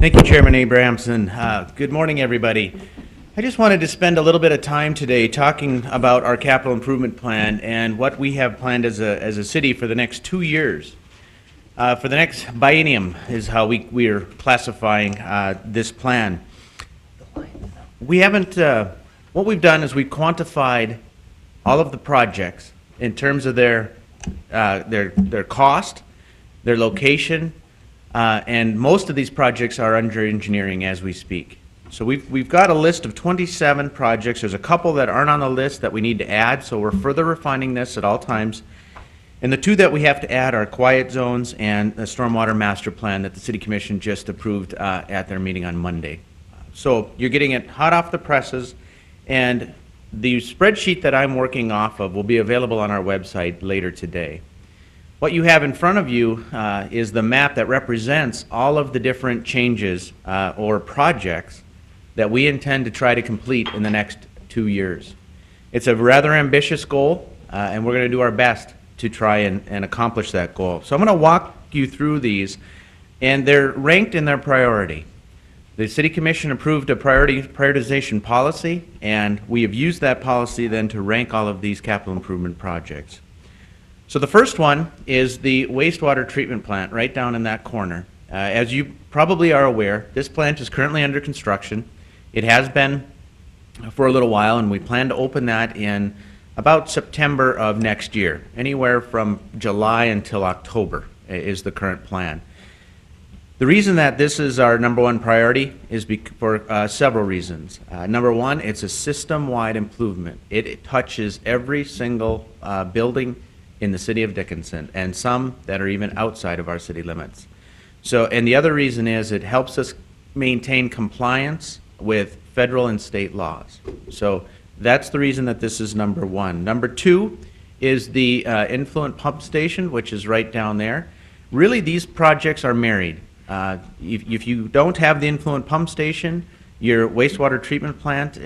Thank you, Chairman Abrahamson. Good morning, everybody. I just wanted to spend a little bit of time today talking about our capital improvement plan and what we have planned as a city for the next 2 years. For the next biennium is how we are classifying this plan. We haven't, what we've done is we've quantified all of the projects in terms of their cost, their location, and most of these projects are under engineering as we speak. So we've got a list of 27 projects. There's a couple that aren't on the list that we need to add, so we're further refining this at all times. And the two that we have to add are quiet zones and the stormwater master plan that the City Commission just approved at their meeting on Monday. So you're getting it hot off the presses, and the spreadsheet that I'm working off of will be available on our website later today. What you have in front of you is the map that represents all of the different changes or projects that we intend to try to complete in the next 2 years. It's a rather ambitious goal, and we're going to do our best to try and accomplish that goal. So I'm going to walk you through these, and they're ranked in their priority. The City Commission approved a prioritization policy, and we have used that policy then to rank all of these capital improvement projects. So the first one is the wastewater treatment plant right down in that corner. As you probably are aware, this plant is currently under construction. It has been for a little while, and we plan to open that in about September of next year. Anywhere from July until October is the current plan. The reason that this is our number one priority is for several reasons. Number one, it's a system-wide improvement. It touches every single building in the city of Dickinson, and some that are even outside of our city limits. So, and the other reason is it helps us maintain compliance with federal and state laws. So that's the reason that this is number one. Number two is the influent pump station, which is right down there. Really, these projects are married. If you don't have the influent pump station, your wastewater treatment plant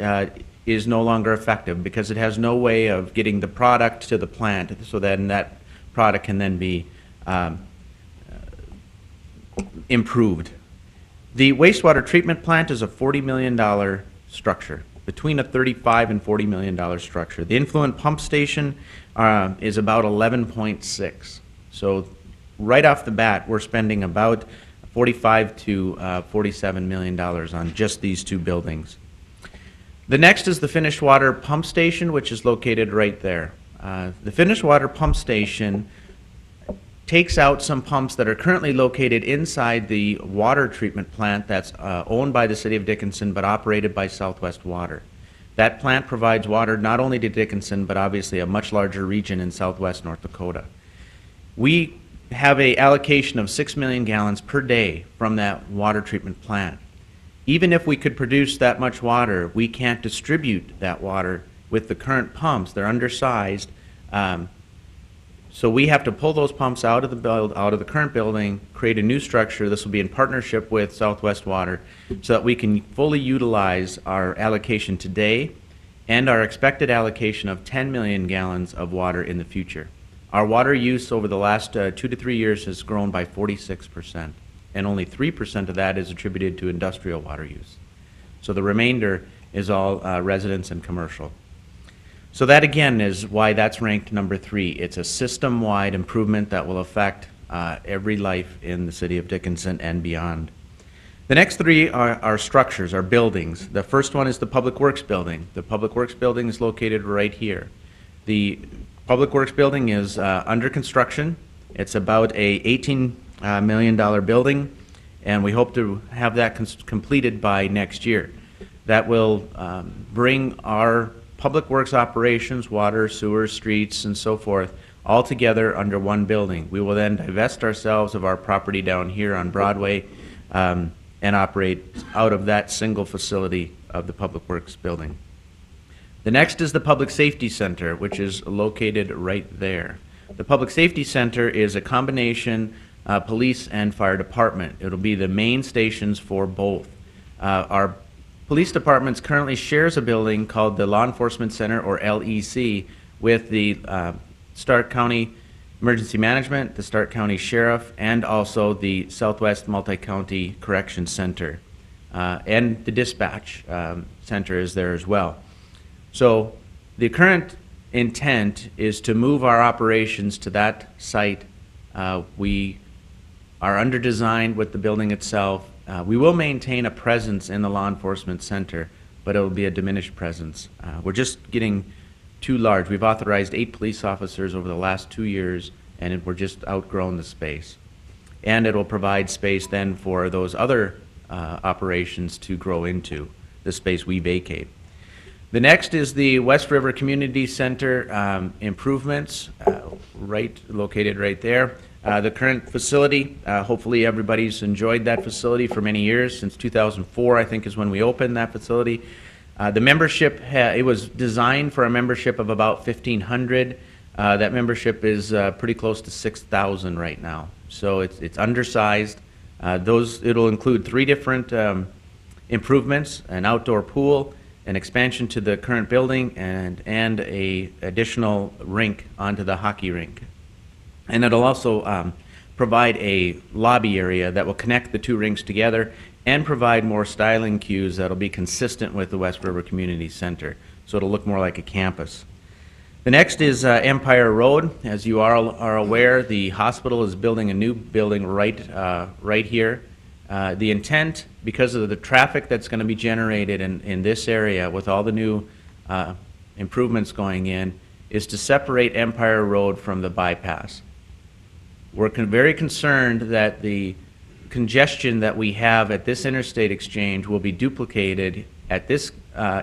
is no longer effective because it has no way of getting the product to the plant so then that product can then be improved. The wastewater treatment plant is a $40 million structure, between a $35 and $40 million structure. The influent pump station is about 11.6. So right off the bat, we're spending about $45 to $47 million on just these two buildings. The next is the finished water pump station, which is located right there. The finished water pump station takes out some pumps that are currently located inside the water treatment plant that's owned by the City of Dickinson but operated by Southwest Water. That plant provides water not only to Dickinson but obviously a much larger region in southwest North Dakota. We have an allocation of 6 million gallons per day from that water treatment plant. Even if we could produce that much water, we can't distribute that water with the current pumps. They're undersized. So we have to pull those pumps out of the current building, create a new structure. This will be in partnership with Southwest Water so that we can fully utilize our allocation today and our expected allocation of 10 million gallons of water in the future. Our water use over the last 2 to 3 years has grown by 46%, and only 3% of that is attributed to industrial water use. So the remainder is all residence and commercial. So that again is why that's ranked number 3. It's a system-wide improvement that will affect every life in the city of Dickinson and beyond. The next 3 are structures, are buildings. The first one is the Public Works building. The Public Works building is located right here. The Public Works building is under construction. It's about a $18 million building, and we hope to have that completed by next year. That will bring our public works operations, water, sewer, streets, and so forth, all together under one building. We will then divest ourselves of our property down here on Broadway and operate out of that single facility of the Public Works building. The next is the Public Safety Center, which is located right there. The Public Safety Center is a combination police and fire department. It'll be the main stations for both. Our police departments currently shares a building called the Law Enforcement Center, or LEC, with the Stark County Emergency Management, the Stark County Sheriff, and also the Southwest Multi-County Correction Center. And the dispatch center is there as well. So the current intent is to move our operations to that site. We are under designed with the building itself. We will maintain a presence in the law enforcement center, but it will be a diminished presence. We're just getting too large. We've authorized 8 police officers over the last 2 years, and we're just outgrown the space. And it will provide space then for those other operations to grow into the space we vacate. The next is the West River Community Center improvements, located right there. The current facility, hopefully everybody's enjoyed that facility for many years. Since 2004, I think, is when we opened that facility. The membership, it was designed for a membership of about 1,500. That membership is pretty close to 6,000 right now. So it's undersized. It'll include 3 different improvements: an outdoor pool, an expansion to the current building, and a additional rink onto the hockey rink. And it'll also provide a lobby area that will connect the 2 rinks together and provide more styling cues that'll be consistent with the West River Community Center. So it'll look more like a campus. The next is Empire Road. As you are aware, the hospital is building a new building right here. The intent, because of the traffic that's going to be generated in this area with all the new improvements going in, is to separate Empire Road from the bypass. We're very concerned that the congestion that we have at this interstate exchange will be duplicated at this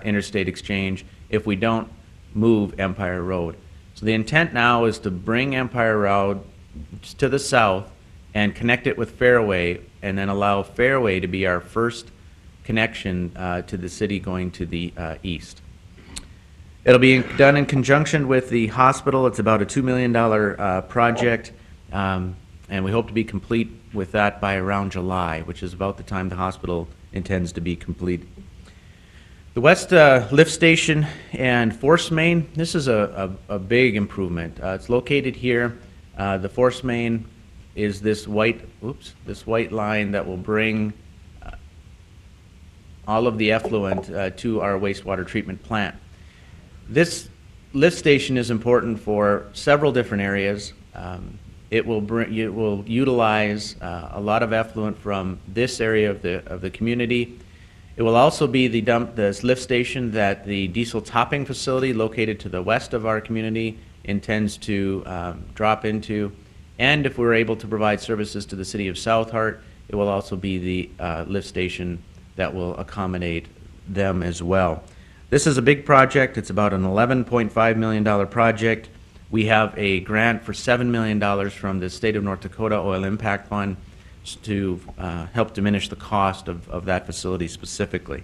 interstate exchange if we don't move Empire Road. So the intent now is to bring Empire Road to the south and connect it with Fairway, and then allow Fairway to be our first connection to the city going to the east. It'll be done in conjunction with the hospital. It's about a $2 million project, and we hope to be complete with that by around July, which is about the time the hospital intends to be complete. The West Lift Station and Force Main, this is a big improvement. It's located here. The Force Main is this white line that will bring all of the effluent to our wastewater treatment plant. This lift station is important for several different areas. It will utilize a lot of effluent from this area of the community. It will also be the lift station that the diesel topping facility located to the west of our community intends to drop into. And if we're able to provide services to the city of South Hart, it will also be the lift station that will accommodate them as well. This is a big project. It's about an $11.5 million project. We have a grant for $7 million from the State of North Dakota Oil Impact Fund to help diminish the cost of that facility specifically.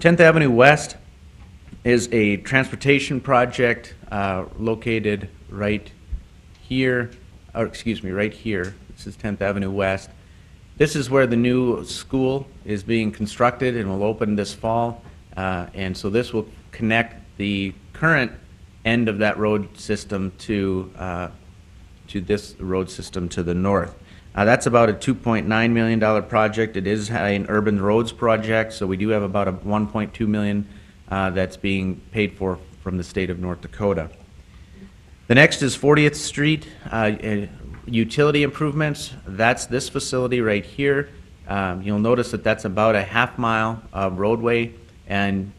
10th Avenue West is a transportation project located right here, right here. This is 10th Avenue West. This is where the new school is being constructed and will open this fall. And so this will connect the current end of that road system to this road system to the north. That's about a $2.9 million project. It is an urban roads project, so we do have about a $1.2 million that's being paid for from the state of North Dakota. The next is 40th Street utility improvements. That's this facility right here. You'll notice that that's about a half-mile of roadway and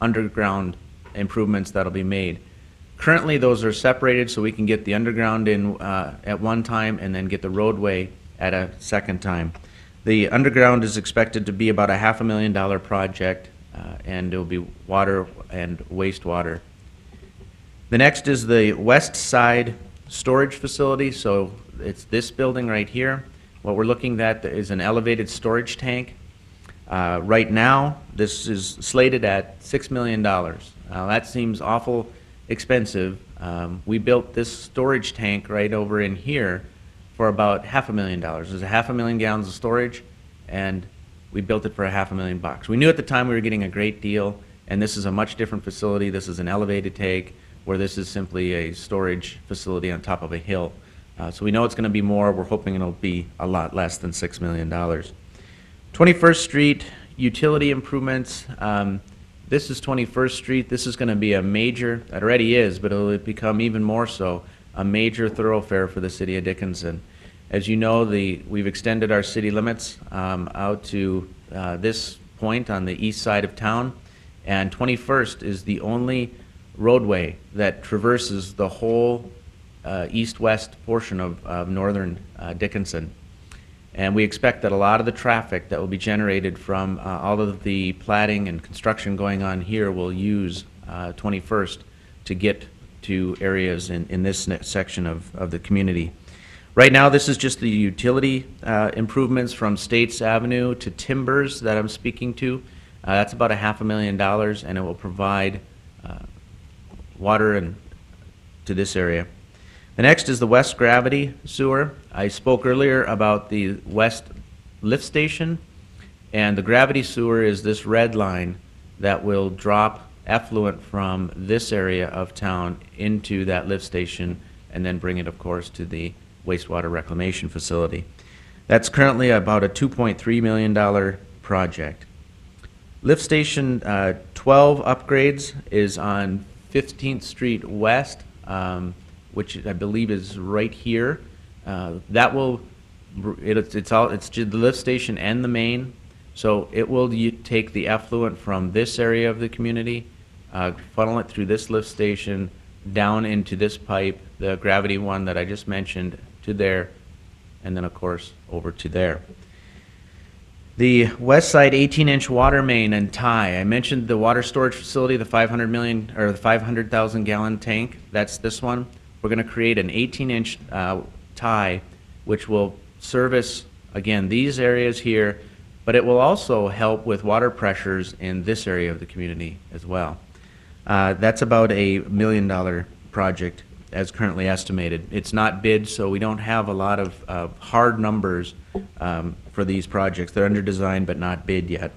underground improvements that'll be made. Currently, those are separated so we can get the underground in at one time and then get the roadway at a second time. The underground is expected to be about a $500,000 project, and it will be water and wastewater. The next is the west side storage facility. So it's this building right here. What we're looking at is an elevated storage tank. Right now, this is slated at $6 million. That seems awful expensive. We built this storage tank right over in here for about $500,000. There's a 500,000 gallons of storage, and we built it for $500,000. We knew at the time we were getting a great deal, and this is a much different facility. This is an elevated tank where this is simply a storage facility on top of a hill. So we know it's going to be more. We're hoping it'll be a lot less than $6 million. 21st Street utility improvements. This is 21st Street. This is going to be a major, it already is, but it'll become even more so, a major thoroughfare for the city of Dickinson. As you know, we've extended our city limits out to this point on the east side of town, and 21st is the only roadway that traverses the whole east-west portion of northern Dickinson. And we expect that a lot of the traffic that will be generated from all of the platting and construction going on here will use 21st to get to areas in this section of the community. Right now, this is just the utility improvements from States Avenue to Timbers that I'm speaking to. That's about $500,000, and it will provide water to this area. The next is the West Gravity Sewer. I spoke earlier about the West Lift Station, and the Gravity Sewer is this red line that will drop effluent from this area of town into that lift station and then bring it, of course, to the wastewater reclamation facility. That's currently about a $2.3 million project. Lift Station 12 upgrades is on 15th Street West, which I believe is right here. That will, it's the lift station and the main, so it will take the effluent from this area of the community, funnel it through this lift station, down into this pipe, the gravity one that I just mentioned, to there, and then of course over to there. The west side 18-inch water main and tie. I mentioned the water storage facility, the 500,000 gallon tank. That's this one. We're going to create an 18-inch tie, which will service, again, these areas here, but it will also help with water pressures in this area of the community as well. That's about a $1 million project as currently estimated. It's not bid, so we don't have a lot of hard numbers for these projects. They're under design but not bid yet.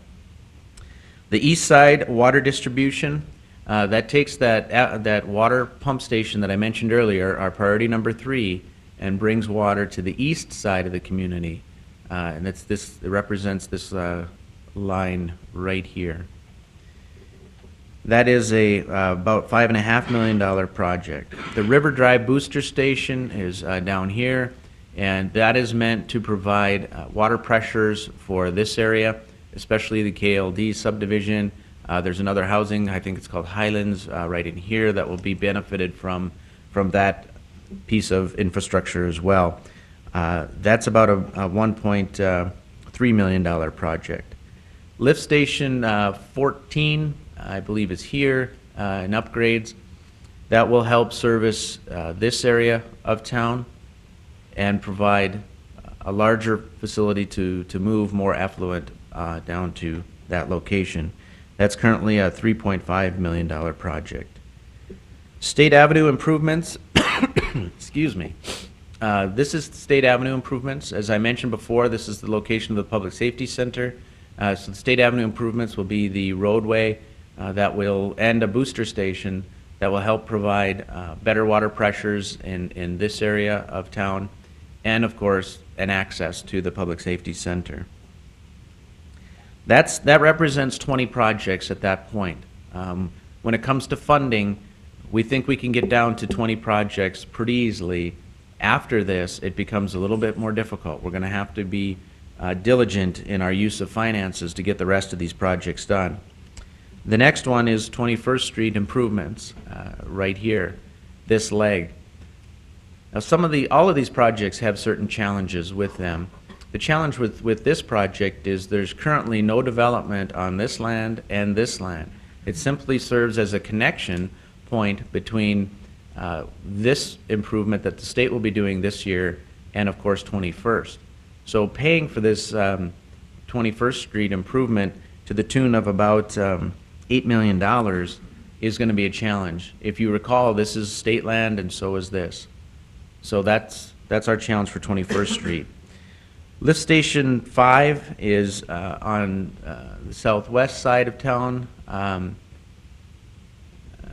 The east side water distribution, that takes that water pump station that I mentioned earlier, our priority number 3, and brings water to the east side of the community. And it represents this line right here. That is about $5.5 million project. The River Drive Booster Station is down here, and that is meant to provide water pressures for this area, especially the KLD subdivision. There's another housing, I think it's called Highlands, right in here, that will be benefited from that piece of infrastructure as well. That's about a $1.3 million project. Lift Station 14, I believe, is here, and upgrades. That will help service this area of town and provide a larger facility to move more effluent down to that location. That's currently a $3.5 million project. State Avenue improvements, excuse me. This is State Avenue improvements. As I mentioned before, this is the location of the Public Safety Center. So the State Avenue improvements will be the roadway that will end a booster station that will help provide better water pressures in this area of town, and of course an access to the Public Safety Center. That represents 20 projects at that point. When it comes to funding, we think we can get down to 20 projects pretty easily. After this, it becomes a little bit more difficult. We're going to have to be diligent in our use of finances to get the rest of these projects done. The next one is 21st Street improvements, right here, this leg. Now all of these projects have certain challenges with them. The challenge with this project is there's currently no development on this land and this land. It simply serves as a connection point between this improvement that the state will be doing this year and of course 21st. So paying for this 21st Street improvement to the tune of about $8 million is going to be a challenge. If you recall, this is state land and so is this. So that's our challenge for 21st Street. Lift Station 5 is on the southwest side of town.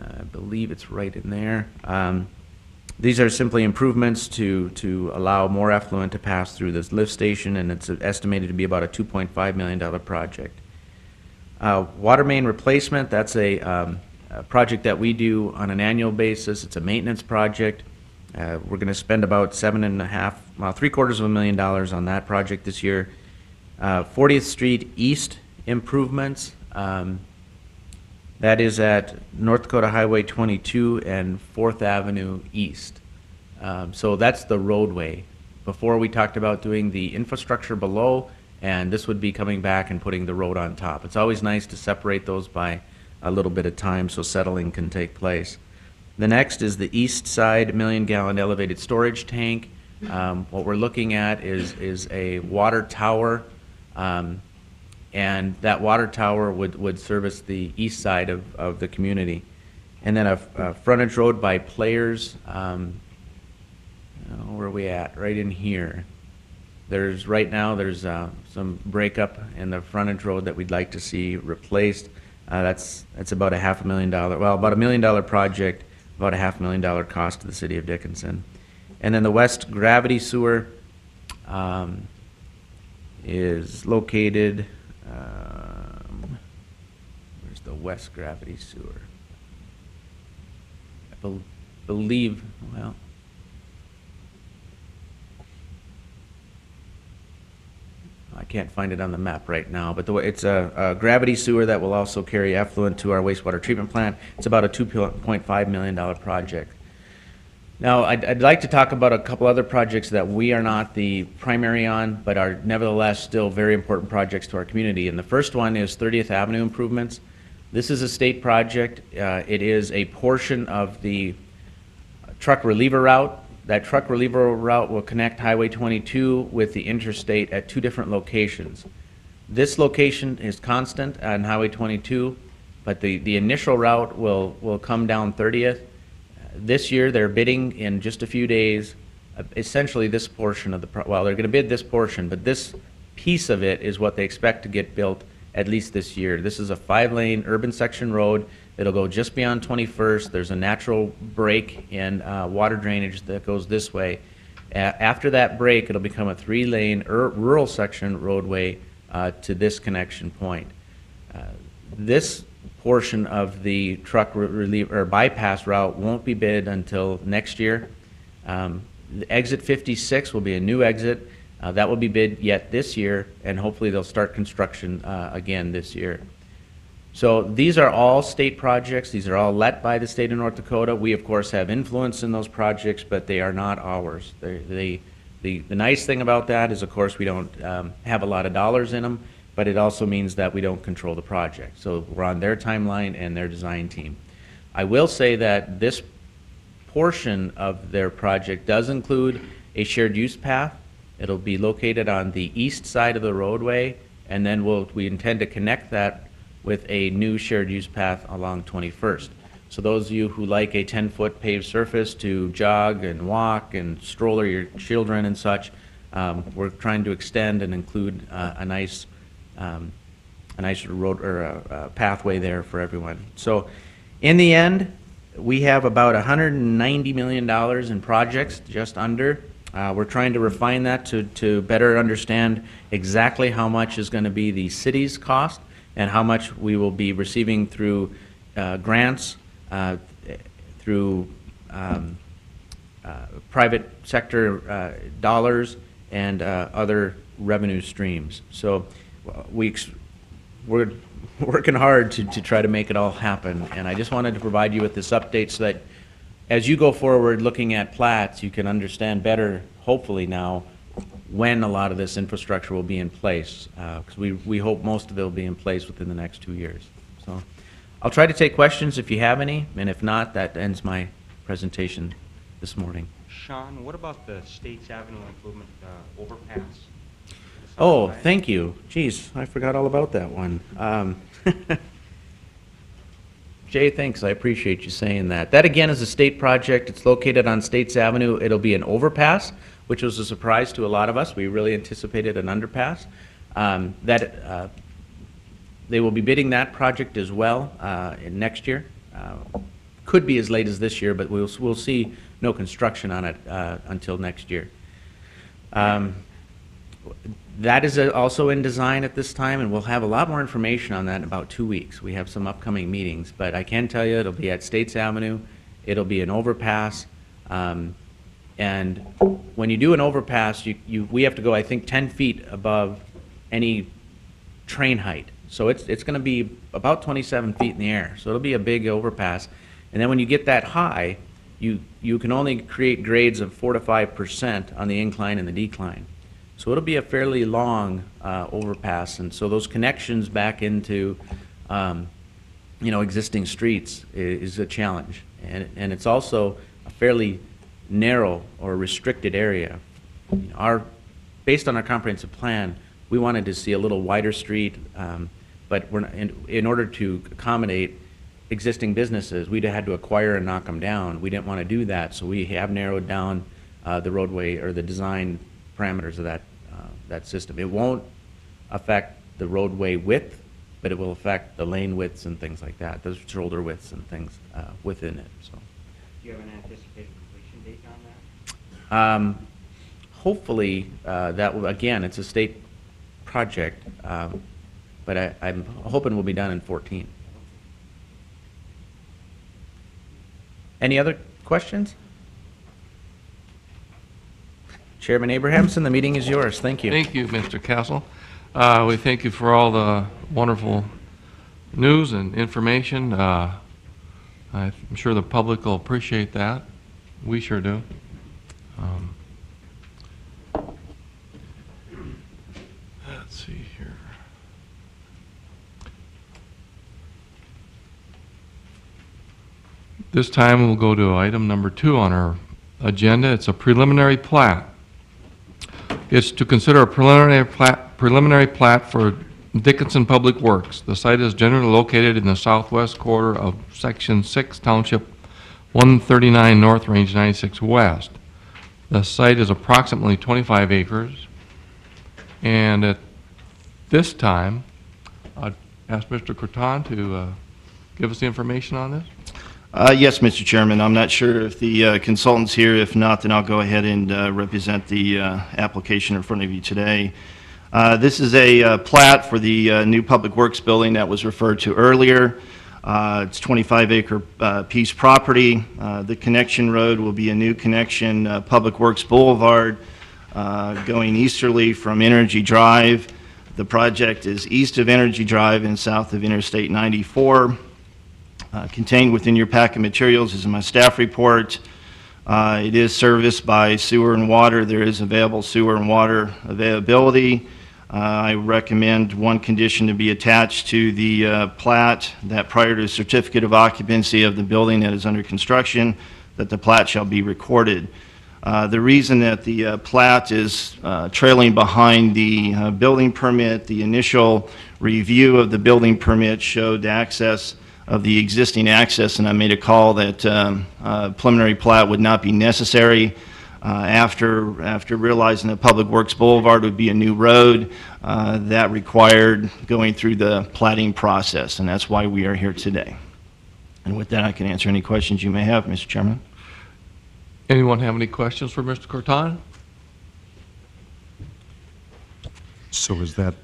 I believe it's right in there. These are simply improvements to allow more effluent to pass through this lift station, and it's estimated to be about a $2.5 million project. Water main replacement, that's a project that we do on an annual basis. It's a maintenance project. We're going to spend about $7.75 on that project this year. 40th Street East improvements. That is at North Dakota Highway 22 and 4th Avenue East. So that's the roadway. Before we talked about doing the infrastructure below, and this would be coming back and putting the road on top. It's always nice to separate those by a little bit of time so settling can take place. The next is the east side million-gallon elevated storage tank. What we're looking at is a water tower, and that water tower would service the east side of the community. And then a frontage road by Players. Where are we at? Right in here. Right now there's some breakup in the frontage road that we'd like to see replaced. That's about a $500,000, well, about $1 million project, about a $500,000 cost to the city of Dickinson. And then the west gravity sewer is located, where's the west gravity sewer? I believe, well, I can't find it on the map right now, but it's a gravity sewer that will also carry effluent to our wastewater treatment plant. It's about a $2.5 million project. Now, I'd like to talk about a couple other projects that we are not the primary on, but are nevertheless still very important projects to our community. And the first one is 30th Avenue improvements. This is a state project. It is a portion of the truck reliever route. That truck reliever route will connect Highway 22 with the interstate at two different locations. This location is constant on Highway 22, but the initial route will come down 30th. This year they're bidding in just a few days, essentially this portion of well, they're going to bid this portion, but this piece of it is what they expect to get built at least this year. This is a 5-lane urban section road. It'll go just beyond 21st. There's a natural break in water drainage that goes this way. After that break, it'll become a 3-lane rural section roadway to this connection point. This portion of the truck bypass route won't be bid until next year. The exit 56 will be a new exit. That will be bid yet this year, and hopefully they'll start construction again this year. So these are all state projects. These are all let by the state of North Dakota. We, of course, have influence in those projects, but they are not ours. The nice thing about that is, of course, we don't have a lot of dollars in them, but it also means that we don't control the project. So we're on their timeline and their design team. I will say that this portion of their project does include a shared use path. It'll be located on the east side of the roadway, and then we intend to connect that with a new shared use path along 21st. So those of you who like a 10-foot paved surface to jog and walk and stroller your children and such, we're trying to extend and include a nice road or a pathway there for everyone. So in the end, we have about $190 million in projects, just under. We're trying to refine that to better understand exactly how much is going to be the city's cost and how much we will be receiving through grants, through private sector dollars, and other revenue streams. So we're working hard to try to make it all happen, and I just wanted to provide you with this update so that as you go forward looking at plats, you can understand better, hopefully now, when a lot of this infrastructure will be in place, because we hope most of it will be in place within the next 2 years. So I'll try to take questions if you have any, and if not, that ends my presentation this morning. Sean, what about the States Avenue improvement overpass? Oh, thank you. Geez, I forgot all about that one. Jay, thanks. I appreciate you saying that. That, again, is a state project. It's located on States Avenue. It'll be an overpass, which was a surprise to a lot of us. We really anticipated an underpass. They will be bidding that project as well in next year. could be as late as this year, but we'll see no construction on it until next year. That is also in design at this time, and we'll have a lot more information on that in about 2 weeks. We have some upcoming meetings, but I can tell you it'll be at States Avenue. It'll be an overpass, and when you do an overpass, we have to go, I think, 10 feet above any train height. So it's going to be about 27 feet in the air. So it'll be a big overpass. And then when you get that high, you can only create grades of 4 to 5% on the incline and the decline. So it'll be a fairly long overpass, and so those connections back into existing streets is a challenge. And it's also a fairly narrow or restricted area. Based on our comprehensive plan, we wanted to see a little wider street, but in order to accommodate existing businesses, we'd had to acquire and knock them down. We didn't want to do that, so we have narrowed down the roadway or the design parameters of that system. It won't affect the roadway width, but it will affect the lane widths and things like that, those shoulder widths and things within it. So, Do you have an anticipated completion date on that? hopefully, that will, again, it's a state project, but I'm hoping we'll be done in 2014. Any other questions? Chairman Abrahamson, the meeting is yours. Thank you. Thank you, Mr. Castle. We thank you for all the wonderful news and information. I'm sure the public will appreciate that. We sure do. Let's see here. This time we'll go to item number 2 on our agenda. It's a preliminary plat. It's to consider a preliminary plat for Dickinson Public Works. The site is generally located in the southwest quarter of Section 6, Township 139 North, Range 96 West. The site is approximately 25 acres. And at this time, I'd ask Mr. Croton to give us the information on this. Yes, Mr. Chairman. I'm not sure if the consultant's here. If not, then I'll go ahead and represent the application in front of you today. This is a plat for the new Public Works building that was referred to earlier. It's 25-acre piece property. The connection road will be a new connection, Public Works Boulevard, going easterly from Energy Drive. The project is east of Energy Drive and south of Interstate 94. Contained within your packet materials is my staff report. It is serviced by sewer and water. There is available sewer and water availability. I recommend one condition to be attached to the plat, that prior to certificate of occupancy of the building that is under construction, that the plat shall be recorded. The reason that the plat is trailing behind the building permit, the initial review of the building permit showed access of the existing access, and I made a call that preliminary plat would not be necessary. After realizing that Public Works Boulevard would be a new road, that required going through the platting process, and that's why we are here today. And with that, I can answer any questions you may have, Mr. Chairman. Anyone have any questions for Mr. Croton? So is that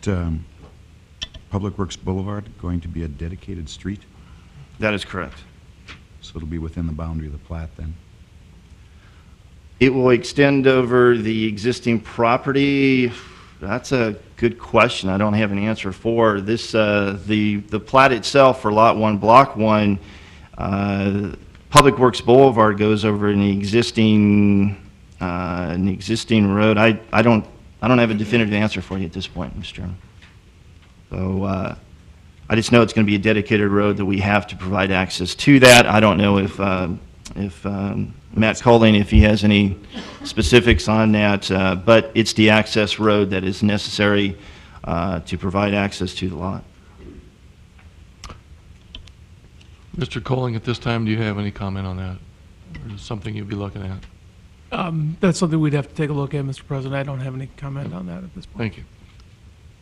Public Works Boulevard going to be a dedicated street? That is correct. So it'll be within the boundary of the plat then? It will extend over the existing property. That's a good question. I don't have an answer for this. The plat itself for Lot 1, Block 1, Public Works Boulevard goes over an existing road. I don't have a definitive answer for you at this point, Mr. Chairman. So I just know it's going to be a dedicated road that we have to provide access to that. I don't know if Matt Colling, if he has any specifics on that, but it's the access road that is necessary to provide access to the lot. Mr. Colling, at this time, do you have any comment on that? Or is it something you'd be looking at? That's something we'd have to take a look at, Mr. President. I don't have any comment on that at this point. Thank you.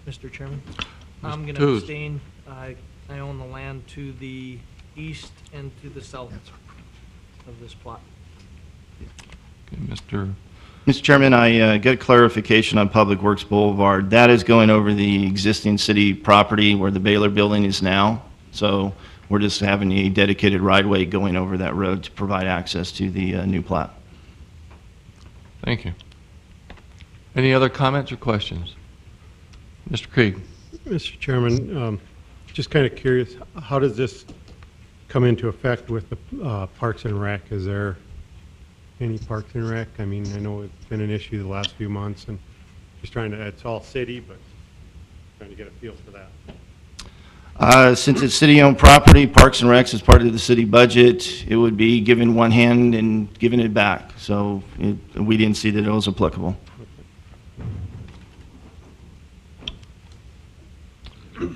Mr. Chairman, I'm going Tooze. to abstain. I own the land to the east and to the south of this plot. Okay, Mr. Mr. Chairman, I got a clarification on Public Works Boulevard. That is going over the existing city property where the Baylor Building is now. So we're just having a dedicated right-of-way going over that road to provide access to the new plat. Thank you. Any other comments or questions? Mr. Krieg? Mr. Chairman, just kind of curious, how does this come into effect with the Parks and Rec? Is there any Parks and Rec? I mean, I know it's been an issue the last few months, and just trying to, it's all city, but trying to get a feel for that. Since it's city-owned property, Parks and Recs is part of the city budget. It would be given one hand and given it back. So we didn't see that it was applicable.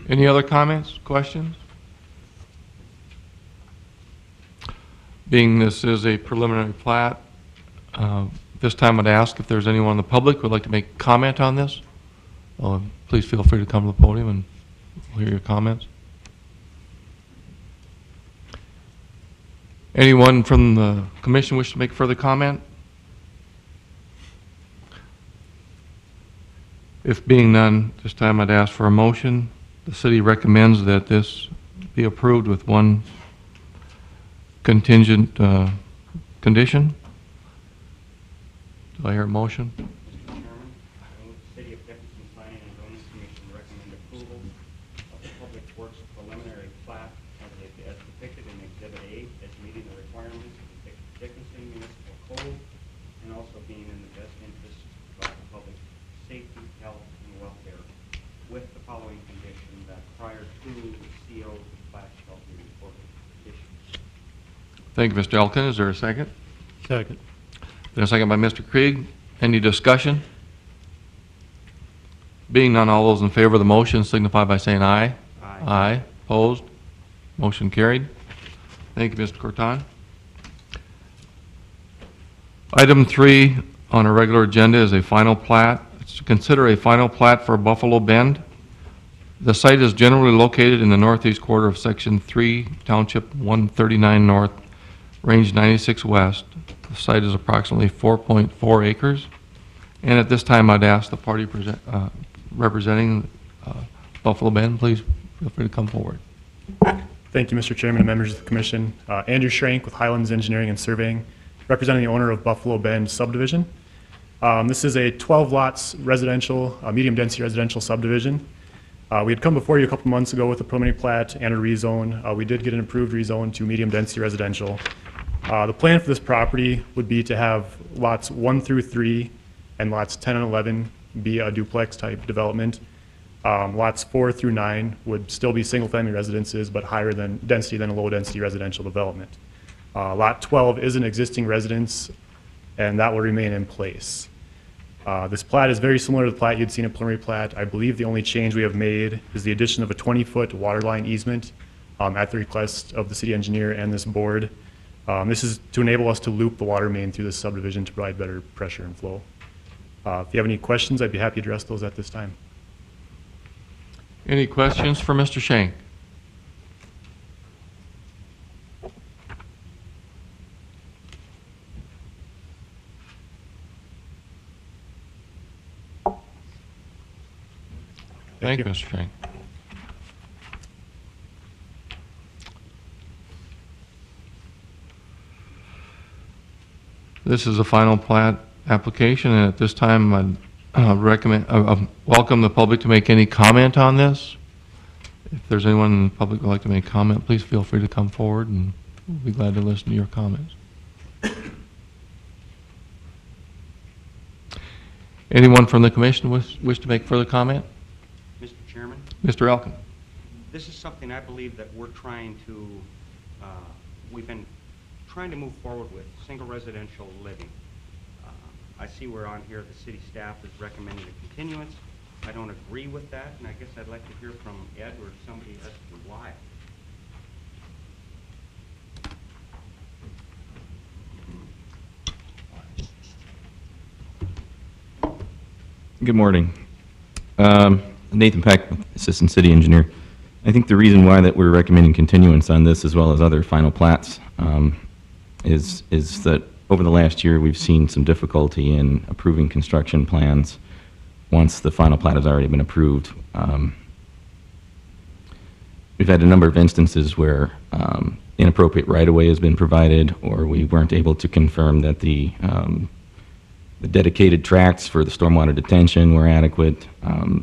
Any other comments, questions? Being this is a preliminary plat, this time I'd ask if there's anyone in the public who would like to make comment on this. Please feel free to come to the podium and we'll hear your comments. Anyone from the commission wish to make further comment? If being none, this time I'd ask for a motion. The city recommends that this be approved with one contingent condition. Do I hear a motion? Mr. Chairman, I move the City of Dickinson Planning and Zoning Commission recommend approval of the Public Works preliminary plat as depicted in Exhibit A as meeting the requirements of the Dickinson Municipal Code and also being in the best interest of the public safety, health, and welfare, with the following condition that prior to the CO, the plat shall be reported issued. Thank you, Mr. Elkin. Is there a second? Second. Then a second by Mr. Krieg. Any discussion? Being none, all those in favor of the motion signify by saying aye. Aye. Aye. Opposed? Motion carried. Thank you, Mr. Corton. Item 3 on our regular agenda is a final plat. It's to consider a final plat for Buffalo Bend. The site is generally located in the northeast quarter of Section 3, Township 139 North, Range 96 West. The site is approximately 4.4 acres. And at this time, I'd ask the party representing Buffalo Bend, please feel free to come forward. Thank you, Mr. Chairman and members of the commission. Andrew Schrank with Highlands Engineering and Surveying, representing the owner of Buffalo Bend subdivision. This is a 12 lots residential, medium-density residential subdivision. We had come before you a couple months ago with a preliminary plat and a rezone. We did get an approved rezone to medium-density residential. The plan for this property would be to have lots 1 through 3 and lots 10 and 11 be a duplex type development. Lots 4 through 9 would still be single-family residences, but higher than density than a low-density residential development. Lot 12 is an existing residence, and that will remain in place. This plat is very similar to the plat you'd seen in preliminary plat. I believe the only change we have made is the addition of a 20-foot water line easement at the request of the city engineer and this board. This is to enable us to loop the water main through this subdivision to provide better pressure and flow. If you have any questions, I'd be happy to address those at this time. Any questions for Mr. Schenk? Thank you, Mr. Schenk. This is a final plat application, and at this time, I'd welcome the public to make any comment on this. If there's anyone in the public who would like to make comment, please feel free to come forward, and we'll be glad to listen to your comments. Anyone from the commission wish to make further comment? Mr. Chairman? Mr. Elkin. This is something I believe that we're trying to, we've been trying to move forward with, single residential living. I see we're on here, the city staff is recommending a continuance. I don't agree with that, and I guess I'd like to hear from Ed or somebody as to why. Good morning. Nathan Peck, Assistant City Engineer. I think the reason why that we're recommending continuance on this as well as other final plats is that over the last year, we've seen some difficulty in approving construction plans once the final plat has already been approved. We've had a number of instances where inappropriate right-of-way has been provided, or we weren't able to confirm that the dedicated tracts for the stormwater detention were adequate.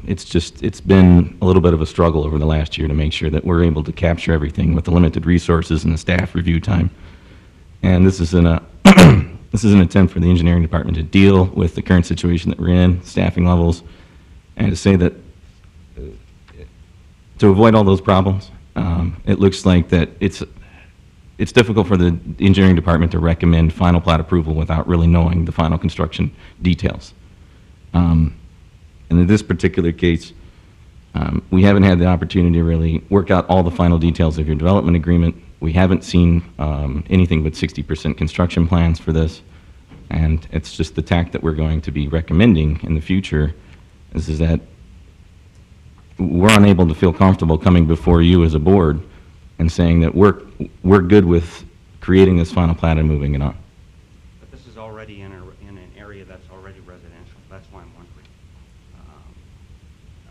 It's been a little bit of a struggle over the last year to make sure that we're able to capture everything with the limited resources and the staff review time. And this is this is an attempt for the engineering department to deal with the current situation that we're in, staffing levels, and to say that to avoid all those problems, it looks like that it's difficult for the engineering department to recommend final plat approval without really knowing the final construction details. And in this particular case, we haven't had the opportunity to really work out all the final details of your development agreement. We haven't seen anything but 60% construction plans for this, and it's just the tact that we're going to be recommending in the future is that we're unable to feel comfortable coming before you as a board and saying that we're good with creating this final plat and moving it on. But this is already in an area that's already residential. That's why I'm wondering.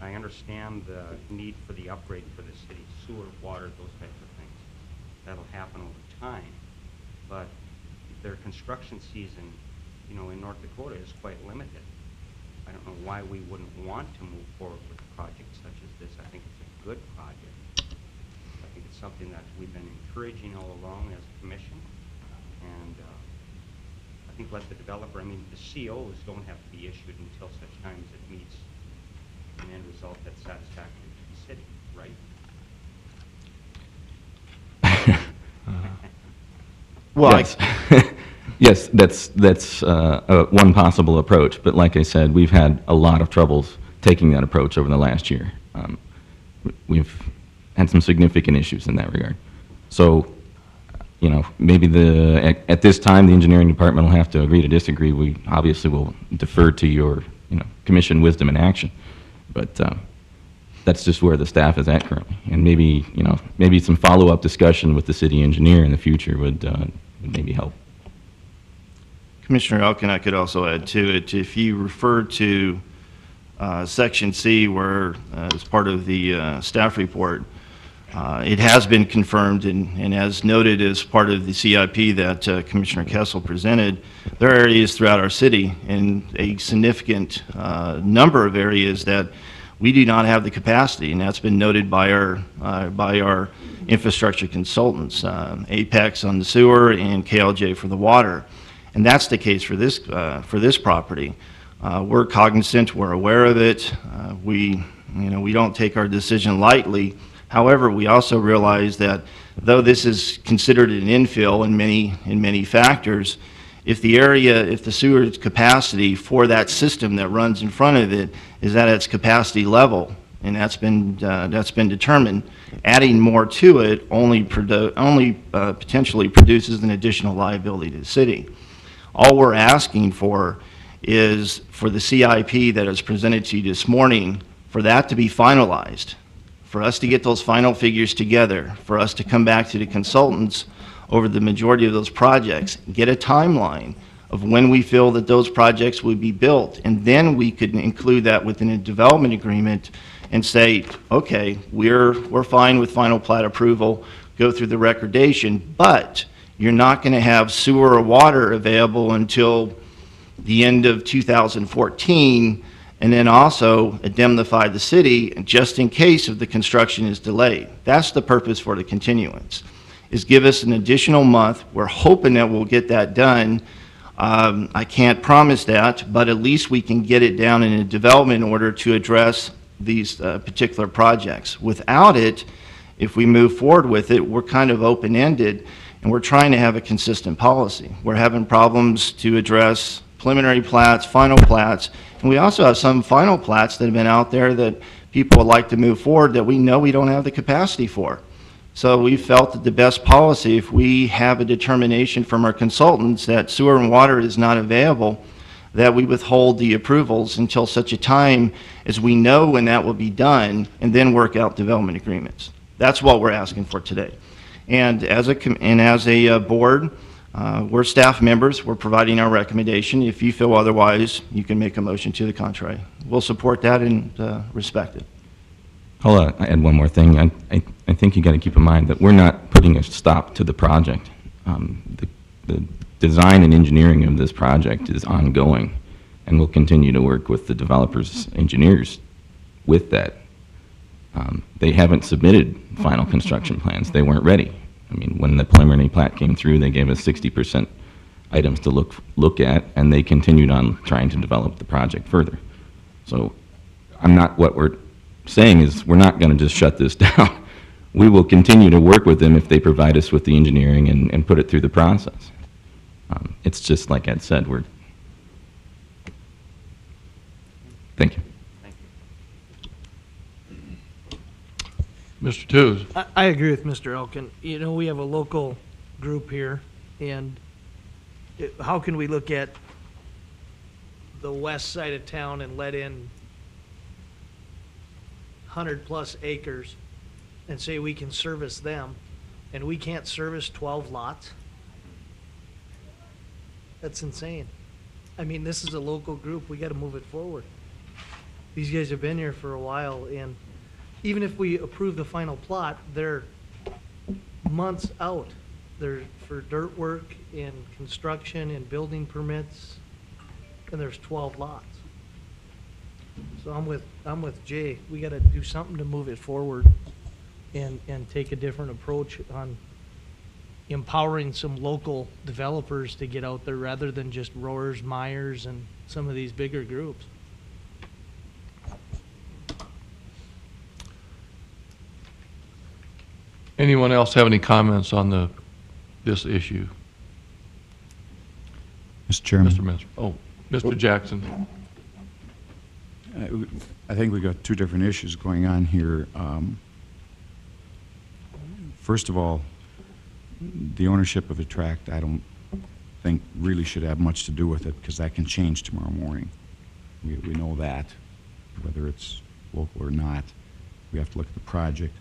I understand the need for the upgrade for the city, sewer, water, those types of things. That'll happen over time. But their construction season, in North Dakota is quite limited. I don't know why we wouldn't want to move forward with a project such as this. I think it's a good project. I think it's something that we've been encouraging all along as a commission. And I think let the developer, the COs don't have to be issued until such time as it meets an end result that's satisfactory to the city, right? Well, yes. Yes, that's one possible approach. But like I said, we've had a lot of troubles taking that approach over the last year. We've had some significant issues in that regard. So, maybe at this time, the engineering department will have to agree to disagree. We obviously will defer to your, commission wisdom and action. But that's just where the staff is at currently. And maybe some follow-up discussion with the city engineer in the future would maybe help. Commissioner Elkin, I could also add to it, if you refer to Section C, where as part of the staff report, it has been confirmed, and as noted as part of the CIP that Commissioner Kessel presented, there are areas throughout our city, and a significant number of areas that we do not have the capacity, and that's been noted by our infrastructure consultants, Apex on the sewer and KLJ for the water. And that's the case for this property. We're cognizant, we're aware of it. We don't take our decision lightly. However, we also realize that though this is considered an infill in many factors, if the sewer's capacity for that system that runs in front of it is at its capacity level, and that's been determined, adding more to it only potentially produces an additional liability to the city. All we're asking for is for the CIP that is presented to you this morning, for that to be finalized, for us to get those final figures together, for us to come back to the consultants over the majority of those projects, get a timeline of when we feel that those projects would be built, and then we could include that within a development agreement and say, okay, we're fine with final plat approval, go through the recordation, but you're not going to have sewer or water available until the end of 2014, and then also indemnify the city just in case if the construction is delayed. That's the purpose for the continuance, is give us an additional month. We're hoping that we'll get that done. I can't promise that, but at least we can get it down in a development order to address these particular projects. Without it, if we move forward with it, we're kind of open-ended, and we're trying to have a consistent policy. We're having problems to address preliminary plats, final plats, and we also have some final plats that have been out there that people would like to move forward that we know we don't have the capacity for. So we felt that the best policy, if we have a determination from our consultants that sewer and water is not available, that we withhold the approvals until such a time as we know when that will be done, and then work out development agreements. That's what we're asking for today. And as a board, We're staff members. We're providing our recommendation. If you feel otherwise, you can make a motion to the contrary. We'll support that and respect it. I'll add one more thing. I think you got to keep in mind that we're not putting a stop to the project. The design and engineering of this project is ongoing, and we'll continue to work with the developers, engineers with that. They haven't submitted final construction plans. They weren't ready. I mean, when the preliminary plat came through, they gave us 60% items to look at, and they continued on trying to develop the project further. So what we're saying is we're not going to just shut this down. We will continue to work with them if they provide us with the engineering and put it through the process. It's just like Ed said, thank you. Mr. Tooze? I agree with Mr. Elkin. You know, we have a local group here, and how can we look at the west side of town and let in 100-plus acres and say we can service them, and we can't service 12 lots? That's insane. I mean, this is a local group. We got to move it forward. These guys have been here for a while, and even if we approve the final plot, they're months out. They're for dirt work and construction and building permits, and there's 12 lots. So I'm with Jay. We got to do something to move it forward and take a different approach on empowering some local developers to get out there rather than just Roars, Myers, and some of these bigger groups. Anyone else have any comments on this issue? Mr. Chairman? Mr. Minister? Oh, Mr. Jackson. I think we've got two different issues going on here. First of all, the ownership of the tract, I don't think really should have much to do with it, because that can change tomorrow morning. We know that, whether it's local or not. We have to look at the project.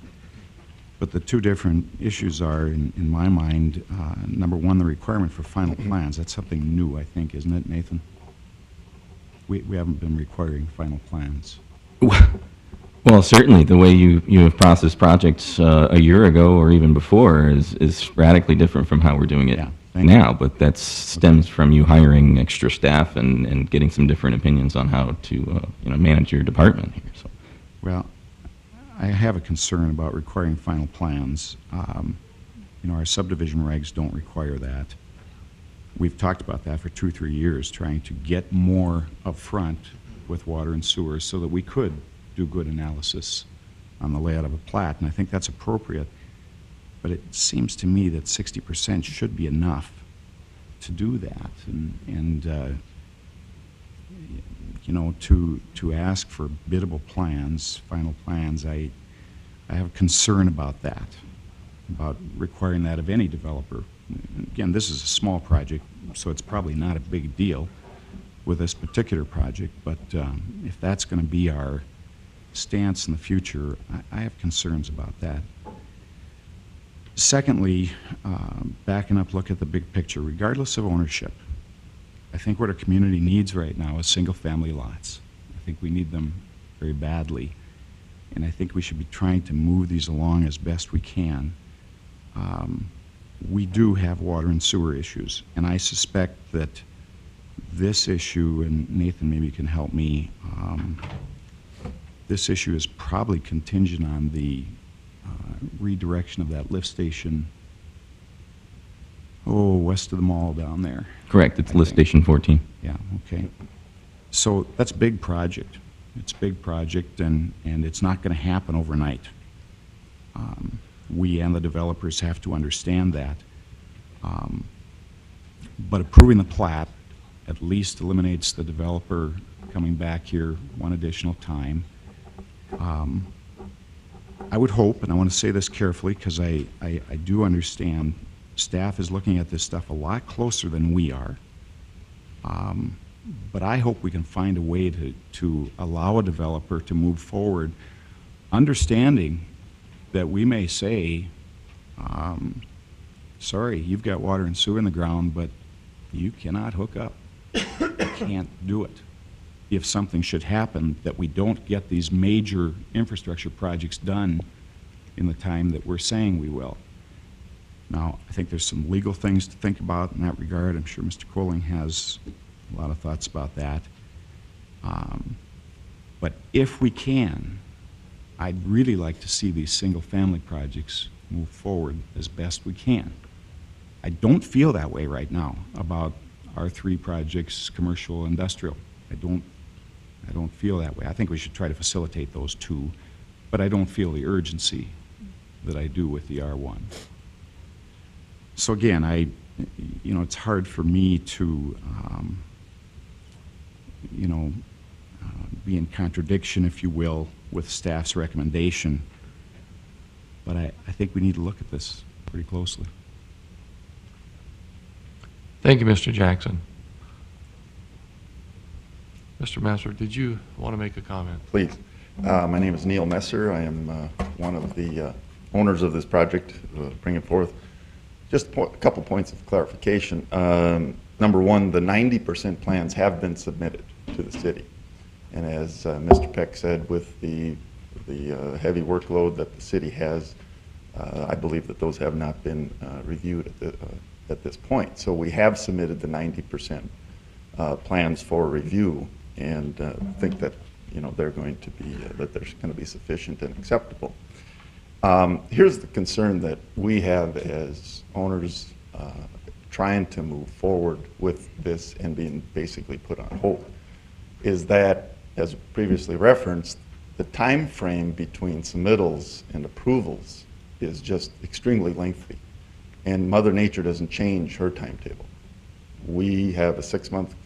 But the two different issues are, in my mind, number one, the requirement for final plans. That's something new, I think, isn't it, Nathan? We haven't been requiring final plans. Well, certainly, the way you have processed projects a year ago or even before is radically different from how we're doing it now. But that stems from you hiring extra staff and getting some different opinions on how to manage your department here. So. Well, I have a concern about requiring final plans. Our subdivision regs don't require that. We've talked about that for 2 or 3 years, trying to get more upfront with water and sewer so that we could do good analysis on the layout of a plat, and I think that's appropriate. But it seems to me that 60% should be enough to do that, and to ask for biddable plans, final plans, I have a concern about that, about requiring that of any developer. Again, this is a small project, so it's probably not a big deal with this particular project, but if that's going to be our stance in the future, I have concerns about that. Secondly, backing up, look at the big picture. Regardless of ownership, I think what our community needs right now is single-family lots. I think we need them very badly, and I think we should be trying to move these along as best we can. We do have water and sewer issues, and I suspect that this issue, and Nathan maybe can help me, this issue is probably contingent on the redirection of that lift station, west of the mall down there. Correct, it's lift station 14. Yeah, okay. So that's a big project. It's a big project, and it's not going to happen overnight. We and the developers have to understand that. But approving the plat at least eliminates the developer coming back here one additional time. I would hope, and I want to say this carefully because I do understand staff is looking at this stuff a lot closer than we are. But I hope we can find a way to allow a developer to move forward, understanding that we may say, sorry, you've got water and sewer in the ground, but you cannot hook up. You can't do it. If something should happen, that we don't get these major infrastructure projects done in the time that we're saying we will. Now, I think there's some legal things to think about in that regard. I'm sure Mr. Colling has a lot of thoughts about that. But if we can, I'd really like to see these single-family projects move forward as best we can. I don't feel that way right now about our 3 projects, commercial, industrial. I don't feel that way. I think we should try to facilitate those 2, but I don't feel the urgency that I do with the R1. So again, it's hard for me to, be in contradiction, if you will, with staff's recommendation. But I think we need to look at this pretty closely. Thank you, Mr. Jackson. Mr. Messer, did you want to make a comment? Please. My name is Neil Messer. I am one of the owners of this project, bring it forth. Just a couple points of clarification. Number one, the 90% plans have been submitted to the city. And as Mr. Peck said, with the heavy workload that the city has, I believe that those have not been reviewed at this point. So we have submitted the 90% plans for review, and think that they're going to be that they're going to be sufficient and acceptable. Here's the concern that we have as owners trying to move forward with this and being basically put on hold, is that, as previously referenced, the time frame between submittals and approvals is just extremely lengthy, and Mother Nature doesn't change her timetable. We have a 6-month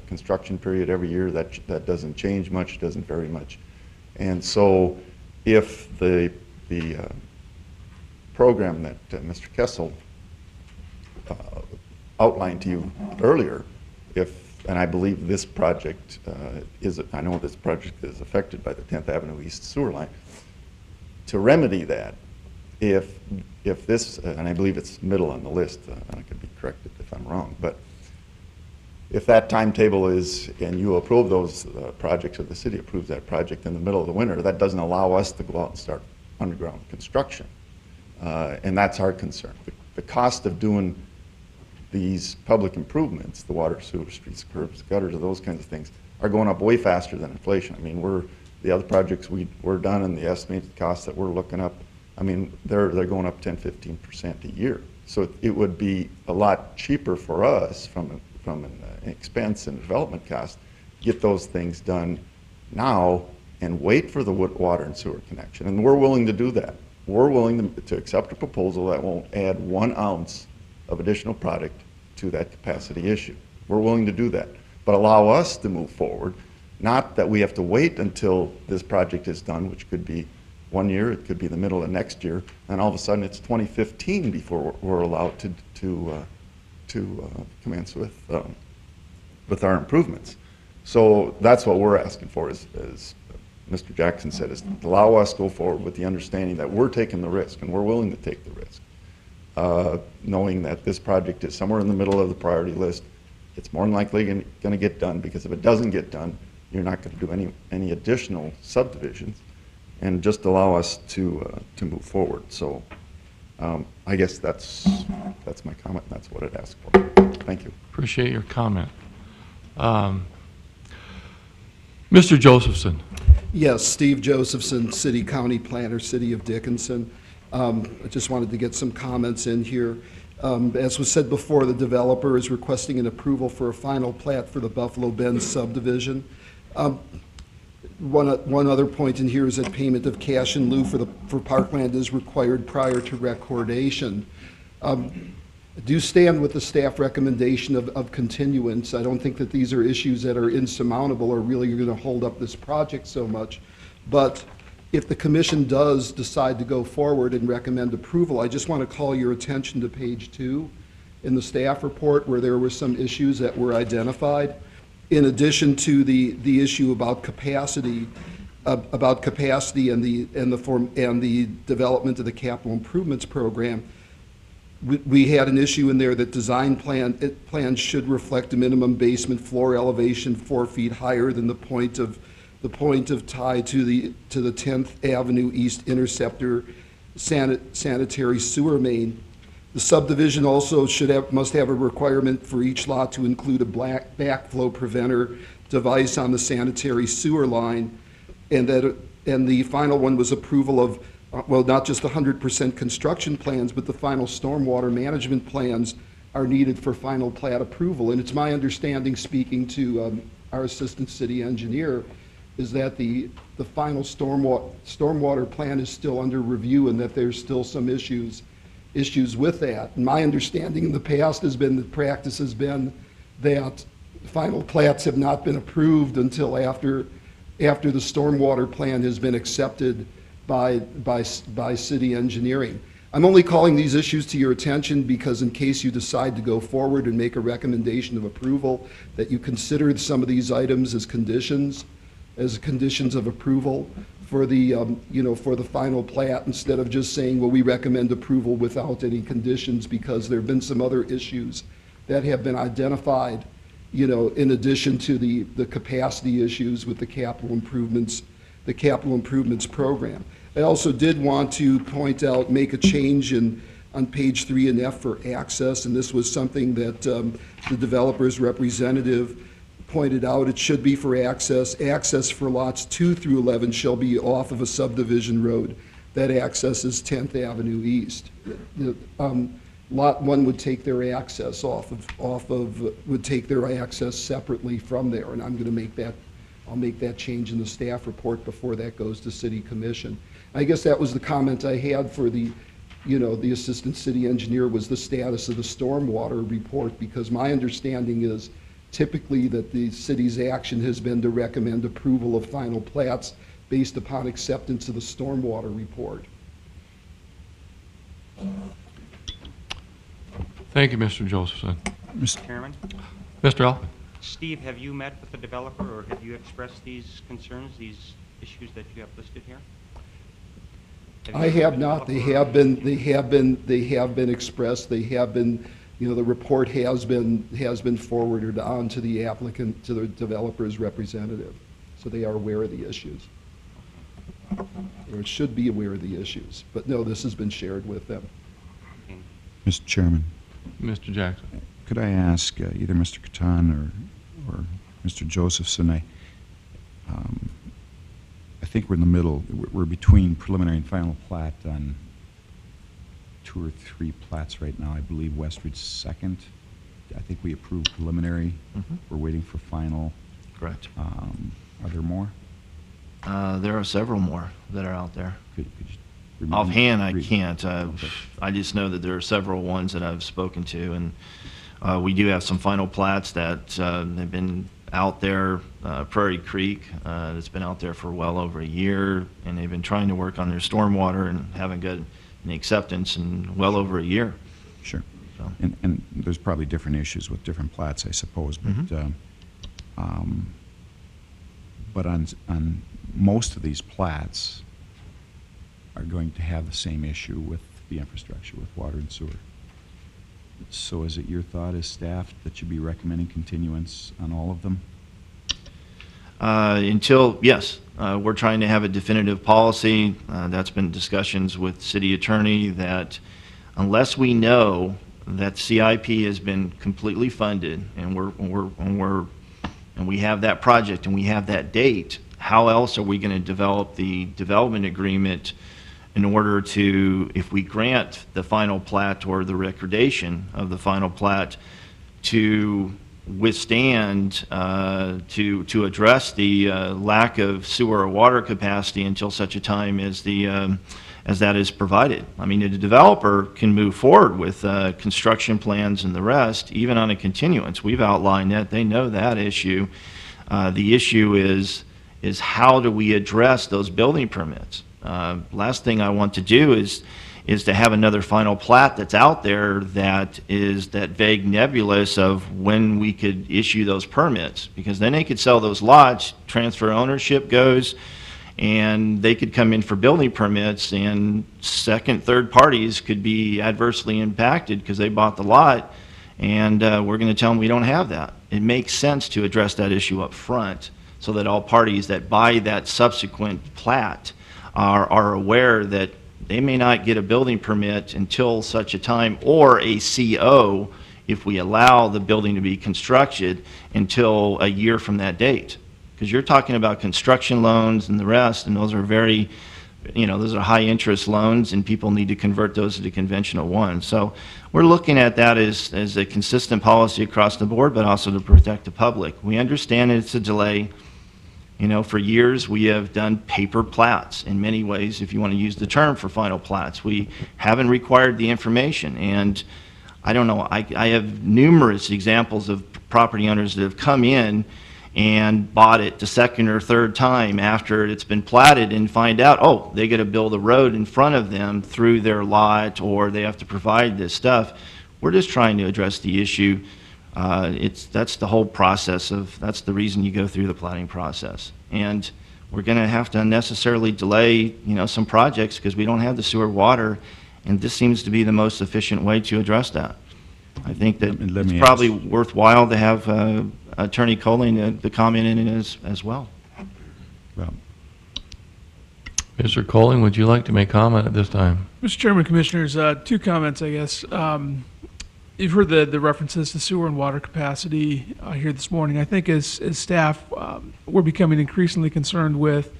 construction period every year. That doesn't change much, doesn't vary much. And so if the program that Mr. Kessel outlined to you earlier, and I believe this project I know this project is affected by the 10th Avenue East sewer line, to remedy that, if this, and I believe it's middle on the list, and I could be corrected if I'm wrong, but if that timetable is, and you approve those projects, or the city approves that project in the middle of the winter, that doesn't allow us to go out and start underground construction. And that's our concern. The cost of doing these public improvements, the water, sewer, streets, curbs, gutters, those kinds of things, are going up way faster than inflation. I mean, the other projects we're done and the estimated costs that we're looking up, I mean, they're going up 10, 15% a year. So it would be a lot cheaper for us from an expense and development cost, get those things done now and wait for the water and sewer connection. And we're willing to do that. We're willing to accept a proposal that won't add 1 ounce of additional product to that capacity issue. We're willing to do that, but allow us to move forward, not that we have to wait until this project is done, which could be 1 year, it could be the middle of next year, and all of a sudden it's 2015 before we're allowed to commence with our improvements. So that's what we're asking for, as Mr. Jackson said, is to allow us to go forward with the understanding that we're taking the risk, and we're willing to take the risk, knowing that this project is somewhere in the middle of the priority list. It's more than likely going to get done, because if it doesn't get done, you're not going to do any additional subdivisions, and just allow us to move forward. So I guess that's my comment, and that's what I'd ask for. Thank you. Appreciate your comment. Mr. Josephson. Yes, Steve Josephson, City County Planner, City of Dickinson. I just wanted to get some comments in here. As was said before, the developer is requesting an approval for a final plat for the Buffalo Bend subdivision. One other point in here is that payment of cash in lieu for parkland is required prior to recordation. I do stand with the staff recommendation of continuance. I don't think that these are issues that are insurmountable or really going to hold up this project so much. But if the commission does decide to go forward and recommend approval, I just want to call your attention to page 2 in the staff report, where there were some issues that were identified. In addition to the issue about capacity and the development of the capital improvements program, we had an issue in there that plans should reflect a minimum basement floor elevation 4 feet higher than the point of tie to the 10th Avenue East Interceptor sanitary sewer main. The subdivision also must have a requirement for each lot to include a backflow preventer device on the sanitary sewer line, and the final one was approval of, well, not just 100% construction plans, but the final stormwater management plans are needed for final plat approval. And it's my understanding, speaking to our assistant city engineer, is that the final stormwater plan is still under review and that there's still some issues with that. And my understanding in the past has been, the practice has been that final plats have not been approved until after the stormwater plan has been accepted by city engineering. I'm only calling these issues to your attention because in case you decide to go forward and make a recommendation of approval, that you consider some of these items as conditions of approval for the, for the final plat, instead of just saying, well, we recommend approval without any conditions, because there have been some other issues that have been identified, in addition to the capacity issues with the capital improvements program. I also did want to point out, make a change on page 3 and F for access, and this was something that the developer's representative pointed out. It should be for access. Access for lots 2 through 11 shall be off of a subdivision road that accesses 10th Avenue East. Lot 1 would take their access would take their access separately from there, and I'm going to make that, I'll make that change in the staff report before that goes to City Commission. I guess that was the comment I had for the assistant city engineer, was the status of the stormwater report, because my understanding is typically that the city's action has been to recommend approval of final plats based upon acceptance of the stormwater report. Thank you, Mr. Josephson. Mr. Chairman, Mr. Elf? Steve, have you met with the developer, or have you expressed these concerns, these issues that you have listed here? I have not. They have been expressed. They have been, the report has been forwarded on to the applicant, to the developer's representative. So they are aware of the issues. Or should be aware of the issues. But no, this has been shared with them. Mr. Chairman, Mr. Jackson? could I ask either Mr. Catan or Mr. Josephson, I think we're in the middle. We're between preliminary and final plat on 2 or 3 plats right now. I believe Westridge's second. I think we approved preliminary. Mhm. We're waiting for final. Correct. Are there more? There are several more that are out there. Could you remind me? Offhand, I 3. can't. Okay. I just know that there are several ones that I've spoken to, and we do have some final plats that have been out there. Prairie Creek, that's been out there for well over a year, and they've been trying to work on their stormwater and haven't got any acceptance in well over a year. Sure. So. And there's probably different issues with different plats, I suppose, but but on most of these plats are going to have the same issue with the infrastructure, with water and sewer. So is it your thought as staff that you'd be recommending continuance on all of them? Yes, we're trying to have a definitive policy. That's been discussions with city attorney, that unless we know that CIP has been completely funded and we have that project and we have that date, how else are we going to develop the development agreement in order to, if we grant the final plat or the recordation of the final plat, to withstand, to address the lack of sewer or water capacity until such a time as as that is provided. I mean, the developer can move forward with construction plans and the rest, even on a continuance. We've outlined that. They know that issue. The issue is how do we address those building permits? Last thing I want to do is to have another final plat that's out there that is that vague nebulous of when we could issue those permits, because then they could sell those lots, transfer ownership goes, and they could come in for building permits, and second, third parties could be adversely impacted because they bought the lot, and we're going to tell them we don't have that. It makes sense to address that issue up front so that all parties that buy that subsequent plat are aware that they may not get a building permit until such a time, or a CO if we allow the building to be constructed until a year from that date. Because you're talking about construction loans and the rest, and those are very, those are high-interest loans, and people need to convert those to conventional ones. So we're looking at that as a consistent policy across the board, but also to protect the public. We understand it's a delay. For years, we have done paper plats in many ways, if you want to use the term for final plats. We haven't required the information, and I don't know, I have numerous examples of property owners that have come in and bought it the second or third time after it's been platted and find out, oh, they got to build a road in front of them through their lot, or they have to provide this stuff. We're just trying to address the issue. That's the whole process that's the reason you go through the planning process. And we're going to have to unnecessarily delay, some projects because we don't have the sewer water, and this seems to be the most efficient way to address that. I think that Let me it's probably ask. worthwhile to have Attorney Colling to comment in it as well. Well, Mr. Colling, would you like to make comment at this time? Mr. Chairman, Commissioners, two comments, I guess. You've heard the references to sewer and water capacity here this morning. I think as staff, we're becoming increasingly concerned with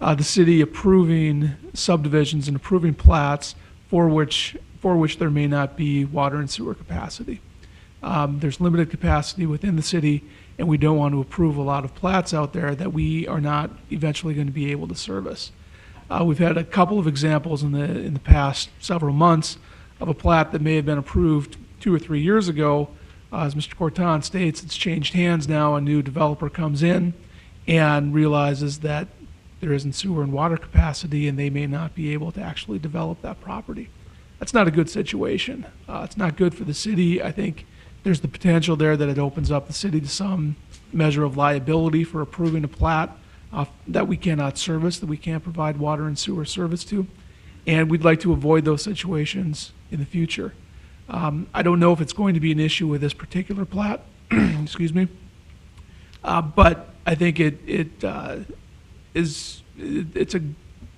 the city approving subdivisions and approving plats for which there may not be water and sewer capacity. There's limited capacity within the city, and we don't want to approve a lot of plats out there that we are not eventually going to be able to service. We've had a couple of examples in the past several months of a plat that may have been approved 2 or 3 years ago. As Mr. Corton states, it's changed hands now. A new developer comes in and realizes that there isn't sewer and water capacity, and they may not be able to actually develop that property. That's not a good situation. It's not good for the city. I think there's the potential there that it opens up the city to some measure of liability for approving a plat that we cannot service, that we can't provide water and sewer service to. And we'd like to avoid those situations in the future. I don't know if it's going to be an issue with this particular plat, excuse me, but I think it's a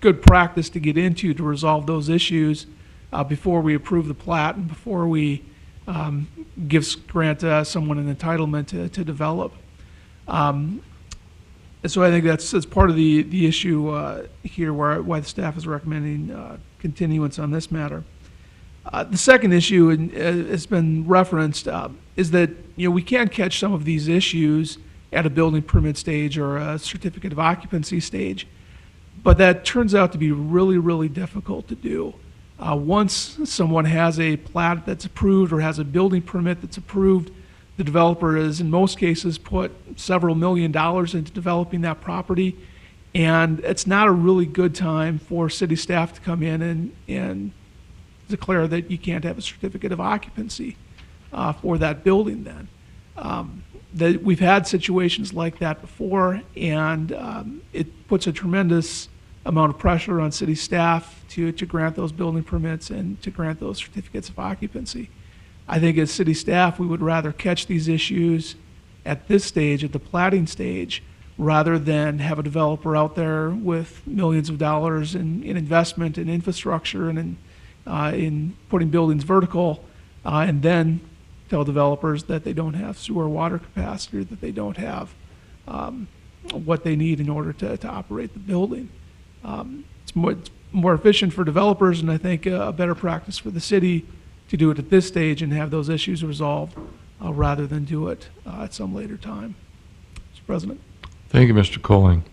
good practice to get into to resolve those issues before we approve the plat and before we grant someone an entitlement to develop. And so I think that's part of the issue here, why the staff is recommending continuance on this matter. The second issue, and it's been referenced, is that we can't catch some of these issues at a building permit stage or a certificate of occupancy stage, but that turns out to be really, really difficult to do. Once someone has a plat that's approved or has a building permit that's approved, the developer has, in most cases, put several $1 million into developing that property, and it's not a really good time for city staff to come in and declare that you can't have a certificate of occupancy for that building then. We've had situations like that before, and it puts a tremendous amount of pressure on city staff to grant those building permits and to grant those certificates of occupancy. I think as city staff, we would rather catch these issues at this stage, at the platting stage, rather than have a developer out there with millions of dollars in investment in infrastructure and in putting buildings vertical, and then tell developers that they don't have sewer water capacity, or that they don't have what they need in order to operate the building. It's more efficient for developers, and I think a better practice for the city to do it at this stage and have those issues resolved rather than do it at some later time. Mr. President. Thank you, Mr. Colling.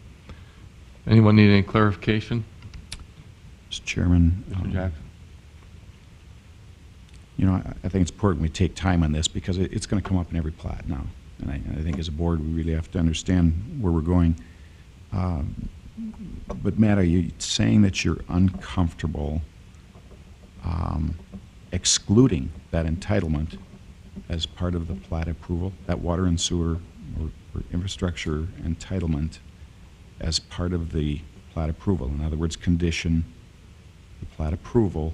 Anyone need any clarification? Mr. Chairman. Mr. Jackson. I think it's important we take time on this because it's going to come up in every plat now. And I think as a board, we really have to understand where we're going. But Matt, are you saying that you're uncomfortable excluding that entitlement as part of the plat approval, that water and sewer or infrastructure entitlement as part of the plat approval. In other words, condition the plat approval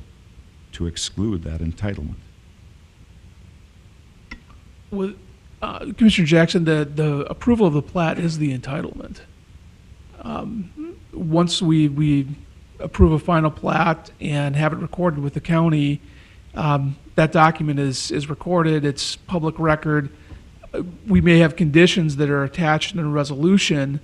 to exclude that entitlement. With, Commissioner Jackson, the approval of the plat is the entitlement. Once we approve a final plat and have it recorded with the county, that document is recorded, it's public record. We may have conditions that are attached in a resolution,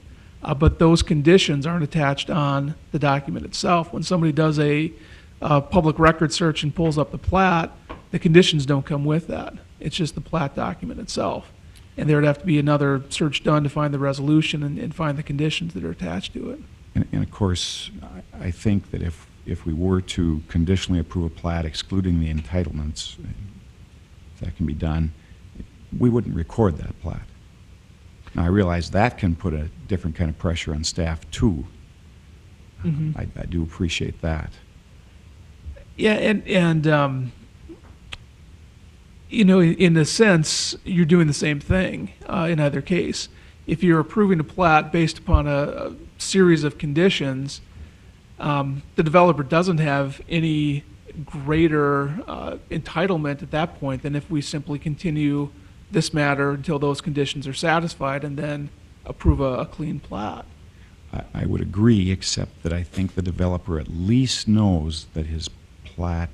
but those conditions aren't attached on the document itself. When somebody does a public record search and pulls up the plat, the conditions don't come with that. It's just the plat document itself. And there would have to be another search done to find the resolution and find the conditions that are attached to it. And of course, I think that if we were to conditionally approve a plat excluding the entitlements, if that can be done, we wouldn't record that plat. Now, I realize that can put a different kind of pressure on staff, too. Mhm. I do appreciate that. Yeah, and you know, in a sense, you're doing the same thing in either case. If you're approving a plat based upon a series of conditions, the developer doesn't have any greater entitlement at that point than if we simply continue this matter until those conditions are satisfied and then approve a clean plat. I would agree, except that I think the developer at least knows that his plat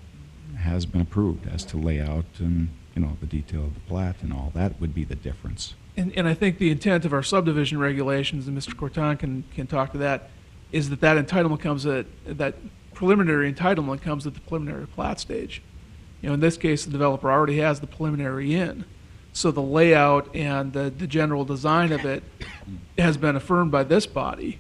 has been approved as to layout and, you know, the detail of the plat and all. That would be the difference. And I think the intent of our subdivision regulations, and Mr. Corton can talk to that, is that entitlement comes that preliminary entitlement comes at the preliminary plat stage. You know, in this case, the developer already has the preliminary in. So the layout and the general design of it has been affirmed by this body.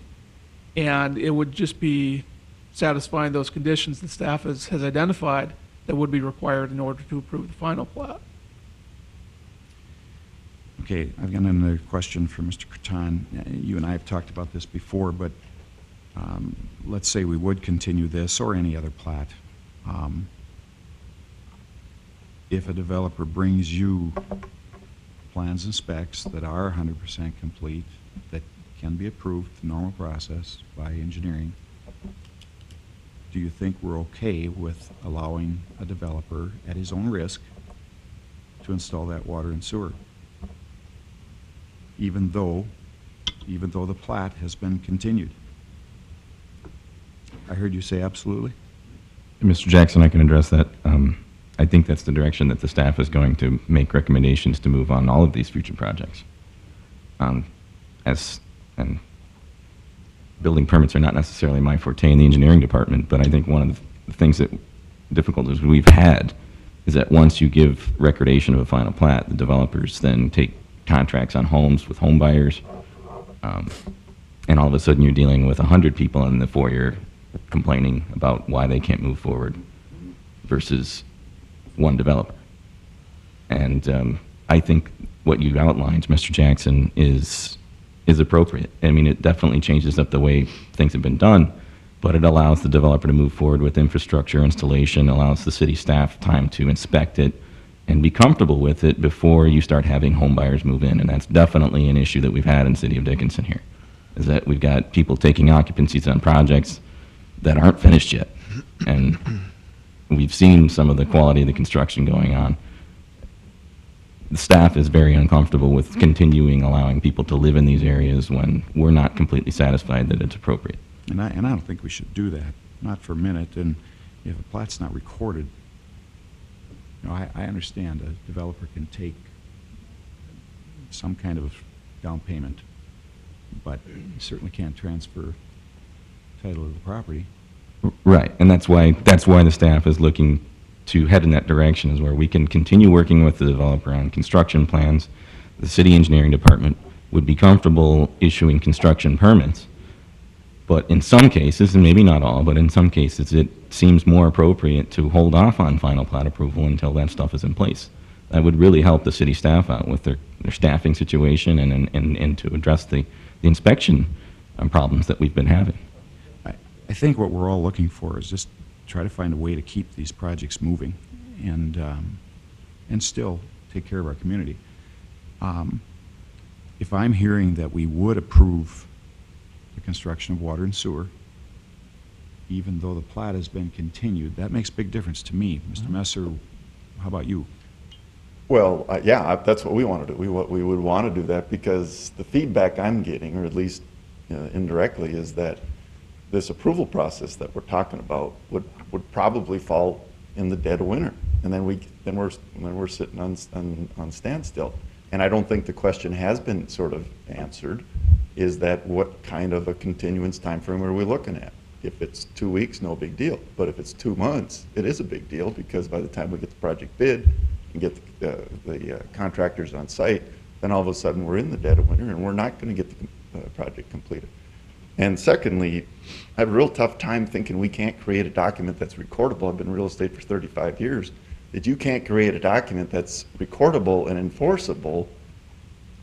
And it would just be satisfying those conditions that staff has identified that would be required in order to approve the final plat. Okay, I've got another question for Mr. Croton. You and I have talked about this before, but let's say we would continue this or any other plat. If a developer brings you plans and specs that are 100% complete, that can be approved, the normal process by engineering, do you think we're okay with allowing a developer at his own risk to install that water and sewer? Even though the plat has been continued? I heard you say absolutely. Mr. Jackson, I can address that. I think that's the direction that the staff is going to make recommendations to move on all of these future projects. And building permits are not necessarily my forte in the engineering department, but I think one of the things that difficulties we've had is that once you give recordation of a final plat, the developers then take contracts on homes with home buyers, and all of a sudden you're dealing with 100 people in the foyer complaining about why they can't move forward versus one developer. And I think what you outlined, Mr. Jackson, is appropriate. I mean, it definitely changes up the way things have been done, but it allows the developer to move forward with infrastructure installation, allows the city staff time to inspect it and be comfortable with it before you start having home buyers move in. And that's definitely an issue that we've had in the city of Dickinson here, is that we've got people taking occupancies on projects that aren't finished yet. And we've seen some of the quality of the construction going on. The staff is very uncomfortable with continuing allowing people to live in these areas when we're not completely satisfied that it's appropriate. And I don't think we should do that, not for a minute. And if a plat's not recorded, you know, I understand a developer can take some kind of down payment, but you certainly can't transfer title of the property. Right, and that's why the staff is looking to head in that direction, is where we can continue working with the developer on construction plans. The city engineering department would be comfortable issuing construction permits, but in some cases, and maybe not all, but in some cases, it seems more appropriate to hold off on final plat approval until that stuff is in place. That would really help the city staff out with their staffing situation and to address the inspection problems that we've been having. I think what we're all looking for is just try to find a way to keep these projects moving and still take care of our community. If I'm hearing that we would approve the construction of water and sewer even though the plat has been continued. That makes a big difference to me. Mr. Messer, how about you? Well, yeah, that's what we want to do. We would want to do that because the feedback I'm getting, or at least indirectly, is that this approval process that we're talking about would probably fall in the dead of winter, and then we're sitting on standstill. And I don't think the question has been sort of answered. Is that what kind of a continuance time frame are we looking at? If it's 2 weeks, no big deal. But if it's 2 months, it is a big deal because by the time we get the project bid and get the contractors on site, then all of a sudden we're in the dead of winter and we're not going to get the project completed. And secondly, I have a real tough time thinking we can't create a document that's recordable. I've been in real estate for 35 years. That you can't create a document that's recordable and enforceable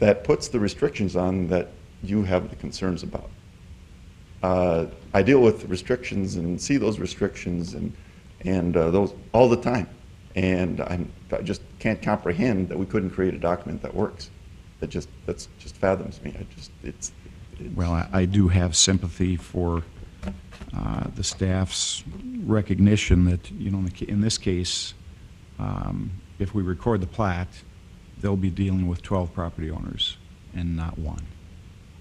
that puts the restrictions on that you have the concerns about. I deal with restrictions and see those restrictions and those all the time. And I just can't comprehend that we couldn't create a document that works. That's just fathoms me. Well, I do have sympathy for the staff's recognition that, you know, in this case, if we record the plat, they'll be dealing with 12 property owners and not one.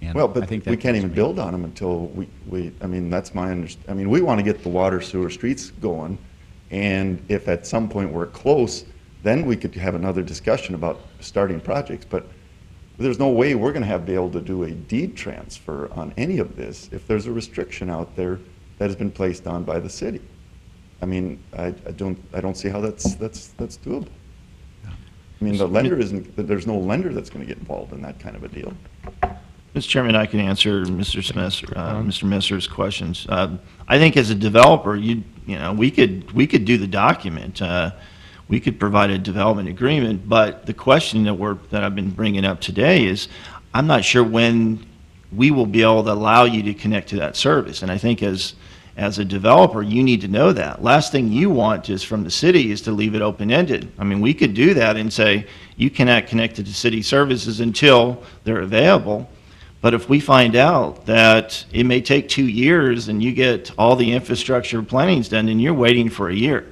And well, I but think we can't even build on them until I mean, that's my understanding. I mean, we want to get the water, sewer, streets going, and if at some point we're close, then we could have another discussion about starting projects. But there's no way we're going to be able to do a deed transfer on any of this if there's a restriction out there that has been placed on by the city. I mean, I don't see how that's doable. I mean, the lender there's no lender that's going to get involved in that kind of a deal. Mr. Chairman, I can answer Mr. Messer's questions. I think as a developer, we could do the document. We could provide a development agreement, but the question that I've been bringing up today is, I'm not sure when we will be able to allow you to connect to that service. And I think as a developer, you need to know that. Last thing you want is from the city is to leave it open-ended. I mean, we could do that and say, you cannot connect to city services until they're available. But if we find out that it may take 2 years and you get all the infrastructure plannings done and you're waiting for a year,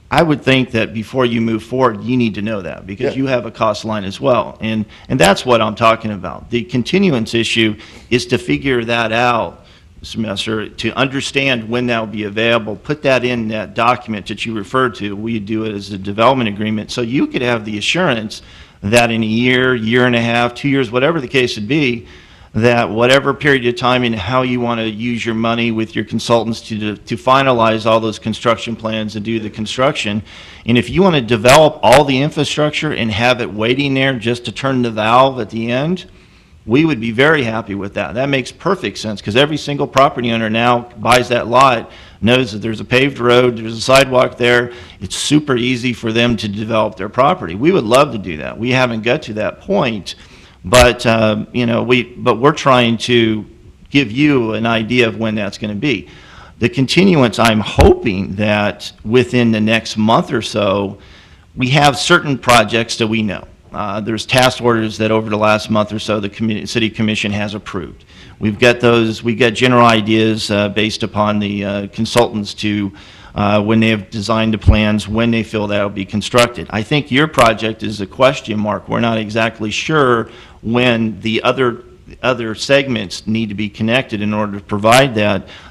I would think that before you move forward, you need to know that because you have a cost line as well. And that's what I'm talking about. The continuance issue is to figure that out, Mr. Messer, to understand when that will be available, put that in that document that you referred to. We do it as a development agreement. So you could have the assurance that in a year, year and a half, 2 years, whatever the case would be, that whatever period of time and how you want to use your money with your consultants to finalize all those construction plans and do the construction. And if you want to develop all the infrastructure and have it waiting there just to turn the valve at the end, we would be very happy with that. That makes perfect sense because every single property owner now buys that lot, knows that there's a paved road, there's a sidewalk there. It's super easy for them to develop their property. We would love to do that. We haven't got to that point. But but we're trying to give you an idea of when that's going to be. The continuance, I'm hoping that within the next month or so, we have certain projects that we know. There's task orders that over the last month or so the City Commission has approved. We've got general ideas based upon the consultants to when they have designed the plans, when they feel that will be constructed. I think your project is a question mark. We're not exactly sure when the other segments need to be connected in order to provide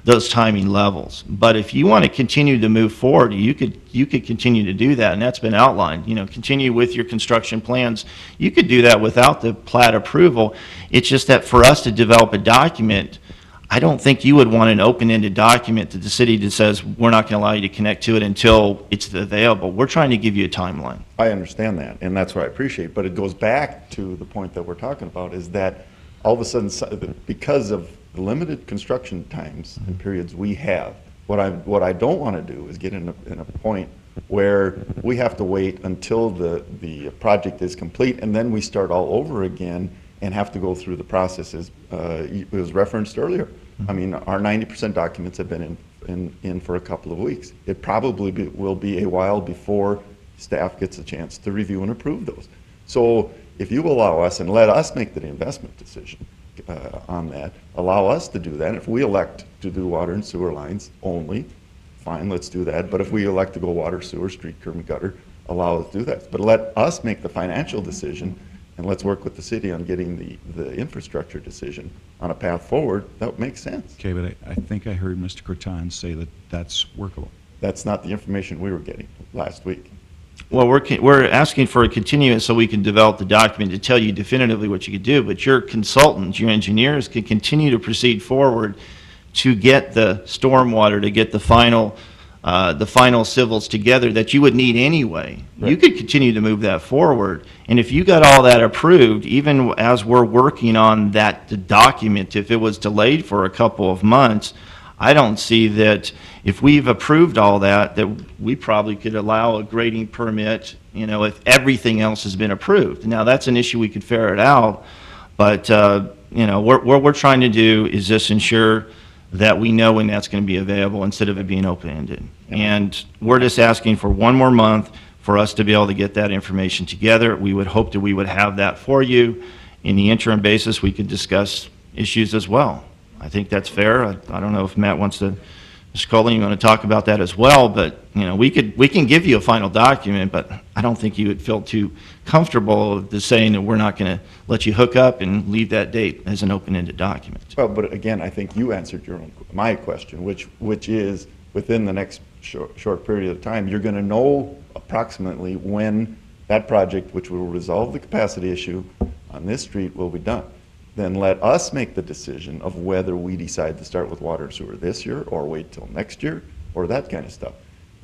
those timing levels. But if you want to continue to move forward, you could continue to do that, and that's been outlined. Continue with your construction plans. You could do that without the plat approval. It's just that for us to develop a document, I don't think you would want an open-ended document that the city that says we're not going to allow you to connect to it until it's available. We're trying to give you a timeline. I understand that, and that's what I appreciate. But it goes back to the point that we're talking about is that all of a sudden, because of the limited construction times and periods we have, what I don't want to do is get in a point where we have to wait until the project is complete and then we start all over again and have to go through the processes. It was referenced earlier. I mean, our 90% documents have been in for a couple of weeks. It probably will be a while before staff gets a chance to review and approve those. So if you allow us and let us make the investment decision, on that. Allow us to do that. If we elect to do water and sewer lines only, fine, let's do that. But if we elect to go water, sewer, street, curb and gutter, allow us to do that. But let us make the financial decision, and let's work with the city on getting the infrastructure decision on a path forward. That makes sense. Okay, but I think I heard Mr. Croton say that that's workable. That's not the information we were getting last week. Well, we're asking for a continuance so we can develop the document to tell you definitively what you could do, but your consultants, your engineers can continue to proceed forward to get the stormwater, to get the final civils together that you would need anyway. You could continue to move that forward, and if you got all that approved, even as we're working on that document, if it was delayed for a couple of months, I don't see that if we've approved all that, that we probably could allow a grading permit, you know, if everything else has been approved. Now, that's an issue we could ferret out, but, you know, what we're trying to do is just ensure that we know when that's going to be available instead of it being open-ended. And we're just asking for one more month for us to be able to get that information together. We would hope that we would have that for you. In the interim basis, we could discuss issues as well. I think that's fair. I don't know if Matt wants to, Mr. Coley, you want to talk about that as well, but, you know, we can give you a final document, but I don't think you would feel too comfortable to saying that we're not going to let you hook up and leave that date as an open-ended document. Well, but again, I think you answered my question, which is within the next short period of time, you're going to know approximately when that project, which will resolve the capacity issue on this street, will be done. Then let us make the decision of whether we decide to start with water and sewer this year or wait till next year or that kind of stuff.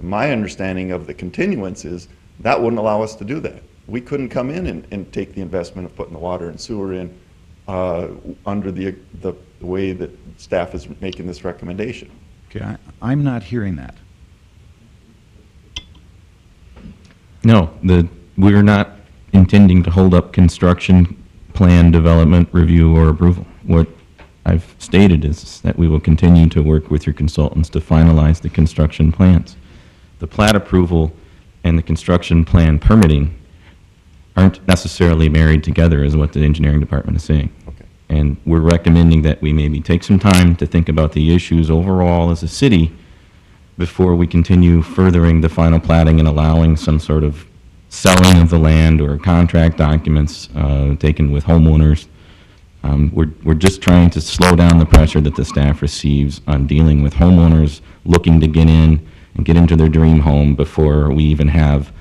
My understanding of the continuance is that wouldn't allow us to do that. We couldn't come in and take the investment of putting the water and sewer in under the way that staff is making this recommendation. Okay, I'm not hearing that. No, we're not intending to hold up construction plan development, review, or approval. What I've stated is that we will continue to work with your consultants to finalize the construction plans. The plat approval and the construction plan permitting aren't necessarily married together, is what the engineering department is saying. Okay. And we're recommending that we maybe take some time to think about the issues overall as a city before we continue furthering the final platting and allowing some sort of selling of the land or contract documents taken with homeowners. We're just trying to slow down the pressure that the staff receives on dealing with homeowners looking to get in and get into their dream home before we even have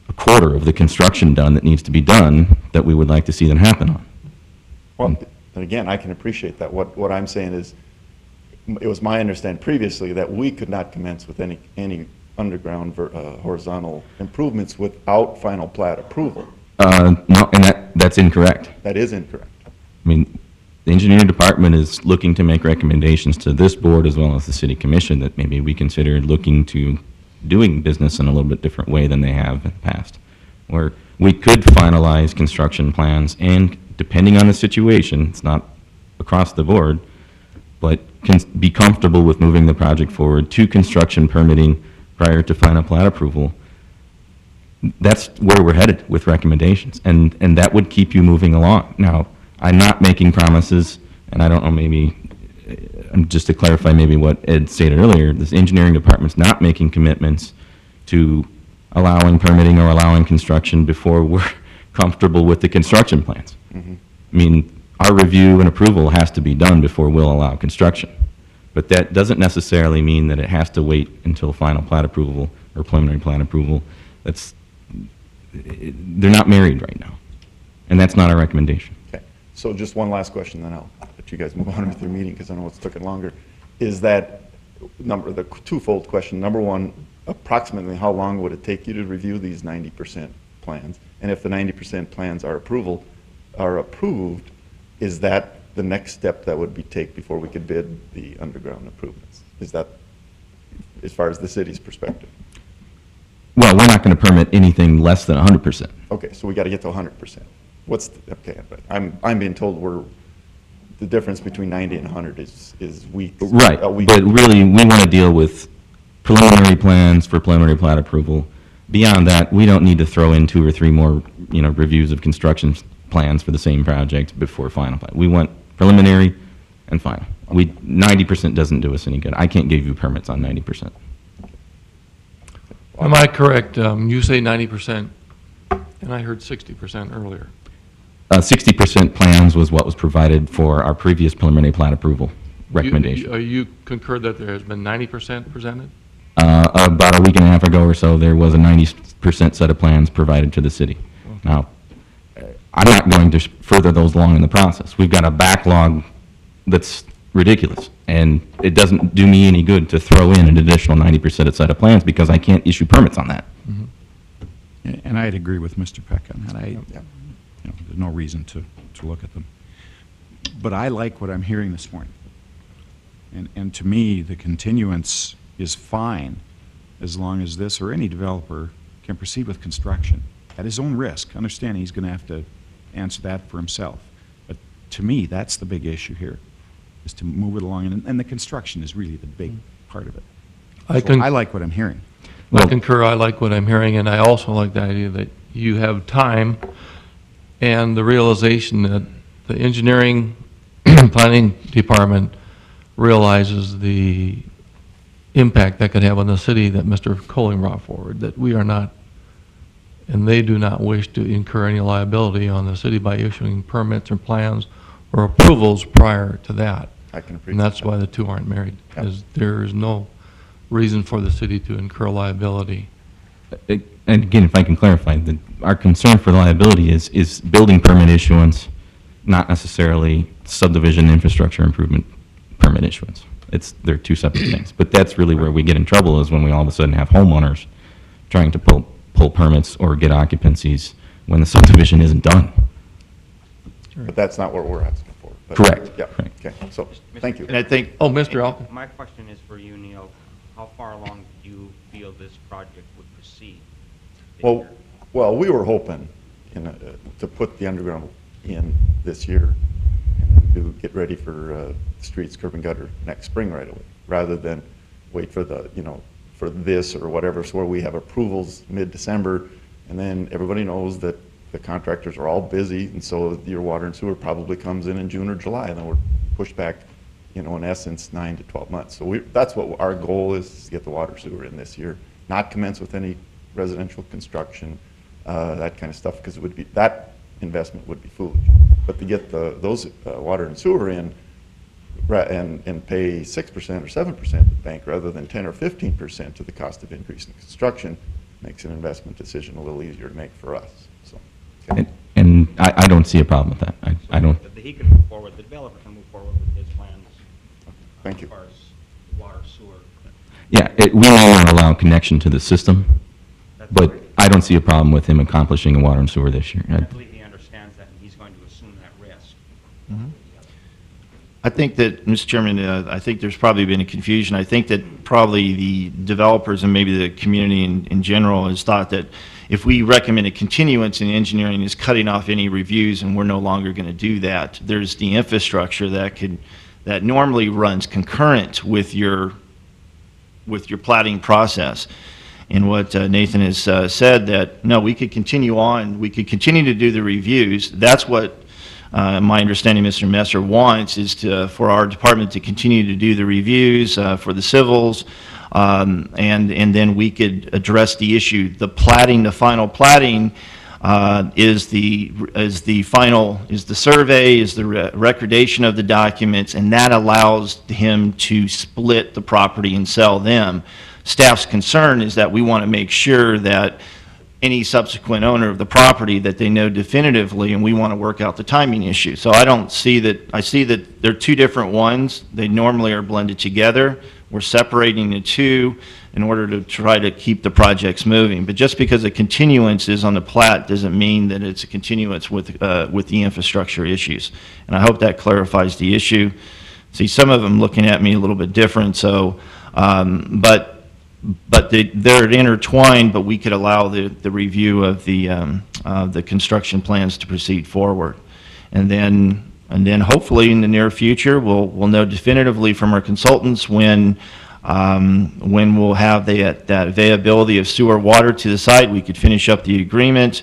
a quarter of the construction done that needs to be done that we would like to see them happen on. Well, and again, I can appreciate that. What I'm saying is, it was my understanding previously that we could not commence with any underground horizontal improvements without final plat approval. No, and that's incorrect. That is incorrect. I mean, the engineering department is looking to make recommendations to this board as well as the city commission that maybe we consider looking to doing business in a little bit different way than they have in the past, where we could finalize construction plans and, depending on the situation, it's not across the board, but can be comfortable with moving the project forward to construction permitting prior to final plat approval. That's where we're headed with recommendations, and that would keep you moving along. Now, I'm not making promises, and I don't know, maybe, just to clarify maybe what Ed stated earlier, this engineering department's not making commitments to allowing permitting or allowing construction before we're comfortable with the construction plans. Mm-hmm. I mean, our review and approval has to be done before we'll allow construction. But that doesn't necessarily mean that it has to wait until final plat approval or preliminary plat approval. They're not married right now, and that's not our recommendation. Okay. So just one last question, then I'll let you guys move on with your meeting because I know it's taking longer. Is that the twofold question? Number one, approximately how long would it take you to review these 90% plans? And if the 90% plans are approved, is that the next step that would be take before we could bid the underground improvements? Is that as far as the city's perspective? Well, we're not going to permit anything less than 100%. Okay, so we got to get to 100%. Okay, but I'm being told the difference between 90 and 100 is weeks. Right, but really, we want to deal with preliminary plans for preliminary plat approval. Beyond that, we don't need to throw in 2 or 3 more, reviews of construction plans for the same project before final plat. We want preliminary and final. 90% doesn't do us any good. I can't give you permits on 90%. Am I correct? You say 90%, and I heard 60% earlier. 60% plans was what was provided for our previous preliminary plat approval recommendation. You concur that there has been 90% presented? About a week and a half ago or so, there was a 90% set of plans provided to the city. Now, I'm not going to further those along in the process. We've got a backlog that's ridiculous, and it doesn't do me any good to throw in an additional 90% set of plans because I can't issue permits on that. And I'd agree with Mr. Peck on that. There's no reason to look at them. But I like what I'm hearing this morning. And to me, the continuance is fine as long as this or any developer can proceed with construction at his own risk. Understanding he's going to have to answer that for himself. But to me, that's the big issue here, is to move it along. And the construction is really the big part of it. I like what I'm hearing. I concur. I like what I'm hearing, and I also like the idea that you have time and the realization that the engineering planning department realizes the impact that could have on the city that Mr. Colling brought forward, that we are not, and they do not wish to incur any liability on the city by issuing permits or plans or approvals prior to that. I can appreciate And that's that. why the two aren't married, Yep. is there is no reason for the city to incur liability. And again, if I can clarify, our concern for liability is building permit issuance, not necessarily subdivision infrastructure improvement permit issuance. They're two separate things. But that's really where we get in trouble, is when we all of a sudden have homeowners trying to pull permits or get occupancies when the subdivision isn't done. But that's not what we're asking for. But- Correct. Yeah, Right. okay, so, thank you. And I think, Oh, Mr. Elkin? My question is for you, Neil. How far along do you feel this project would proceed? Well, we were hoping to put the underground in this year and to get ready for streets, curb and gutter next spring right away, rather than wait for for this or whatever, so where we have approvals mid-December, and then everybody knows that the contractors are all busy, and so your water and sewer probably comes in June or July, and then we're pushed back, in essence, 9 to 12 months. So that's what our goal is, to get the water sewer in this year, not commence with any residential construction, that kind of stuff, because that investment would be foolish. But to get those water and sewer in and pay 6% or 7% to the bank rather than 10 or 15% to the cost of increase in construction makes an investment decision a little easier to make for us. So, okay. And I don't see a problem with that. I don't. He can move forward, the developer can move forward with his plans. Thank you. As far as water, sewer. Yeah, we may want to allow connection to the system, but I don't see a problem with him accomplishing a water and sewer this year. I believe he understands that, and he's going to assume that risk. I think that, Mr. Chairman, I think there's probably been a confusion. I think that probably the developers and maybe the community in general has thought that if we recommend a continuance in engineering is cutting off any reviews, and we're no longer going to do that. There's the infrastructure that normally runs concurrent with your platting process. And what Nathan has said, that no, we could continue on, we could continue to do the reviews. That's what my understanding Mr. Messer wants, is for our department to continue to do the reviews for the civils, and then we could address the issue. The final platting is the survey, is the recordation of the documents, and that allows him to split the property and sell them. Staff's concern is that we want to make sure that any subsequent owner of the property, that they know definitively, and we want to work out the timing issue. So I see that they're two different ones. They normally are blended together. We're separating the two in order to try to keep the projects moving. But just because a continuance is on the plat doesn't mean that it's a continuance with the infrastructure issues. And I hope that clarifies the issue. See, some of them looking at me a little bit different, so, but they're intertwined, but we could allow the review of the construction plans to proceed forward. And then hopefully in the near future, we'll know definitively from our consultants when we'll have that availability of sewer water to the site. We could finish up the agreement.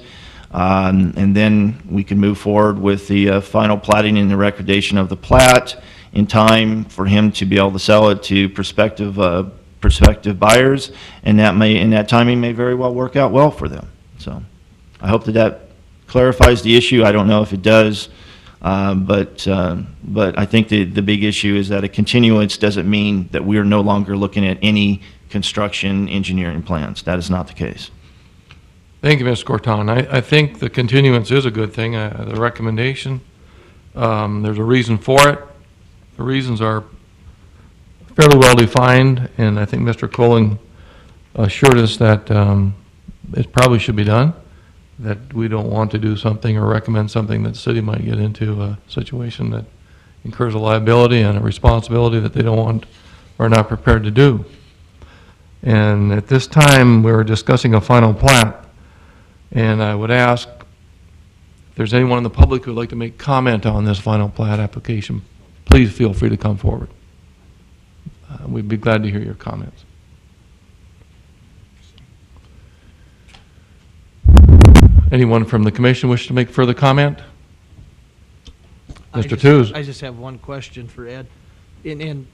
And then we can move forward with the final plating and the recordation of the plat in time for him to be able to sell it to prospective buyers, and that timing may very well work out well for them. So I hope that clarifies the issue. I don't know if it does, but I think the big issue is that a continuance doesn't mean that we are no longer looking at any construction engineering plans. That is not the case. Thank you, Mr. Corton. I think the continuance is a good thing, the recommendation. There's a reason for it. The reasons are fairly well defined, and I think Mr. Colon assured us that it probably should be done, that we don't want to do something or recommend something that the city might get into a situation that incurs a liability and a responsibility that they don't want or are not prepared to do. And at this time, we're discussing a final plat, and I would ask if there's anyone in the public who would like to make comment on this final plat application, please feel free to come forward. We'd be glad to hear your comments. Anyone from the commission wish to make further comment? Mr. Tews. I just have one question for Ed. And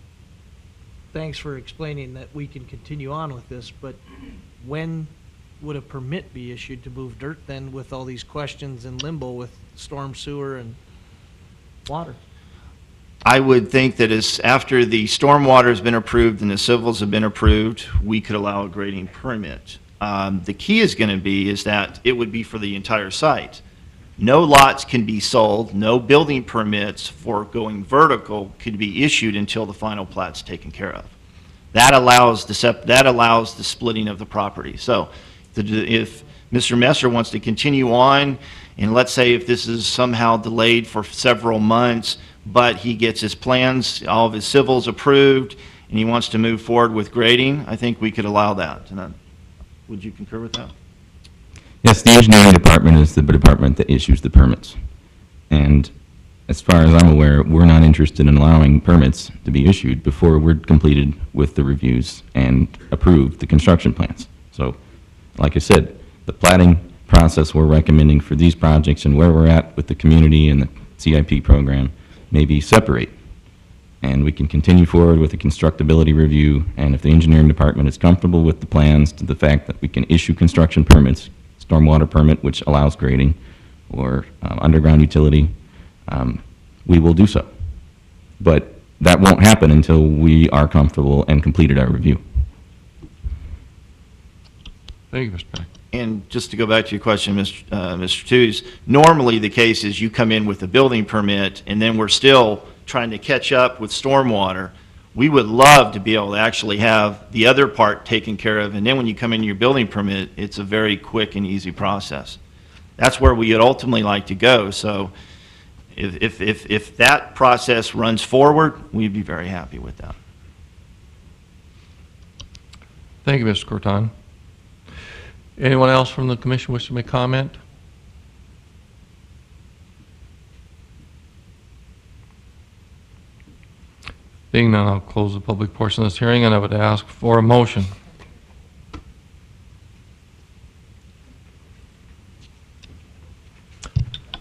thanks for explaining that we can continue on with this, but when would a permit be issued to move dirt then with all these questions in limbo with storm sewer and water? I would think that as after the stormwater has been approved and the civils have been approved, we could allow a grading permit. The key is going to be is that it would be for the entire site. No lots can be sold, no building permits for going vertical could be issued until the final plat's taken care of. That allows the splitting of the property. So if Mr. Messer wants to continue on, and let's say if this is somehow delayed for several months, but he gets his plans, all of his civils approved, and he wants to move forward with grading, I think we could allow that. And would you concur with that? Yes, the engineering department is the department that issues the permits. And as far as I'm aware, we're not interested in allowing permits to be issued before we're completed with the reviews and approved the construction plans. So, like I said, the platting process we're recommending for these projects and where we're at with the community and the CIP program maybe separate. And we can continue forward with a constructability review, and if the engineering department is comfortable with the plans to the fact that we can issue construction permits, stormwater permit, which allows grading, or underground utility, we will do so. But that won't happen until we are comfortable and completed our review. Thank you, Mr. Peck. And just to go back to your question, Mr. Tews, normally the case is you come in with a building permit and then we're still trying to catch up with stormwater. We would love to be able to actually have the other part taken care of, and then when you come in your building permit, it's a very quick and easy process. That's where we would ultimately like to go. So if that process runs forward, we'd be very happy with that. Thank you, Mr. Corton. Anyone else from the commission wish to make comment? Being none, I'll close the public portion of this hearing, and I would ask for a motion.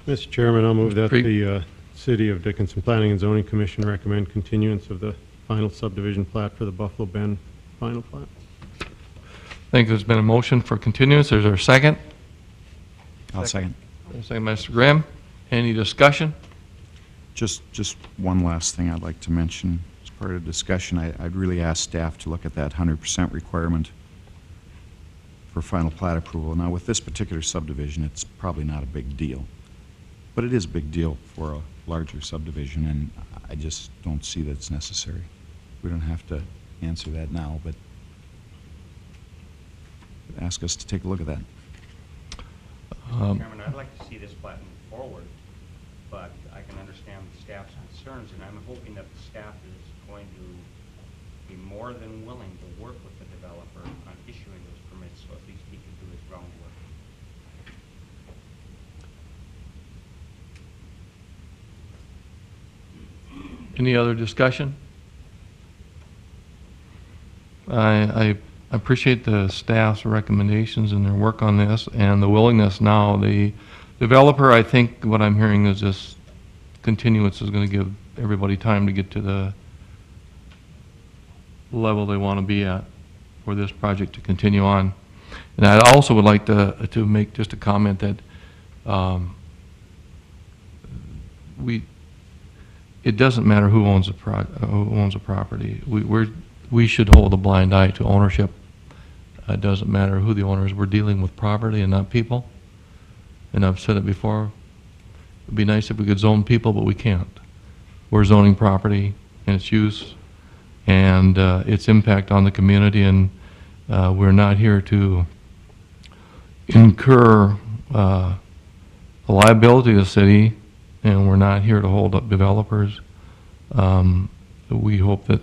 Mr. Chairman, I'll move that Pre- the City of Dickinson Planning and Zoning Commission recommend continuance of the final subdivision plat for the Buffalo Bend final plat. I think there's been a motion for continuance. Is there a second? I'll second. Second, Mr. Grimm. Any discussion? Just one last thing I'd like to mention as part of the discussion. I'd really ask staff to look at that 100% requirement for final plat approval. Now, with this particular subdivision, it's probably not a big deal, but it is a big deal for a larger subdivision, and I just don't see that it's necessary. We don't have to answer that now, but ask us to take a look at that. Chairman, I'd like to see this plat move forward, but I can understand the staff's concerns, and I'm hoping that the staff is going to be more than willing to work with the developer on issuing those permits, so at least he can do his groundwork. Any other discussion? I I appreciate the staff's recommendations and their work on this and the willingness now. The developer, I think what I'm hearing is this continuance is going to give everybody time to get to the level they want to be at for this project to continue on. And I also would like to make just a comment that it doesn't matter who owns a property. We should hold a blind eye to ownership. It doesn't matter who the owner is. We're dealing with property and not people. And I've said it before. It'd be nice if we could zone people, but we can't. We're zoning property and its use and its impact on the community, and we're not here to incur a liability to the city, and we're not here to hold up developers. We hope that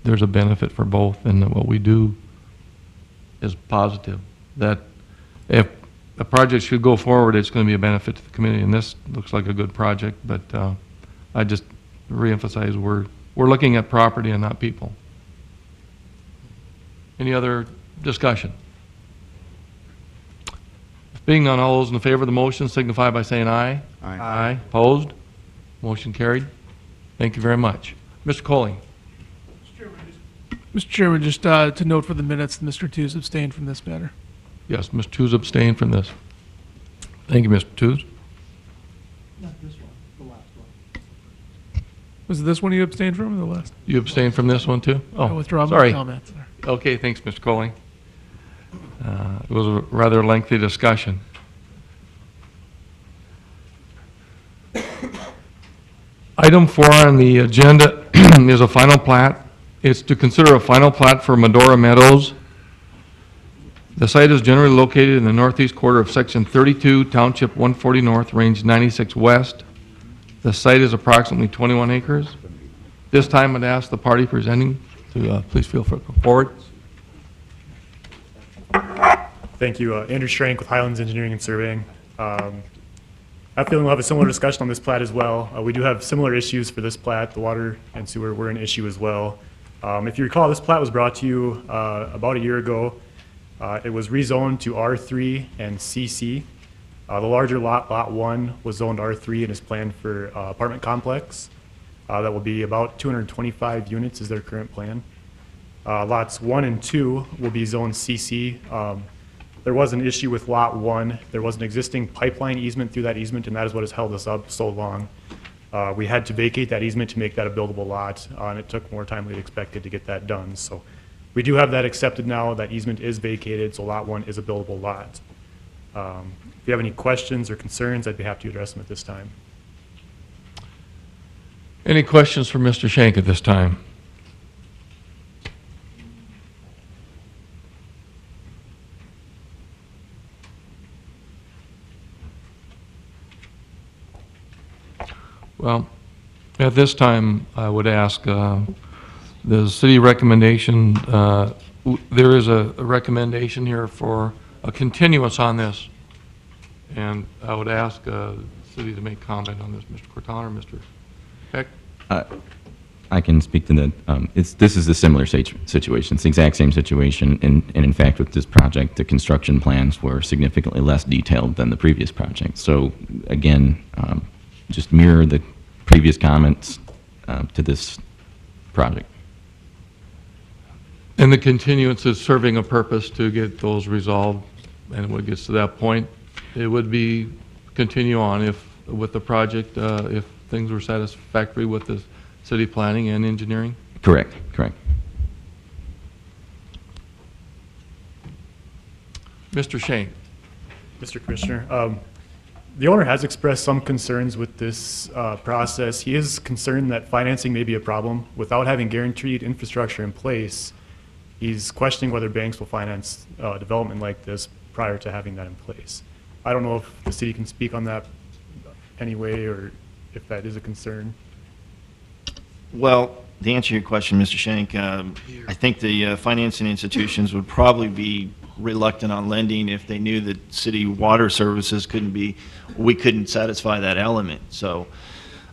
there's a benefit for both and that what we do is positive. That if a project should go forward, it's going to be a benefit to the community, and this looks like a good project, but I just reemphasize we're looking at property and not people. Any other discussion? Being none, all those in favor of the motion signify by saying aye. Aye. Aye. Opposed? Motion carried. Thank you very much. Mr. Colling. Mr. Chairman, just to note for the minutes, Mr. Tews abstained from this matter. Yes, Mr. Tews abstained from this. Thank you, Mr. Tews. Not this one, the last one. Was it this one you abstained from or the last? You abstained from this one, too? I withdraw my sorry. comments. Okay, thanks, Mr. Colling. It was a rather lengthy discussion. Item 4 on the agenda is a final plat. It's to consider a final plat for Medora Meadows. The site is generally located in the northeast quarter of Section 32, Township 140 North, Range 96 West. The site is approximately 21 acres. This time I'd ask the party presenting to please feel free to come forward. Thank you. Andrew Schrank with Highlands Engineering and Surveying. I have a feeling we'll have a similar discussion on this plat as well. We do have similar issues for this plat. The water and sewer were an issue as well. If you recall, this plat was brought to you about a year ago. It was rezoned to R3 and CC. The larger lot, Lot 1, was zoned R3 and is planned for apartment complex. That will be about 225 units is their current plan. Lots 1 and 2 will be zoned CC. There was an issue with Lot 1. There was an existing pipeline easement through that easement, and that is what has held us up so long. We had to vacate that easement to make that a buildable lot, and it took more time than we expected to get that done. So we do have that accepted now. That easement is vacated, so Lot 1 is a buildable lot. If you have any questions or concerns, I'd be happy to address them at this time. Any questions for Mr. Shank at this time? Well, at this time, I would ask the city recommendation. There is a recommendation here for a continuance on this, and I would ask the city to make comment on this. Mr. Cortana or Mr. Peck? I can speak to that. This is a similar situation. It's the exact same situation, and in fact, with this project, the construction plans were significantly less detailed than the previous project. So again, just mirror the previous comments to this project. And the continuance is serving a purpose to get those resolved, and when it gets to that point, it would be continue on with the project if things were satisfactory with the city planning and engineering? Correct, correct. Mr. Shank. Mr. Commissioner, the owner has expressed some concerns with this process. He is concerned that financing may be a problem. Without having guaranteed infrastructure in place, he's questioning whether banks will finance development like this prior to having that in place. I don't know if the city can speak on that anyway, or if that is a concern. Well, to answer your question, Mr. Shank, I think the financing institutions would probably be reluctant on lending if they knew that city water services we couldn't satisfy that element. So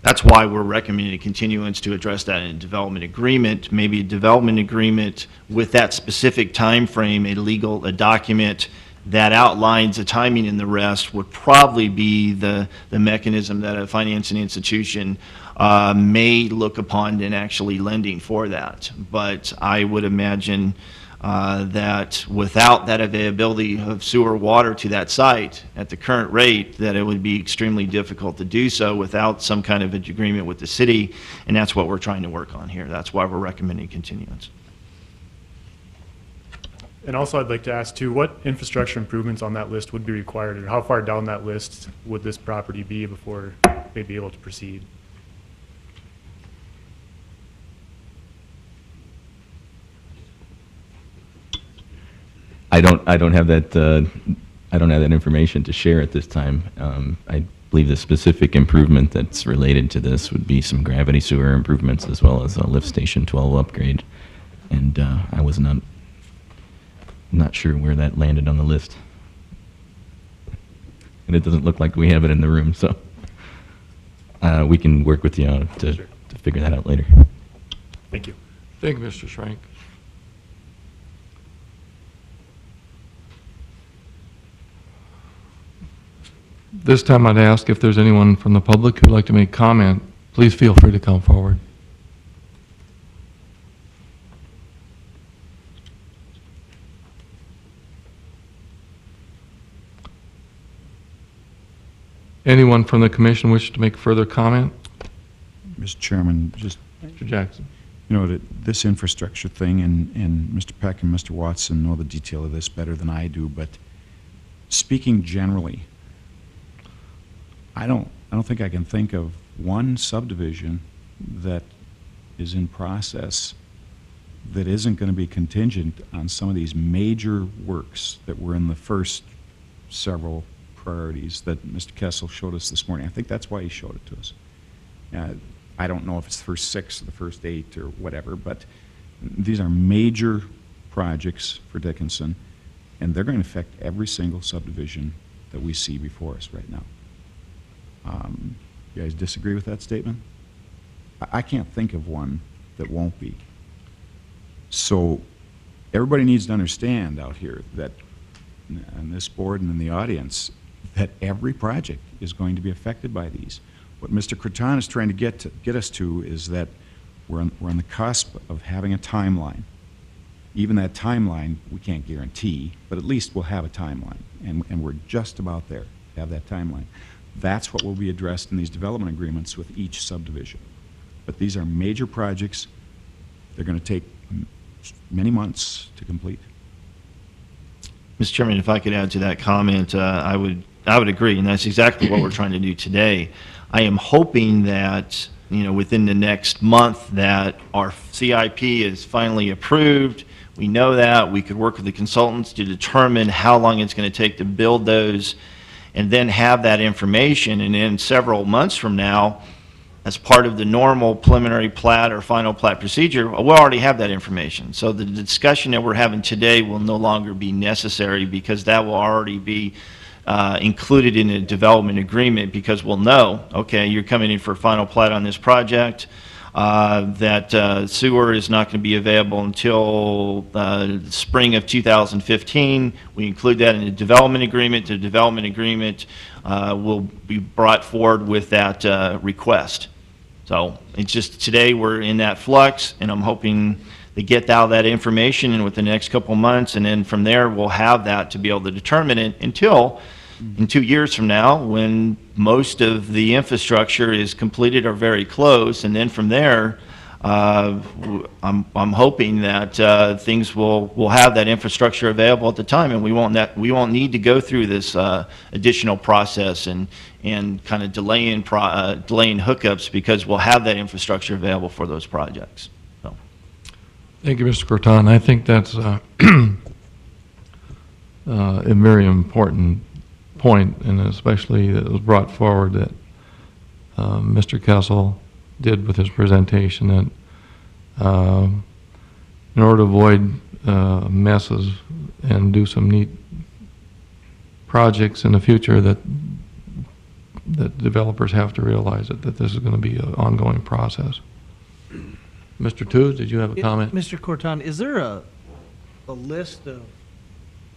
That's why we're recommending a continuance to address that in a development agreement, maybe a development agreement with that specific time frame, a document that outlines the timing and the rest would probably be the mechanism that a financing institution may look upon in actually lending for that. But I would imagine that without that availability of sewer water to that site at the current rate, that it would be extremely difficult to do so without some kind of an agreement with the city, and that's what we're trying to work on here. That's why we're recommending continuance. And also, I'd like to ask too, what infrastructure improvements on that list would be required, or how far down that list would this property be before they'd be able to proceed? I don't have that, I don't have that information to share at this time. I believe the specific improvement that's related to this would be some gravity sewer improvements as well as a lift station 12 upgrade. And I was not sure where that landed on the list. And it doesn't look like we have it in the room, so we can work with you to figure that out later. Thank you. Thank you, Mr. Schrank. This time I'd ask if there's anyone from the public who'd like to make comment, please feel free to come forward. Anyone from the commission wish to make further comment? Mr. Chairman, just, Mr. Jackson. you know, this infrastructure thing, and Mr. Peck and Mr. Watson know the detail of this better than I do, but speaking generally, I don't think I can think of one subdivision that is in process that isn't going to be contingent on some of these major works that were in the first several priorities that Mr. Kessel showed us this morning. I think that's why he showed it to us. I don't know if it's the first 6 or the first 8 or whatever, but these are major projects for Dickinson, and they're going to affect every single subdivision that we see before us right now. You guys disagree with that statement? I can't think of one that won't be. So everybody needs to understand out here that, on this board and in the audience, that every project is going to be affected by these. What Mr. Creton is trying to get us to is that we're on the cusp of having a timeline. Even that timeline, we can't guarantee, but at least we'll have a timeline, and we're just about there to have that timeline. That's what will be addressed in these development agreements with each subdivision. But these are major projects. They're going to take many months to complete. Mr. Chairman, if I could add to that comment, I would agree, and that's exactly what we're trying to do today. I am hoping that, within the next month that our CIP is finally approved. We know that. We could work with the consultants to determine how long it's going to take to build those, and then have that information, and then several months from now, as part of the normal preliminary plat or final plat procedure, we'll already have that information. So the discussion that we're having today will no longer be necessary, because that will already be included in a development agreement, because we'll know, okay, you're coming in for a final plat on this project, that sewer is not going to be available until spring of 2015. We include that in the development agreement. The development agreement will be brought forward with that request. So it's just today we're in that flux, and I'm hoping to get out that information in with the next couple months, and then from there we'll have that to be able to determine it until in 2 years from now, when most of the infrastructure is completed or very close, and then from there, I'm hoping that things will have that infrastructure available at the time, and we won't need to go through this additional process and kind of delaying hookups, because we'll have that infrastructure available for those projects. So. Thank you, Mr. Croton. I think that's a very important point, and especially that it was brought forward that Mr. Kessel did with his presentation, that in order to avoid messes and do some neat projects in the future, that that developers have to realize that this is going to be an ongoing process. Mr. Tooze, did you have a comment? Mr. Corton, is there a list of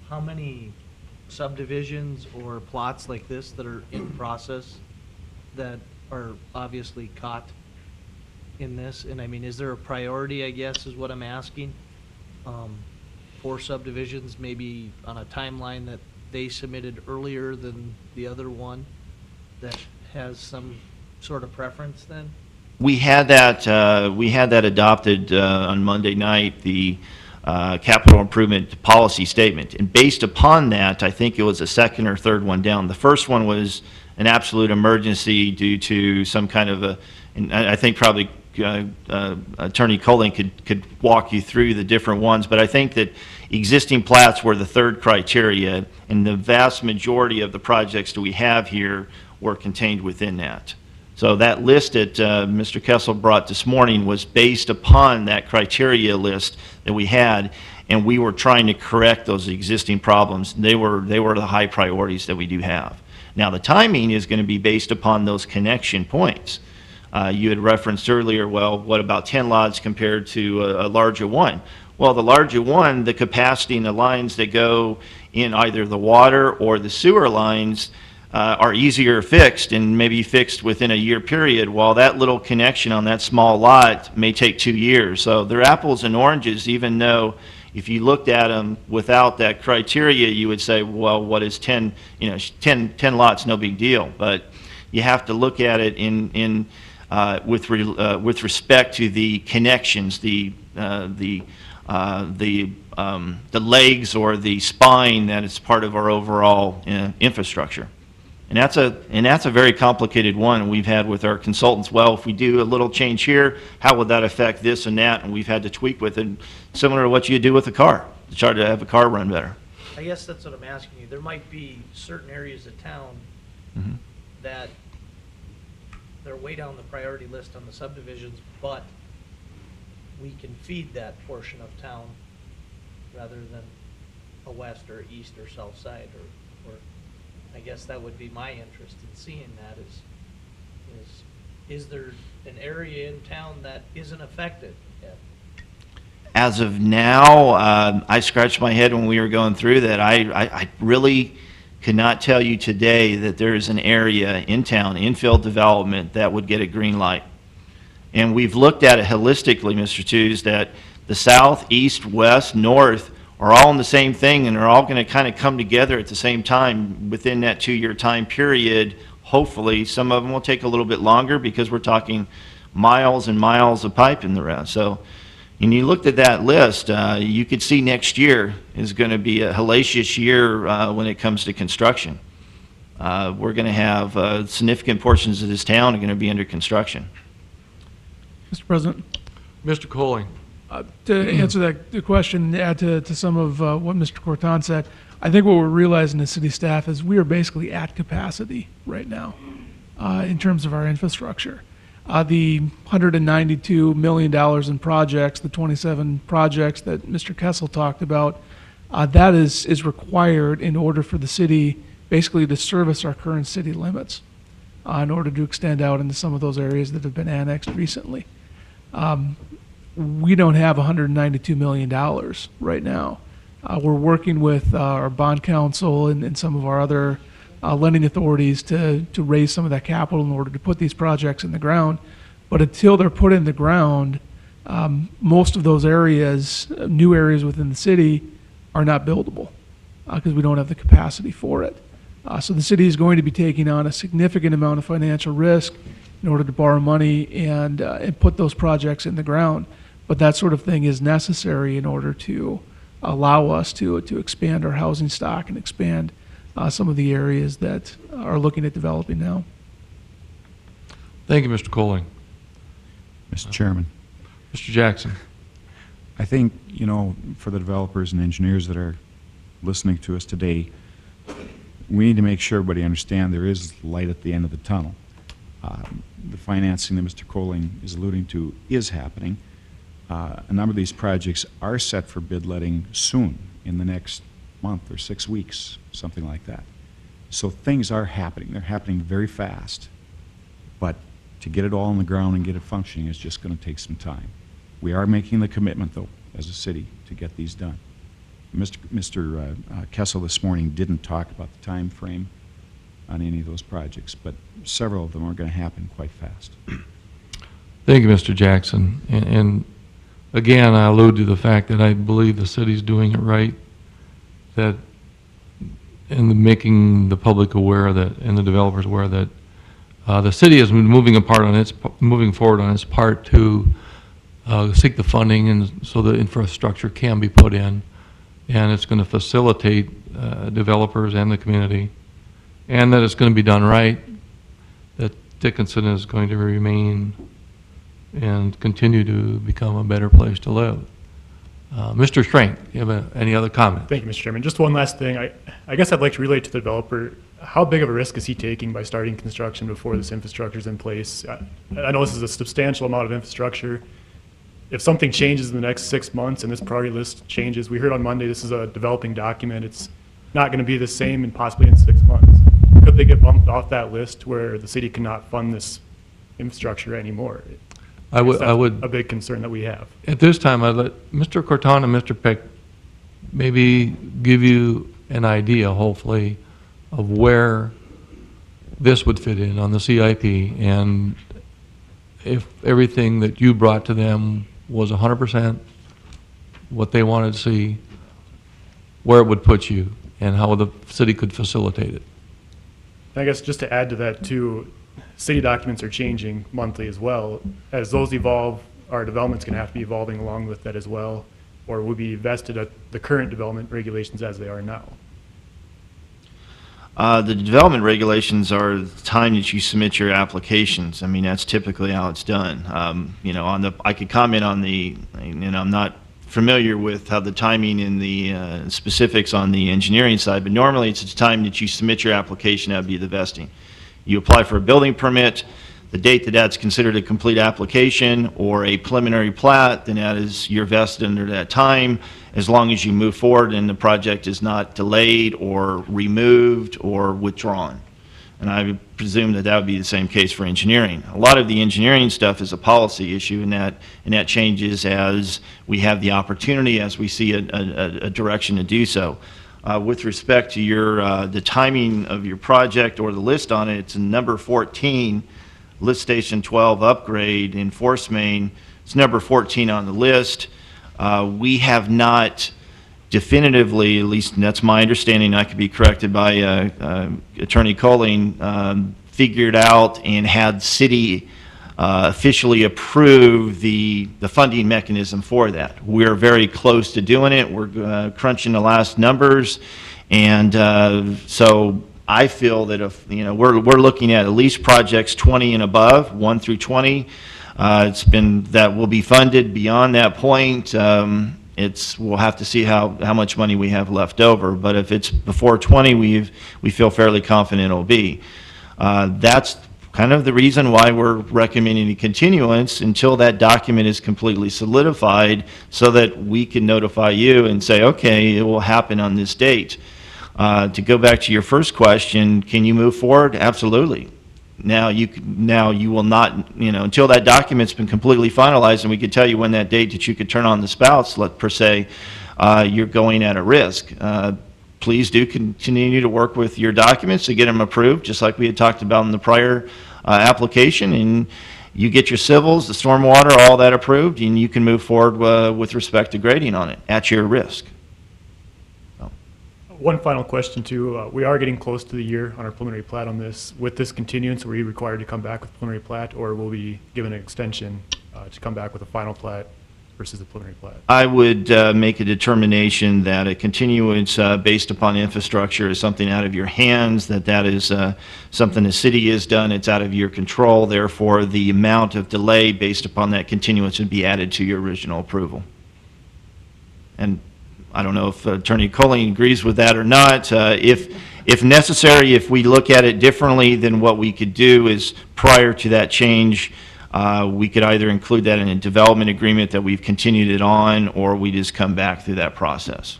how many subdivisions or plots like this that are in process that are obviously caught in this? And I mean, is there a priority, I guess, is what I'm asking, for subdivisions, maybe on a timeline that they submitted earlier than the other one that has some sort of preference then? We had that adopted on Monday night, the capital improvement policy statement. And based upon that, I think it was the second or third one down. The first one was an absolute emergency due to some kind of a, and I think probably Attorney Colling could walk you through the different ones, but I think that existing plats were the third criteria, and the vast majority of the projects that we have here were contained within that. So that list that Mr. Kessel brought this morning was based upon that criteria list that we had, and we were trying to correct those existing problems. They were the high priorities that we do have. Now, the timing is going to be based upon those connection points. You had referenced earlier, well, what about 10 lots compared to a larger one? Well, the larger one, the capacity and the lines that go in either the water or the sewer lines are easier fixed and maybe fixed within a year period, while that little connection on that small lot may take 2 years. So they're apples and oranges, even though if you looked at them without that criteria, you would say, well, what is 10, 10 lots, no big deal. But you have to look at it with respect to the connections, the legs or the spine that is part of our overall infrastructure. And that's a very complicated one we've had with our consultants. Well, if we do a little change here, how would that affect this and that? And we've had to tweak with it, similar to what you do with a car, to try to have a car run better. I guess that's what I'm asking you. There might be certain areas of town that they're way down the priority list on the subdivisions, but we can feed that portion of town rather than a west or east or south side, or I guess that would be my interest in seeing that is there an area in town that isn't affected yet? As of now, I scratched my head when we were going through that. I really could not tell you today that there is an area in town, infill development, that would get a green light. And we've looked at it holistically, Mr. Tooze, that the south, east, west, north are all in the same thing, and are all going to kind of come together at the same time within that 2-year time period. Hopefully, some of them will take a little bit longer because we're talking miles and miles of pipe in the rest. So when you looked at that list, you could see next year is going to be a hellacious year when it comes to construction. We're going to have significant portions of this town are going to be under construction. Mr. President, Mr. Colling. to answer the question, add to some of what Mr. Corton said, I think what we're realizing as city staff is we are basically at capacity right now in terms of our infrastructure. The $192 million in projects, the 27 projects that Mr. Kessel talked about, that is required in order for the city basically to service our current city limits in order to extend out into some of those areas that have been annexed recently. We don't have $192 million right now. We're working with our bond council and some of our other lending authorities to raise some of that capital in order to put these projects in the ground. But until they're put in the ground, most of those areas, new areas within the city, are not buildable because we don't have the capacity for it. So the city is going to be taking on a significant amount of financial risk in order to borrow money and put those projects in the ground. But that sort of thing is necessary in order to allow us to expand our housing stock and expand some of the areas that are looking at developing now. Thank you, Mr. Colling. Mr. Chairman, Mr. Jackson. I think, for the developers and engineers that are listening to us today, we need to make sure everybody understands there is light at the end of the tunnel. The financing that Mr. Colling is alluding to is happening. A number of these projects are set for bid letting soon, in the next month or 6 weeks, something like that. So things are happening. They're happening very fast. But to get it all on the ground and get it functioning is just going to take some time. We are making the commitment, though, as a city, to get these done. Mr. Kessel this morning didn't talk about the time frame on any of those projects, but several of them are going to happen quite fast. Thank you, Mr. Jackson. And again, I allude to the fact that I believe the city's doing it right, that in making the public aware that, and the developers aware that the city is moving forward on its part to seek the funding and so the infrastructure can be put in, and it's going to facilitate developers and the community, and that it's going to be done right, that Dickinson is going to remain and continue to become a better place to live. Mr. Strang, do you have any other comment? Thank you, Mr. Chairman. Just one last thing. I guess I'd like to relate to the developer. How big of a risk is he taking by starting construction before this infrastructure is in place? I know this is a substantial amount of infrastructure. If something changes in the next 6 months and this priority list changes, we heard on Monday this is a developing document. It's not going to be the same and possibly in 6 months. Could they get bumped off that list where the city cannot fund this infrastructure anymore? I would a big concern that we have. At this time, I'd let Mr. Corton and Mr. Peck maybe give you an idea, hopefully, of where this would fit in on the CIP, and if everything that you brought to them was 100% what they wanted to see, where it would put you and how the city could facilitate it. I guess just to add to that too, city documents are changing monthly as well. As those evolve, our development's going to have to be evolving along with that as well, or we'll be vested at the current development regulations as they are now. The development regulations are the time that you submit your applications. I mean, that's typically how it's done. You know, I could comment on the, and I'm not familiar with how the timing and the specifics on the engineering side, but normally it's the time that you submit your application, that would be the vesting. You apply for a building permit, the date that that's considered a complete application or a preliminary plat, then that is you're vested under that time, as long as you move forward and the project is not delayed or removed or withdrawn. And I would presume that that would be the same case for engineering. A lot of the engineering stuff is a policy issue, and that changes as we have the opportunity, as we see a direction to do so. With respect to your the timing of your project or the list on it, it's number 14, Lift Station 12 upgrade in Force Main. It's number 14 on the list. We have not definitively, at least that's my understanding, I could be corrected by Attorney Colling, figured out and had city officially approve the funding mechanism for that. We're very close to doing it. We're crunching the last numbers, and so I feel that if, you know, we're looking at least projects 20 and above, 1 through 20. It's been that will be funded beyond that point. We'll have to see how much money we have left over. But if it's before 20, we feel fairly confident it'll be. That's kind of the reason why we're recommending a continuance until that document is completely solidified, so that we can notify you and say, okay, it will happen on this date. To go back to your first question, can you move forward? Absolutely. Now you will not, you know, until that document's been completely finalized and we could tell you when that date that you could turn on the spouts, per se, you're going at a risk. Please do continue to work with your documents to get them approved, just like we had talked about in the prior application, and you get your civils, the stormwater, all that approved, and you can move forward with respect to grading on it at your risk. One final question too. We are getting close to the year on our preliminary plat on this. With this continuance, are we required to come back with preliminary plat, or will we be given an extension to come back with a final plat versus the preliminary plat? I would make a determination that a continuance based upon infrastructure is something out of your hands, that is something the city has done, it's out of your control, therefore the amount of delay based upon that continuance would be added to your original approval. And I don't know if Attorney Colling agrees with that or not. If necessary, if we look at it differently, then what we could do is, prior to that change, we could either include that in a development agreement that we've continued it on, or we just come back through that process.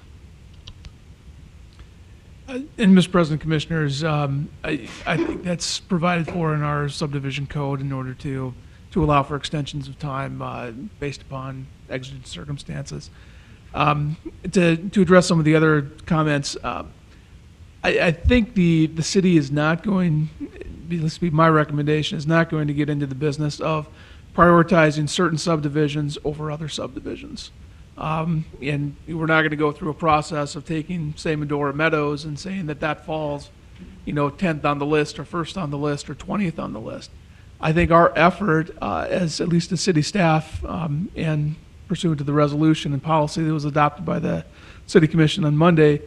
And Mr. President, Commissioners, I think that's provided for in our subdivision code in order to allow for extensions of time based upon exigent circumstances. To address some of the other comments, I think the city is not going, this would be my recommendation, is not going to get into the business of prioritizing certain subdivisions over other subdivisions. And we're not going to go through a process of taking, say, Medora Meadows and saying that falls, 10th on the list or first on the list or 20th on the list. I think our effort, as at least the city staff, and pursuant to the resolution and policy that was adopted by the City Commission on Monday,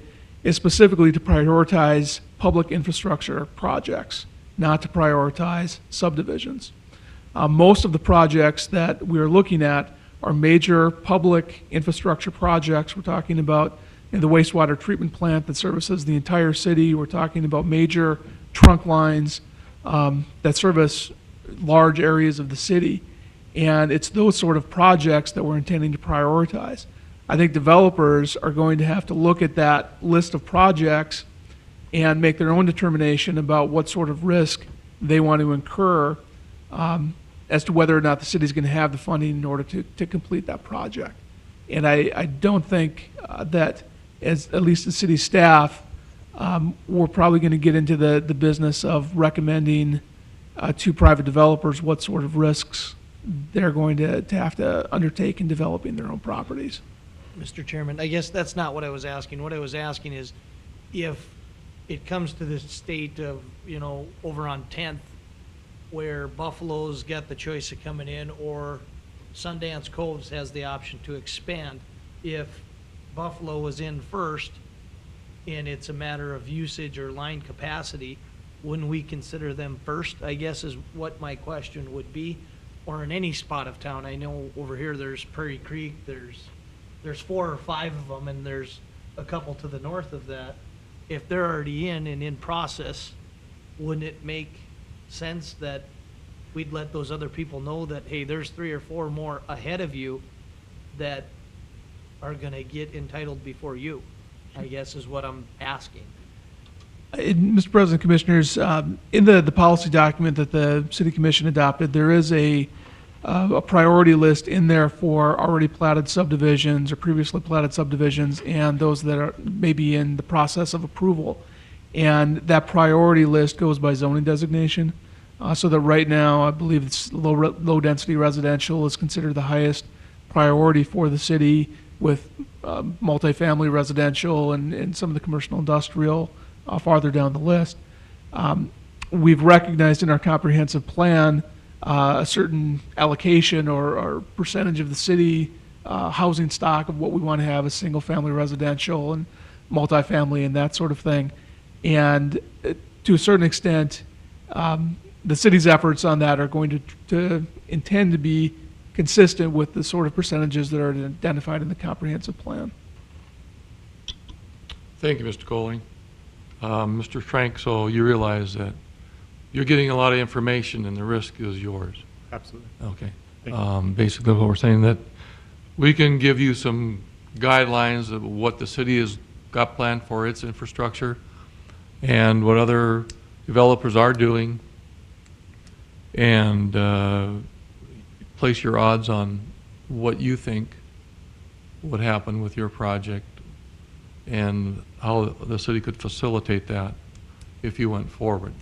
is specifically to prioritize public infrastructure projects, not to prioritize subdivisions. Most of the projects that we're looking at are major public infrastructure projects. We're talking about the wastewater treatment plant that services the entire city. We're talking about major trunk lines that service large areas of the city. And it's those sort of projects that we're intending to prioritize. I think developers are going to have to look at that list of projects and make their own determination about what sort of risk they want to incur as to whether or not the city's going to have the funding in order to complete that project. And I don't think that, as at least the city staff, we're probably going to get into the business of recommending to private developers what sort of risks they're going to have to undertake in developing their own properties. Mr. Chairman, I guess that's not what I was asking. What I was asking is if it comes to the state of, over on 10th, where Buffalo's got the choice of coming in or Sundance Coves has the option to expand, if Buffalo was in first and it's a matter of usage or line capacity, wouldn't we consider them first, I guess is what my question would be? Or in any spot of town? I know over here there's Prairie Creek, there's 4 or 5 of them, and there's a couple to the north of that. If they're already in and in process, wouldn't it make sense that we'd let those other people know that, hey, there's 3 or 4 more ahead of you that are going to get entitled before you, I guess is what I'm asking. Mr. President, Commissioners, in the policy document that the City Commission adopted, there is a priority list in there for already platted subdivisions or previously platted subdivisions and those that are maybe in the process of approval. And that priority list goes by zoning designation. So that right now, I believe it's low density residential is considered the highest priority for the city, with multifamily residential and some of the commercial industrial farther down the list. We've recognized in our comprehensive plan a certain allocation or percentage of the city housing stock of what we want to have as single-family residential and multifamily and that sort of thing. And to a certain extent, the city's efforts on that are going to intend to be consistent with the sort of percentages that are identified in the comprehensive plan. Thank you, Mr. Colling. Mr. Frank, so you realize that you're getting a lot of information and the risk is yours. Absolutely. Okay. Thank you. Basically, what we're saying that we can give you some guidelines of what the city has got planned for its infrastructure and what other developers are doing, and place your odds on what you think would happen with your project and how the city could facilitate that if you went forward.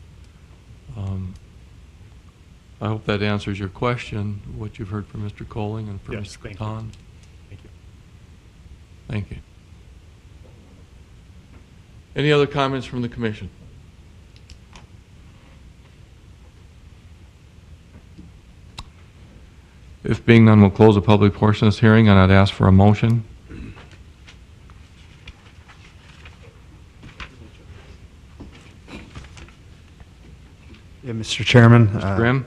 I hope that answers your question, what you've heard from Mr. Colling and from Yes, Mr. thank you. Catan. Thank you. Thank you. Any other comments from the commission? If being none, we'll close the public portion of this hearing, and I'd ask for a motion. Yeah, Mr. Chairman. Grimm?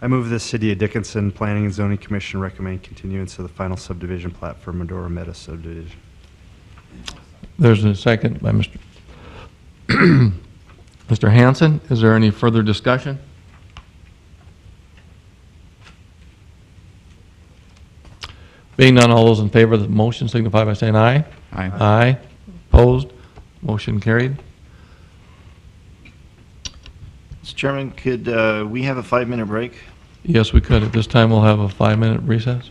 I move the City of Dickinson Planning and Zoning Commission recommend continuance of the final subdivision plat for Medora Meadows subdivision. There's a second by Mr. Mr. Hanson. Is there any further discussion? Being none, all those in favor of the motion signify by saying aye. Aye. Aye. Opposed? Motion carried. Mr. Chairman, could we have a 5-minute break? Yes, we could. At this time, we'll have a 5-minute recess.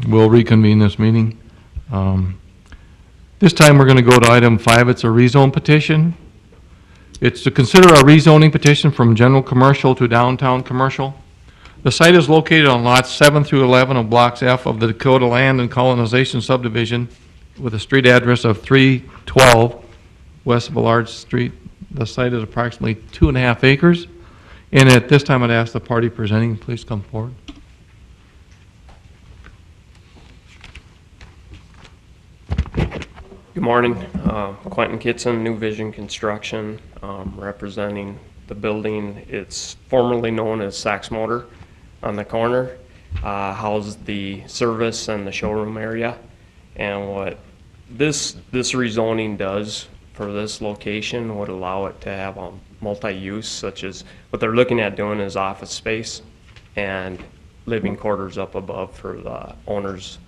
We'll reconvene this meeting. This time, we're going to go to item 5. It's a rezone petition. It's to consider a rezoning petition from general commercial to downtown commercial. The site is located on lots 7 through 11 of Blocks F of the Dakota Land and Colonization Subdivision with a street address of 312 west of Allard Street. The site is approximately 2.5 acres. And at this time, I'd ask the party presenting, please come forward. Good morning. Quentin Kitson, New Vision Construction, representing the building. It's formerly known as Saks Motor on the corner, housed the service and the showroom area. And what this rezoning does for this location would allow it to have a multi-use, such as what they're looking at doing is office space and living quarters up above for the owners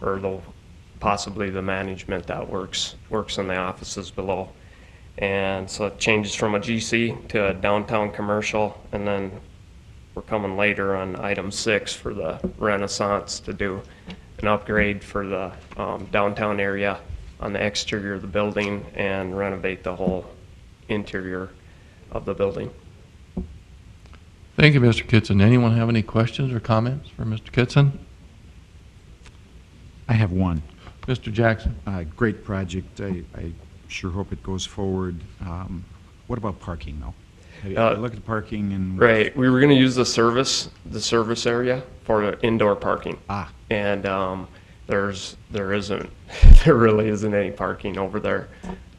or possibly the management that works in the offices below. And so it changes from a GC to a downtown commercial, and then we're coming later on item 6 for the Renaissance to do an upgrade for the downtown area on the exterior of the building and renovate the whole interior of the building. Thank you, Mr. Kitson. Anyone have any questions or comments for Mr. Kitson? I have one. Mr. Jackson. Great project. I sure hope it goes forward. What about parking, though? Have you looked at parking and... Right. We were going to use the service area for the indoor parking. And there really isn't any parking over there.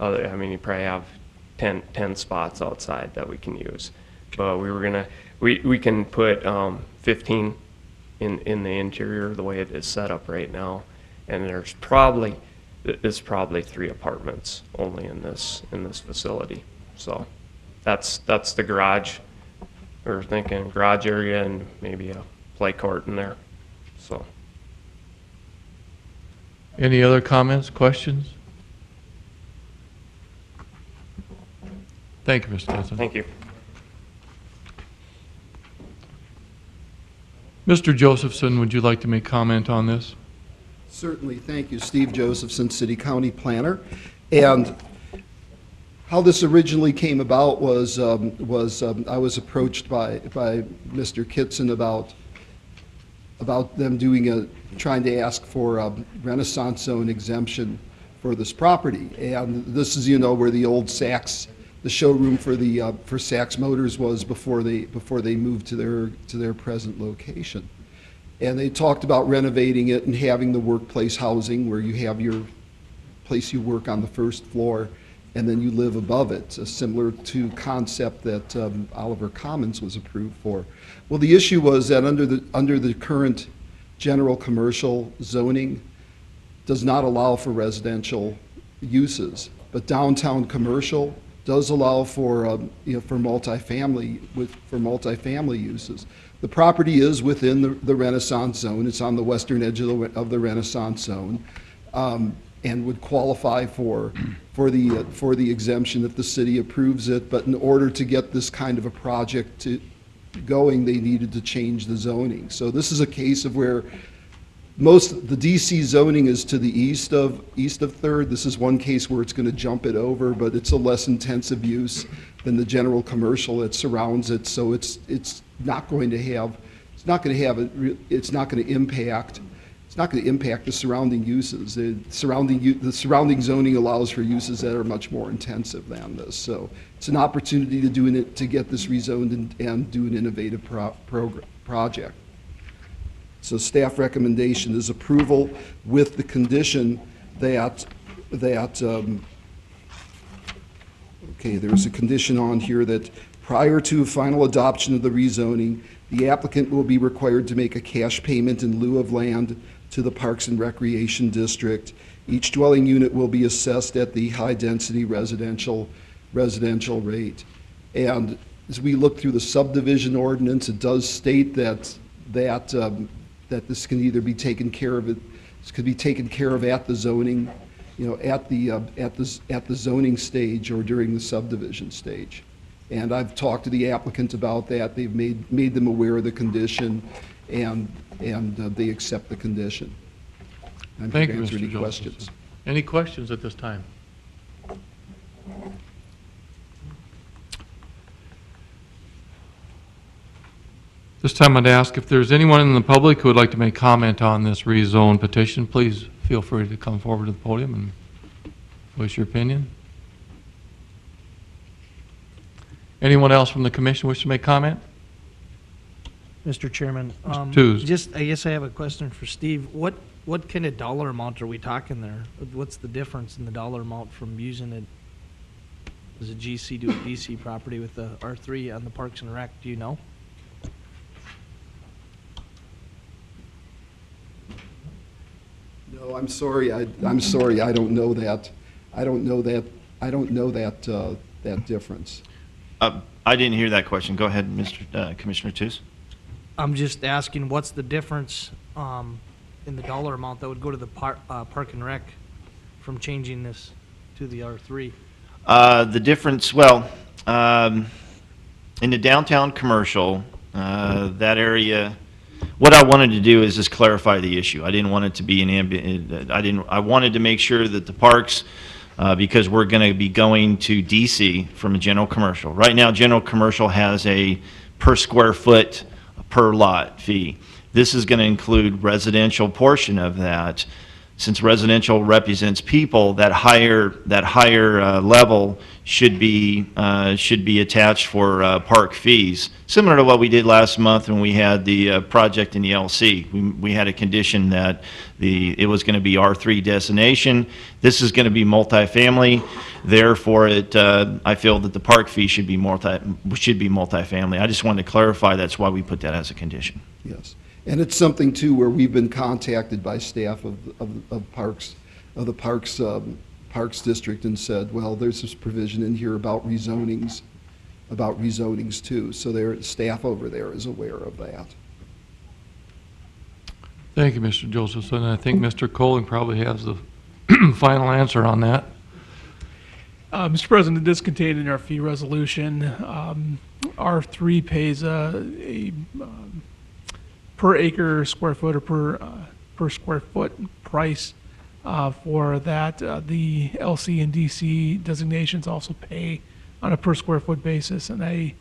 I mean, you probably have 10 spots outside that we can use. But we were going to, we can put 15 in the interior the way it is set up right now. And there's probably 3 apartments only in this facility. So that's the garage. We were thinking garage area and maybe a play court in there. So. Any other comments, questions? Thank you, Mr. Kitson. Thank you. Mr. Josephson, would you like to make comment on this? Certainly, thank you. Steve Josephson, City County Planner. And how this originally came about was I was approached by Mr. Kitson about them trying to ask for a Renaissance zone exemption for this property. And this is, where the old Saks, the showroom for Saks Motors was before they moved to their present location. And they talked about renovating it and having the workplace housing where you have your place you work on the first floor and then you live above it, similar to concept that Oliver Commons was approved for. Well, the issue was that under the current general commercial zoning does not allow for residential uses, but downtown commercial does allow for multifamily uses. The property is within the Renaissance zone. It's on the western edge of the Renaissance zone, and would qualify for the exemption if the city approves it. But in order to get this kind of a project going, they needed to change the zoning. So this is a case of where the DC zoning is to the east of 3rd. This is one case where it's going to jump it over, but it's a less intensive use than the general commercial that surrounds it. So it's not going to impact the surrounding uses. The surrounding zoning allows for uses that are much more intensive than this. So it's an opportunity to get this rezoned and do an innovative project. So staff recommendation is approval with the condition that there's a condition on here that prior to final adoption of the rezoning, the applicant will be required to make a cash payment in lieu of land to the Parks and Recreation District. Each dwelling unit will be assessed at the high-density residential rate. And as we look through the subdivision ordinance, it does state that this can either be taken care of. This could be taken care of at the zoning at the zoning stage or during the subdivision stage. And I've talked to the applicant about that. They've made them aware of the condition, and they accept the condition. I'm Thank here you, to answer Mr. any Josephson. questions. Any questions at this time? This time I'd ask if there's anyone in the public who would like to make comment on this rezone petition, please feel free to come forward to the podium and voice your opinion. Anyone else from the commission wish to make comment? Mr. Chairman, Tews. I guess I have a question for Steve. What kind of dollar amount are we talking there? What's the difference in the dollar amount from using it as a GC to a DC property with the R3 on the Parks and Rec? Do you know? No, I'm sorry. I'm sorry. I don't know that. I don't know that difference. I didn't hear that question. Go ahead, Mr. Commissioner Tews. I'm just asking, what's the difference in the dollar amount that would go to the Park and Rec from changing this to the R3? The difference, well, in the downtown commercial, that area, what I wanted to do is just clarify the issue. I didn't want it to be I wanted to make sure that the parks, because we're going to be going to DC from a general commercial. Right now, general commercial has a per square foot, per lot fee. This is going to include residential portion of that. Since residential represents people, that higher level should be attached for park fees. Similar to what we did last month when we had the project in the LC. We had a condition that it was going to be R3 designation. This is going to be multifamily. Therefore, I feel that the park fee should be multifamily. I just wanted to clarify that's why we put that as a condition. Yes. And it's something, too, where we've been contacted by staff of the Parks District and said, well, there's this provision in here about rezonings, too. So staff over there is aware of that. Thank you, Mr. Josephson. I think Mr. Colling probably has the final answer on that. Mr. President, this is contained in our fee resolution. R3 pays a per acre, square foot, or per square foot price for that. The LC and DC designations also pay on a per square foot basis, and I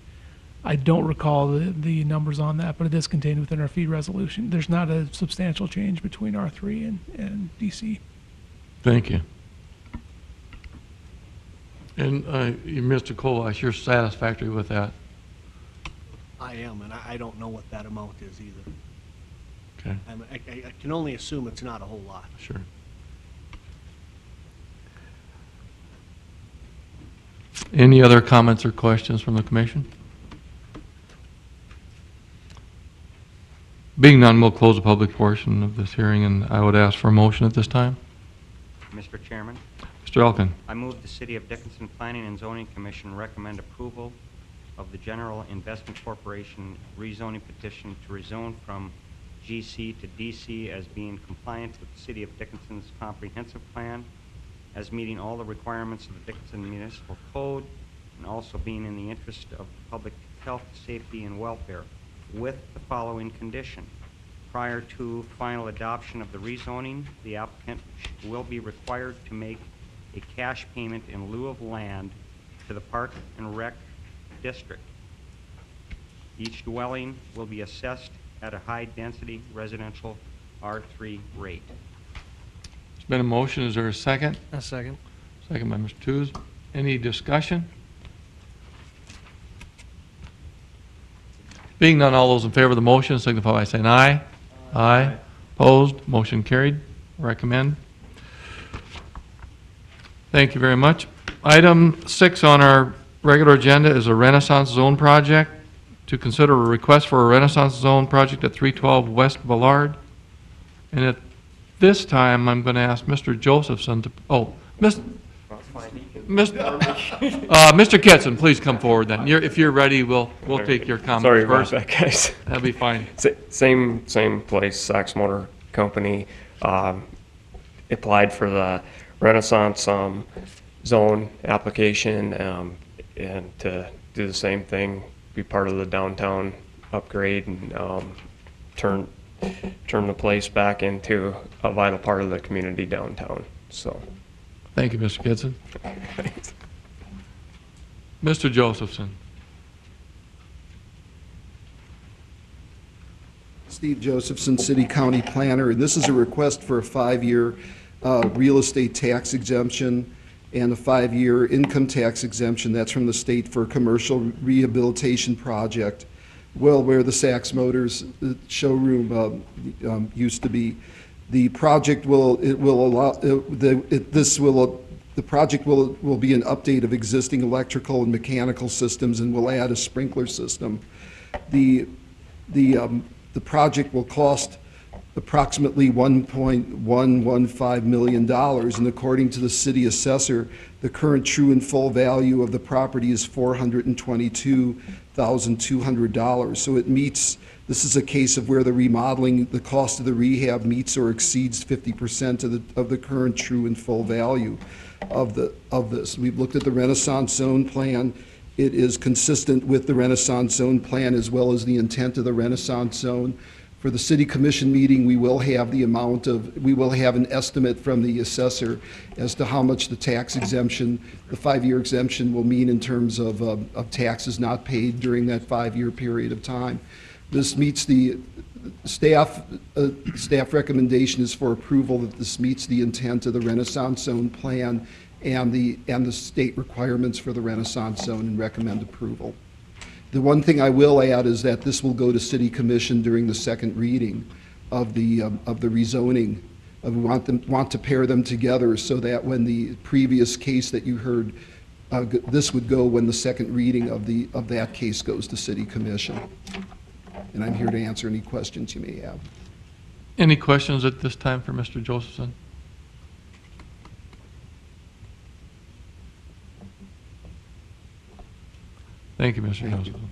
don't recall the numbers on that, but it is contained within our fee resolution. There's not a substantial change between R3 and DC. Thank you. And Mr. Kolash, you're satisfactory with that? I am, and I don't know what that amount is either. Okay. I can only assume it's not a whole lot. Sure. Any other comments or questions from the commission? Being none, we'll close the public portion of this hearing, and I would ask for a motion at this time. Mr. Chairman, Mr. Elkin. I move the City of Dickinson Planning and Zoning Commission recommend approval of the General Investment Corporation rezoning petition to rezone from GC to DC as being compliant with the City of Dickinson's comprehensive plan, as meeting all the requirements of the Dickinson Municipal Code, and also being in the interest of public health, safety, and welfare, with the following condition. Prior to final adoption of the rezoning, the applicant will be required to make a cash payment in lieu of land to the Park and Rec District. Each dwelling will be assessed at a high-density residential R3 rate. There's been a motion. Is there a second? A second. Second by Mr. Tews. Any discussion? Being none, all those in favor of the motion signify by saying aye. Aye. Opposed? Motion carried. Recommend. Thank you very much. Item 6 on our regular agenda is a Renaissance Zone project. To consider a request for a Renaissance Zone project at 312 West Ballard. And at this time, I'm going to ask Mr. Josephson to, Mr. Kitson, please come forward then. If you're ready, we'll take your comments Sorry first. about that, guys. That'll be fine. Same place, Sachs Motor Company, applied for the Renaissance zone application, and to do the same thing, be part of the downtown upgrade and turn the place back into a vital part of the community downtown. So, Thank you, Mr. Kitson. Mr. Josephson. Steve Josephson, City County Planner, and this is a request for a 5-year real estate tax exemption and a 5-year income tax exemption. That's from the state for a commercial rehabilitation project, well, where the Saks Motors showroom used to be. The project will the project will be an update of existing electrical and mechanical systems and will add a sprinkler system. The project will cost approximately $1.115 million, and according to the city assessor, the current true and full value of the property is $422,200. So it meets, this is a case of where the remodeling, the cost of the rehab meets or exceeds 50% of the current true and full value of this. We've looked at the Renaissance Zone plan. It is consistent with the Renaissance Zone plan as well as the intent of the Renaissance Zone. For the City Commission meeting, we will have an estimate from the assessor as to how much the tax exemption, the 5-year exemption will mean in terms of taxes not paid during that 5-year period of time. This meets the staff recommendation is for approval that this meets the intent of the Renaissance Zone plan and the state requirements for the Renaissance Zone, and recommend approval. The one thing I will add is that this will go to City Commission during the second reading of the rezoning. We want to pair them together so that when the previous case that you heard, this would go when the second reading of that case goes to City Commission. And I'm here to answer any questions you may have. Any questions at this time for Mr. Josephson? Thank you, Mr. Josephson.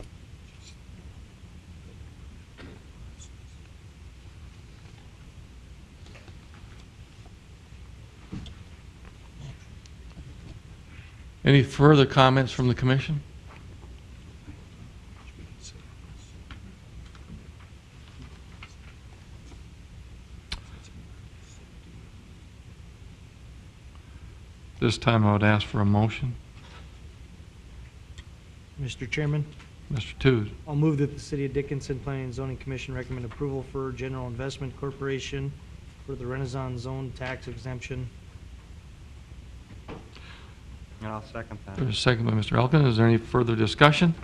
Any further comments from the commission? This time I would ask for a motion. Mr. Chairman, Mr. Tooze. I'll move that the City of Dickinson Planning and Zoning Commission recommend approval for General Investment Corporation for the Renaissance Zone tax exemption. And I'll second that. There's a second by Mr. Elkin. Is there any further discussion?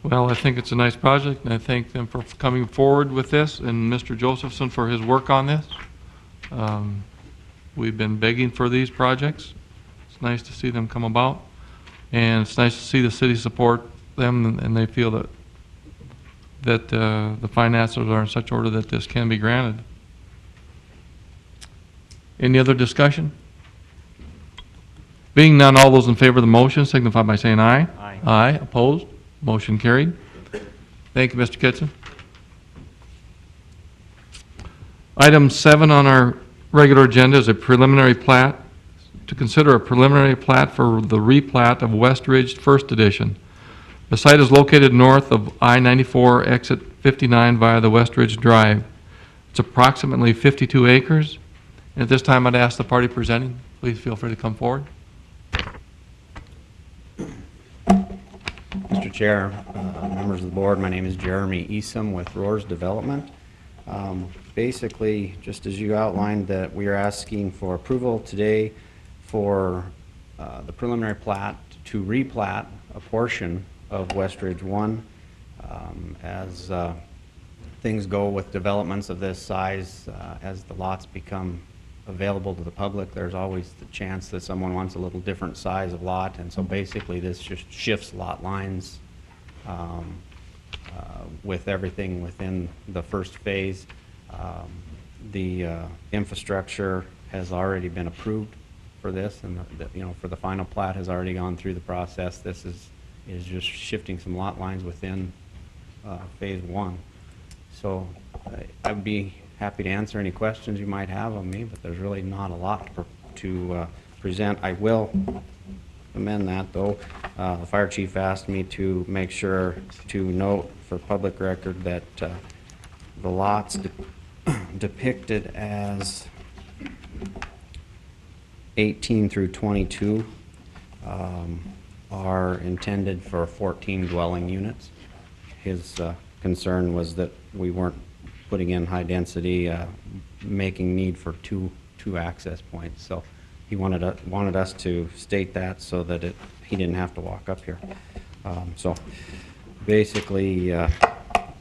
Well, I think it's a nice project, and I thank them for coming forward with this, and Mr. Josephson for his work on this. We've been begging for these projects. It's nice to see them come about, and it's nice to see the city support them, and they feel that the finances are in such order that this can be granted. Any other discussion? Being none, all those in favor of the motion signify by saying aye. Aye. Aye. Opposed? Motion carried. Thank you, Mr. Kitson. Item 7 on our regular agenda is a preliminary plat. To consider a preliminary plat for the replat of West Ridge First Edition. The site is located north of I-94 exit 59 via the West Ridge Drive. It's approximately 52 acres. And at this time, I'd ask the party presenting, please feel free to come forward. Mr. Chair, members of the board, my name is Jeremy Esom with Roars Development. Basically, just as you outlined, that we are asking for approval today for the preliminary plat to replat a portion of West Ridge 1. As things go with developments of this size, as the lots become available to the public, there's always the chance that someone wants a little different size of lot, and so basically this just shifts lot lines with everything within the first phase. The infrastructure has already been approved for this, and for the final plat has already gone through the process. This is just shifting some lot lines within phase 1. So I'd be happy to answer any questions you might have of me, but there's really not a lot to present. I will amend that, though. The fire chief asked me to make sure to note for public record that the lots depicted as 18 through 22 are intended for 14 dwelling units. His concern was that we weren't putting in high density, making need for two access points. So he wanted us to state that so that he didn't have to walk up here. So basically,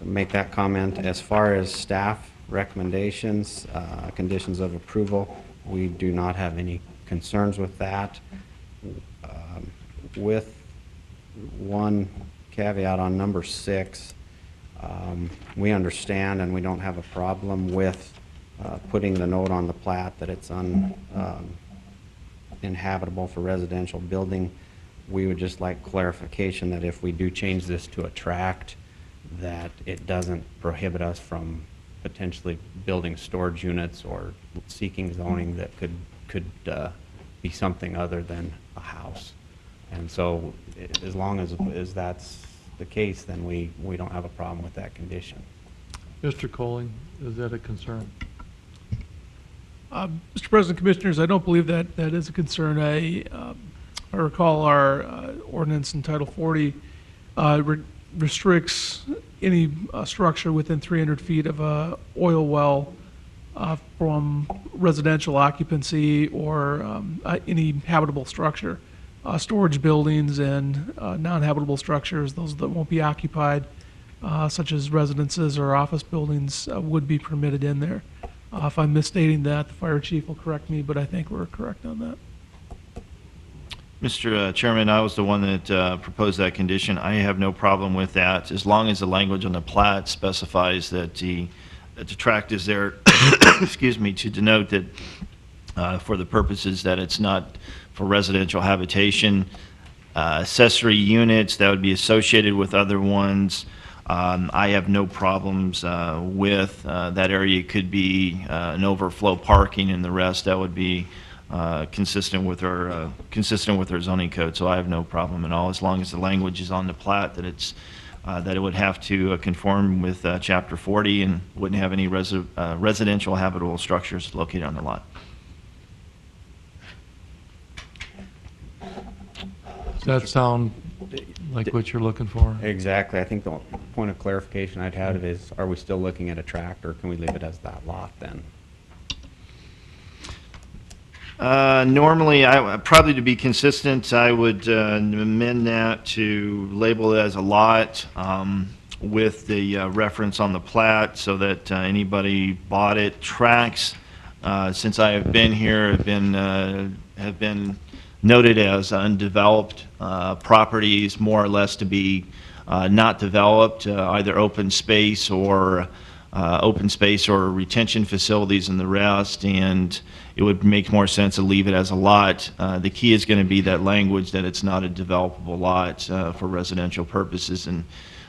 make that comment. As far as staff recommendations, conditions of approval, we do not have any concerns with that. With one caveat on number 6, we understand and we don't have a problem with putting the note on the plat that it's uninhabitable for residential building. We would just like clarification that if we do change this to a tract, that it doesn't prohibit us from potentially building storage units or seeking zoning that could be something other than a house. And so as long as that's the case, then we don't have a problem with that condition. Mr. Colling, is that a concern? Mr. President, Commissioners, I don't believe that is a concern. I recall our ordinance in Title 40 restricts any structure within 300 feet of a oil well from residential occupancy or any habitable structure. Storage buildings and non-habitable structures, those that won't be occupied, such as residences or office buildings, would be permitted in there. If I'm misstating that, the fire chief will correct me, but I think we're correct on that. Mr. Chairman, I was the one that proposed that condition. I have no problem with that, as long as the language on the plat specifies that the tract is there, excuse me, to denote that for the purposes that it's not for residential habitation. Accessory units that would be associated with other ones, I have no problems with. That area could be an overflow parking, and the rest that would be consistent with our zoning code. So I have no problem at all, as long as the language is on the plat that it's that it would have to conform with Chapter 40 and wouldn't have any residential habitable structures located on the lot. Does that sound like what you're looking for? Exactly. I think the point of clarification I'd have is, are we still looking at a tract, or can we leave it as that lot then? Normally, probably to be consistent, I would amend that to label it as a lot with the reference on the plat, so that anybody bought it. Tracts, since I have been here, have been noted as undeveloped properties, more or less to be not developed, either open space or retention facilities and the rest, and it would make more sense to leave it as a lot. The key is going to be that language that it's not a developable lot for residential purposes, and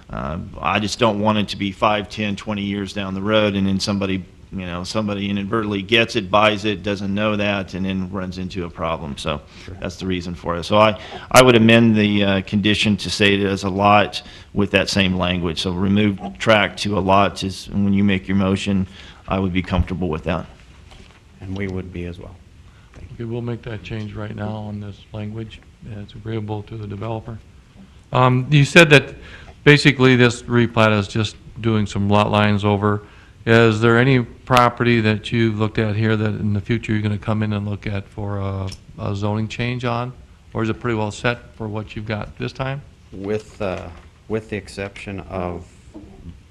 I just don't want it to be 5, 10, 20 years down the road, and then somebody inadvertently gets it, buys it, doesn't know that, and then runs into a problem. So that's the reason for it. So I would amend the condition to say it as a lot with that same language. So remove tract to a lot, and when you make your motion, I would be comfortable with that. And we would be as well. Okay, we'll make that change right now on this language. It's agreeable to the developer. You said that basically this replat is just doing some lot lines over. Is there any property that you've looked at here that in the future you're going to come in and look at for a zoning change on? Or is it pretty well set for what you've got this time? With the exception of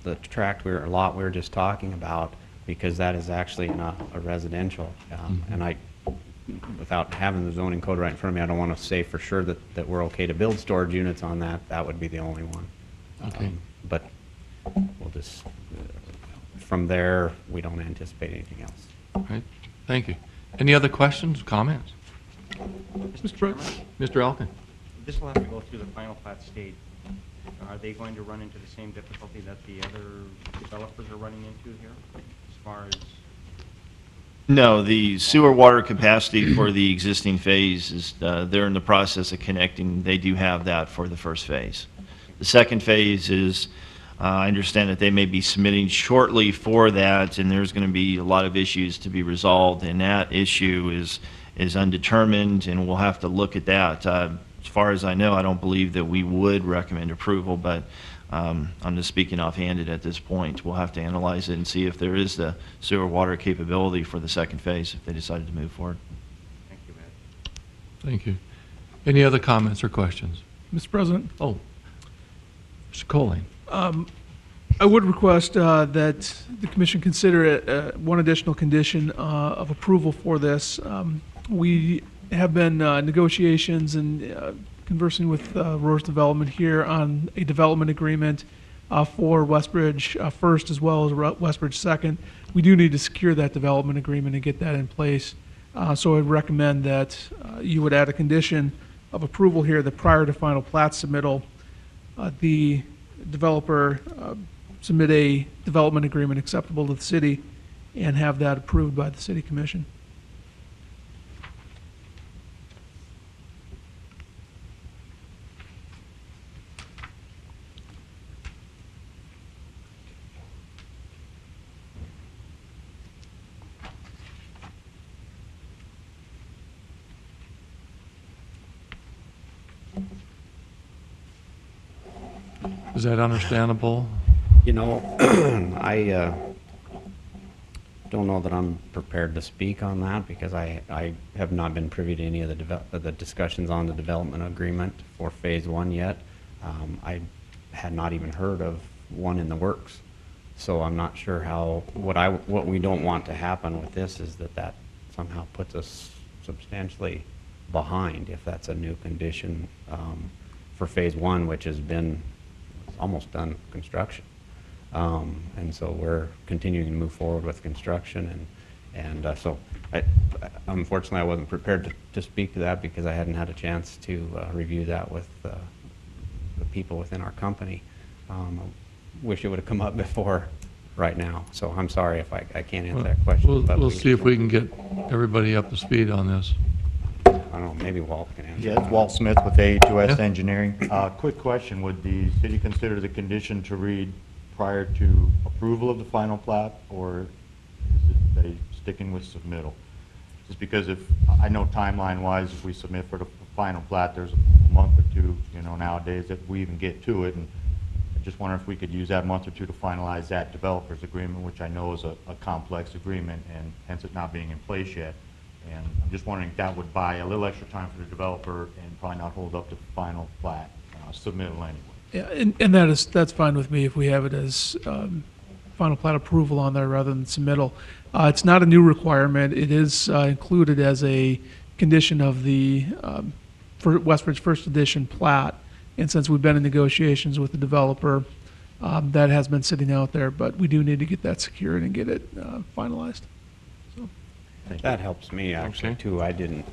the tract lot we were just talking about, because that is actually not a residential. And without having the zoning code right in front of me, I don't want to say for sure that we're okay to build storage units on that. That would be the only one. Okay. But we'll just, from there, we don't anticipate anything else. All right. Thank you. Any other questions, comments? Mr. President? Mr. Elkin? This will have to go through the final plat stage. Are they going to run into the same difficulty that the other developers are running into here, as far as? No, the sewer water capacity for the existing phase is, they're in the process of connecting. They do have that for the first phase. The second phase is, I understand that they may be submitting shortly for that, and there's going to be a lot of issues to be resolved, and that issue is undetermined, and we'll have to look at that. As far as I know, I don't believe that we would recommend approval, but I'm just speaking offhanded at this point. We'll have to analyze it and see if there is the sewer water capability for the second phase if they decided to move forward. Thank you, Matt. Thank you. Any other comments or questions? Mr. President? Oh, Mr. Colling. I would request that the commission consider one additional condition of approval for this. We have been negotiations and conversing with Roars Development here on a development agreement for Westbridge First as well as Westbridge Second. We do need to secure that development agreement and get that in place. So I'd recommend that you would add a condition of approval here that prior to final plat submittal, the developer submit a development agreement acceptable to the city and have that approved by the city commission. Is that understandable? You know, I don't know that I'm prepared to speak on that because I have not been privy to any of the discussions on the development agreement for phase one yet. I had not even heard of one in the works. So I'm not sure how, what we don't want to happen with this is that somehow puts us substantially behind if that's a new condition for phase one, which has been almost done construction. And so we're continuing to move forward with construction and so unfortunately I wasn't prepared to speak to that because I hadn't had a chance to review that with the people within our company. I wish it would have come up before right now, so I'm sorry if I can't answer that question. We'll see if we can get everybody up to speed on this. I don't know, maybe Walt can answer. Yeah, it's Walt Smith with A2S Yeah. Engineering. Quick question, would the city consider the condition to read prior to approval of the final plat, or is it they sticking with submittal? Just because if, I know timeline-wise, if we submit for the final plat, there's a month or two, you know, nowadays that we even get to it, and I just wonder if we could use that month or two to finalize that developer's agreement, which I know is a complex agreement, and hence it not being in place yet. And I'm just wondering if that would buy a little extra time for the developer and probably not hold up to the final plat submittal anyway. Yeah, and that's fine with me if we have it as final plat approval on there rather than submittal. It's not a new requirement. It is included as a condition of the for Westbridge First Edition plat. And since we've been in negotiations with the developer, that has been sitting out there, but we do need to get that secured and get it finalized. So. That helps me actually too. I did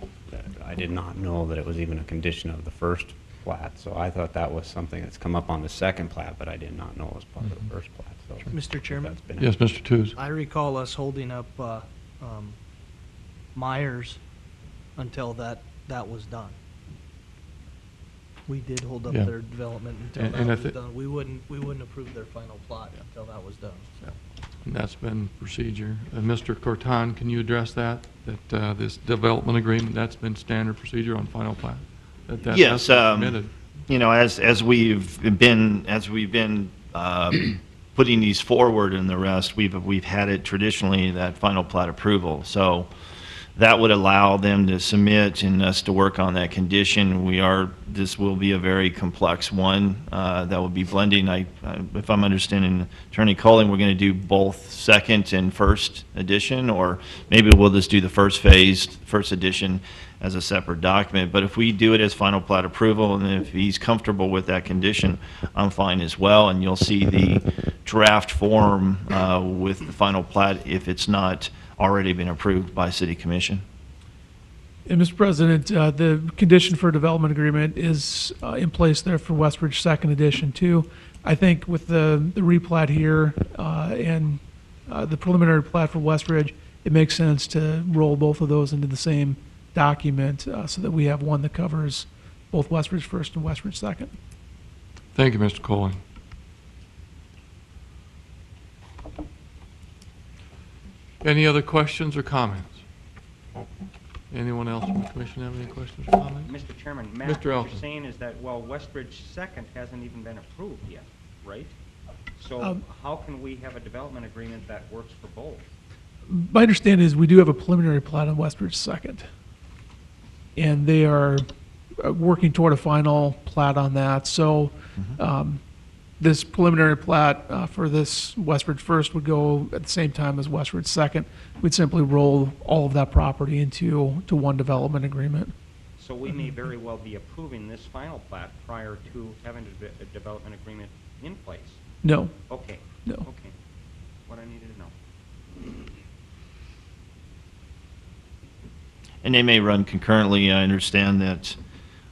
not know that it was even a condition of the first plat, so I thought that was something that's come up on the second plat, but I did not know it was part of the first plat. So Mr. Chairman? Yes, Mr. Tooze. I recall us holding up Myers until that was done. We did hold up Yeah. their development until And that I was done. We wouldn't approve their final plot until that was done. So. And that's been procedure. Mr. Corton, can you address that? That this development agreement, that's been standard procedure on final plat? That Yes, that's submitted. you know, as we've been putting these forward and the rest, we've had it traditionally that final plat approval. So that would allow them to submit and us to work on that condition. This will be a very complex one that will be blending. If I'm understanding Attorney Colling, we're going to do both second and first edition, or maybe we'll just do the first phase, first edition as a separate document. But if we do it as final plat approval, and if he's comfortable with that condition, I'm fine as well. And you'll see the draft form with the final plat if it's not already been approved by City Commission. And Mr. President, the condition for development agreement is in place there for Westbridge Second Edition too. I think with the replat here and the preliminary plat for Westridge, it makes sense to roll both of those into the same document so that we have one that covers both Westridge First and Westridge Second. Thank you, Mr. Coley. Any other questions or comments? Anyone else from the commission have any questions or comments? Mr. Chairman, Matt, Mr. what you're Elton. saying is that, well, Westridge Second hasn't even been approved yet, right? So how can we have a development agreement that works for both? My understanding is we do have a preliminary plat on Westridge Second. And they are working toward a final plat on that. So this preliminary plat for this Westridge First would go at the same time as Westridge Second. We'd simply roll all of that property into one development agreement. So we may very well be approving this final plat prior to having a development agreement in place? No. Okay. No. Okay. What I needed to know. And they may run concurrently. I understand that,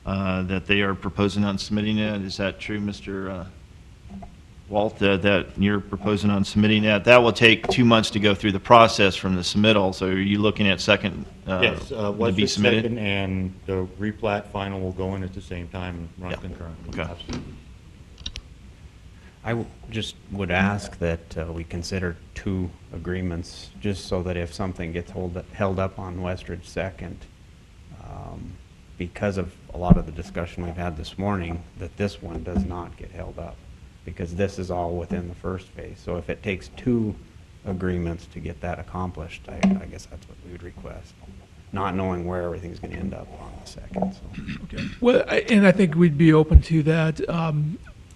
that they are proposing on submitting it. Is that true, Mr. Walt, that you're proposing on submitting that? That will take 2 months to go through the process from the submittal. So are you looking at second Yes, to be Westridge submitted? second and the replat final will go in at the same time and run concurrently. Okay. Absolutely. I just would ask that we consider 2 agreements, just so that if something gets held up on Westridge Second, because of a lot of the discussion we've had this morning, that this one does not get held up, because this is all within the first phase. So if it takes 2 agreements to get that accomplished, I guess that's what we would request, not knowing where everything's going to end up on the second. So. Okay. Well, and I think we'd be open to that.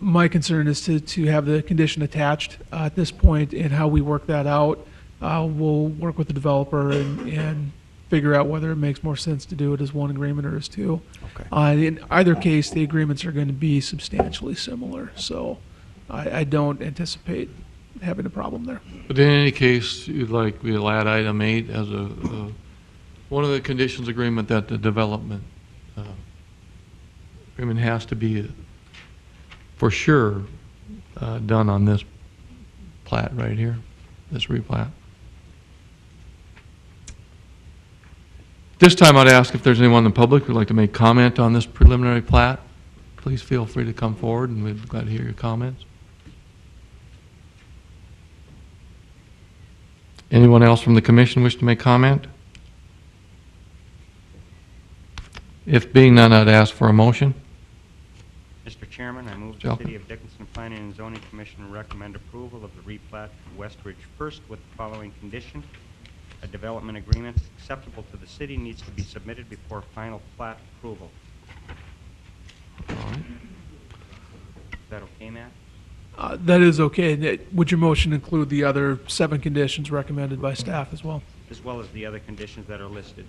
My concern is to have the condition attached at this point, and how we work that out. We'll work with the developer and figure out whether it makes more sense to do it as one agreement or as 2. Okay. In either case, the agreements are going to be substantially similar, so I don't anticipate having a problem there. But in any case, we'll add item 8 as one of the conditions agreement that the development agreement has to be for sure done on this plat right here, this replat. This time I'd ask if there's anyone in the public who'd like to make comment on this preliminary plat. Please feel free to come forward, and we'd be glad to hear your comments. Anyone else from the commission wish to make comment? If being none, I'd ask for a motion. Mr. Chairman, I move the Joe. City of Dickinson Planning and Zoning Commission recommend approval of the replat for Westridge First with the following condition. A development agreement acceptable to the city needs to be submitted before final plat approval. All right. Is that okay, Matt? That is okay. Would your motion include the other 7 conditions recommended by staff as well? As well as the other conditions that are listed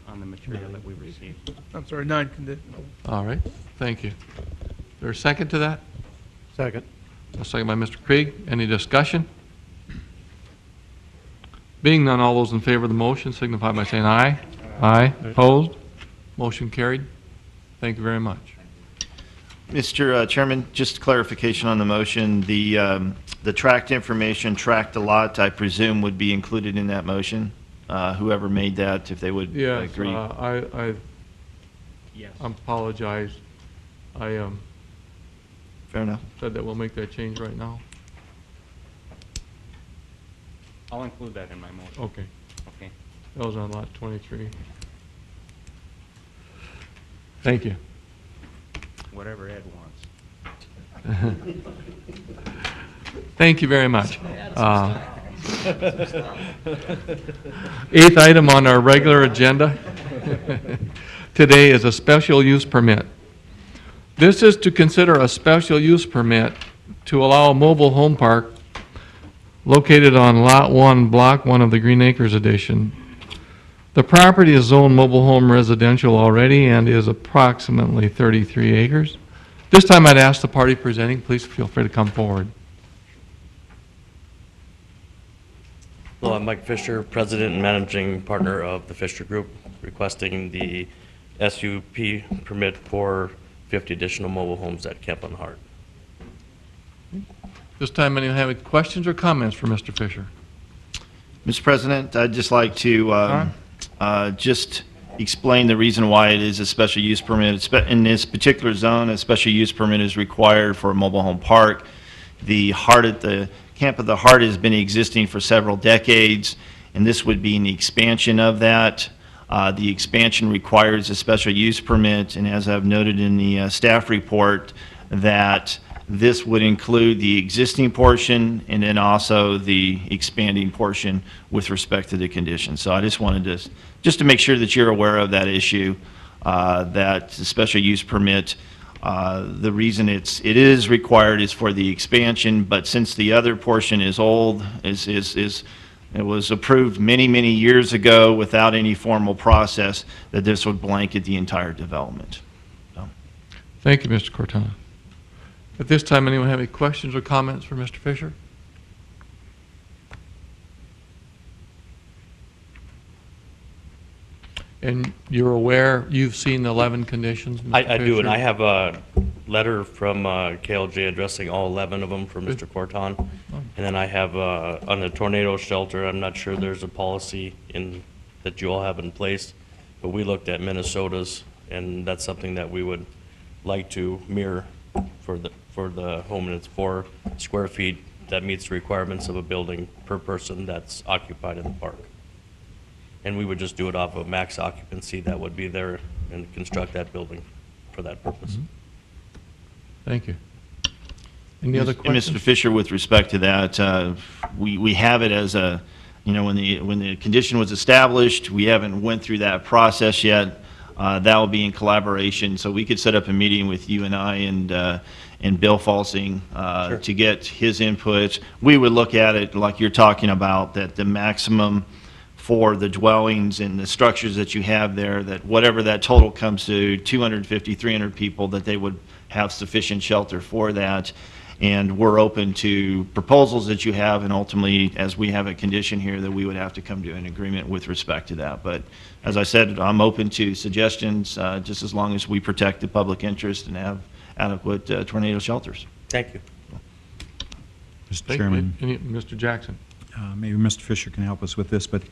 on the material that we received. I'm sorry, 9 conditions. All right, thank you. Is there a second to that? Second. A second by Mr. Krieg. Any discussion? Being none, all those in favor of the motion signify by saying aye. Aye. Opposed? Motion carried. Thank you very much. Mr. Chairman, just clarification on the motion. The tract information, tract a lot, I presume, would be included in that motion? Whoever made that, if they would Yes, agree. Yes. I apologize. I Fair enough. said that we'll make that change right now. I'll include that in my motion. Okay. Okay. That was on lot 23. Thank you. Whatever Ed wants. Thank you very much. 8th item on our regular agenda today is a special use permit. This is to consider a special use permit to allow a mobile home park located on Lot 1, Block 1 of the Green Acres Edition. The property is zoned mobile home residential already and is approximately 33 acres. This time I'd ask the party presenting, please feel free to come forward. Well, I'm Mike Fisher, President and Managing Partner of the Fisher Group, requesting the SUP permit for 50 additional mobile homes at Camp on the Heart. This time, anyone have any questions or comments for Mr. Fisher? Mr. President, I'd just like to just explain the reason why it is a special use permit. In this particular zone, a special use permit is required for a mobile home park. The Camp of the Heart has been existing for several decades, and this would be an expansion of that. The expansion requires a special use permit, and as I've noted in the staff report, that this would include the existing portion and then also the expanding portion with respect to the conditions. So I just wanted to make sure that you're aware of that issue, that the special use permit, the reason it is required is for the expansion, but since the other portion is old, it was approved many, many years ago without any formal process, that this would blanket the entire development. So. Thank you, Mr. Cortana. At this time, anyone have any questions or comments for Mr. Fisher? And you're aware, you've seen the 11 conditions, Mr. I do, and Fisher? I have a letter from KLJ addressing all 11 of them for Mr. Corton. And then I have, on the tornado shelter, I'm not sure there's a policy that you all have in place, but we looked at Minnesota's, and that's something that we would like to mirror for the home, and it's 4 square feet that meets the requirements of a building per person that's occupied in the park. And we would just do it off of max occupancy that would be there and construct that building for that purpose. Thank you. Any other And questions? Mr. Fisher, with respect to that, we have it as a, when the condition was established, we haven't went through that process yet. That will be in collaboration, so we could set up a meeting with you and I and Bill Falsing to get his input. We would look at it like you're talking about, that the maximum for the dwellings and the structures that you have there, that whatever that total comes to, 250, 300 people, that they would have sufficient shelter for that. And we're open to proposals that you have, and ultimately, as we have a condition here, that we would have to come to an agreement with respect to that. But as I said, I'm open to suggestions, just as long as we protect the public interest and have adequate tornado shelters. Thank you. Mr. Thank you. Chairman. Mr. Jackson. Maybe Mr. Fisher can help us with this, but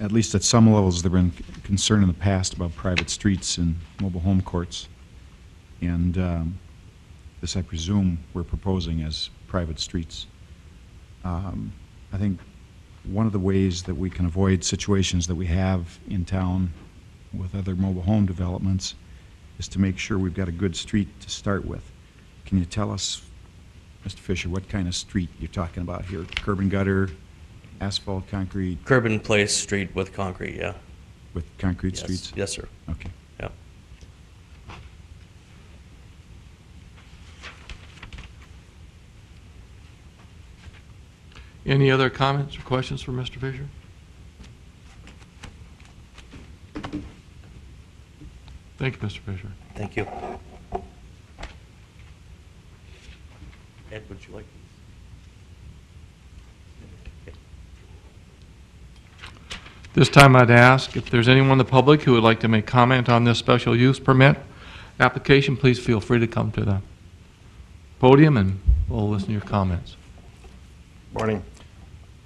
at least at some levels, there have been concern in the past about private streets and mobile home courts. And this, I presume, we're proposing as private streets. I think one of the ways that we can avoid situations that we have in town with other mobile home developments is to make sure we've got a good street to start with. Can you tell us, Mr. Fisher, what kind of street you're talking about here? Curb and gutter, asphalt, concrete? Curb and place street with concrete, yeah. With concrete Yes. streets? Yes, sir. Okay. Yeah. Any other comments or questions for Mr. Fisher? Thank you, Mr. Fisher. Thank you. Ed, would you like these? This time I'd ask if there's anyone in the public who would like to make comment on this special use permit application, please feel free to come to the podium and we'll listen to your comments. Morning.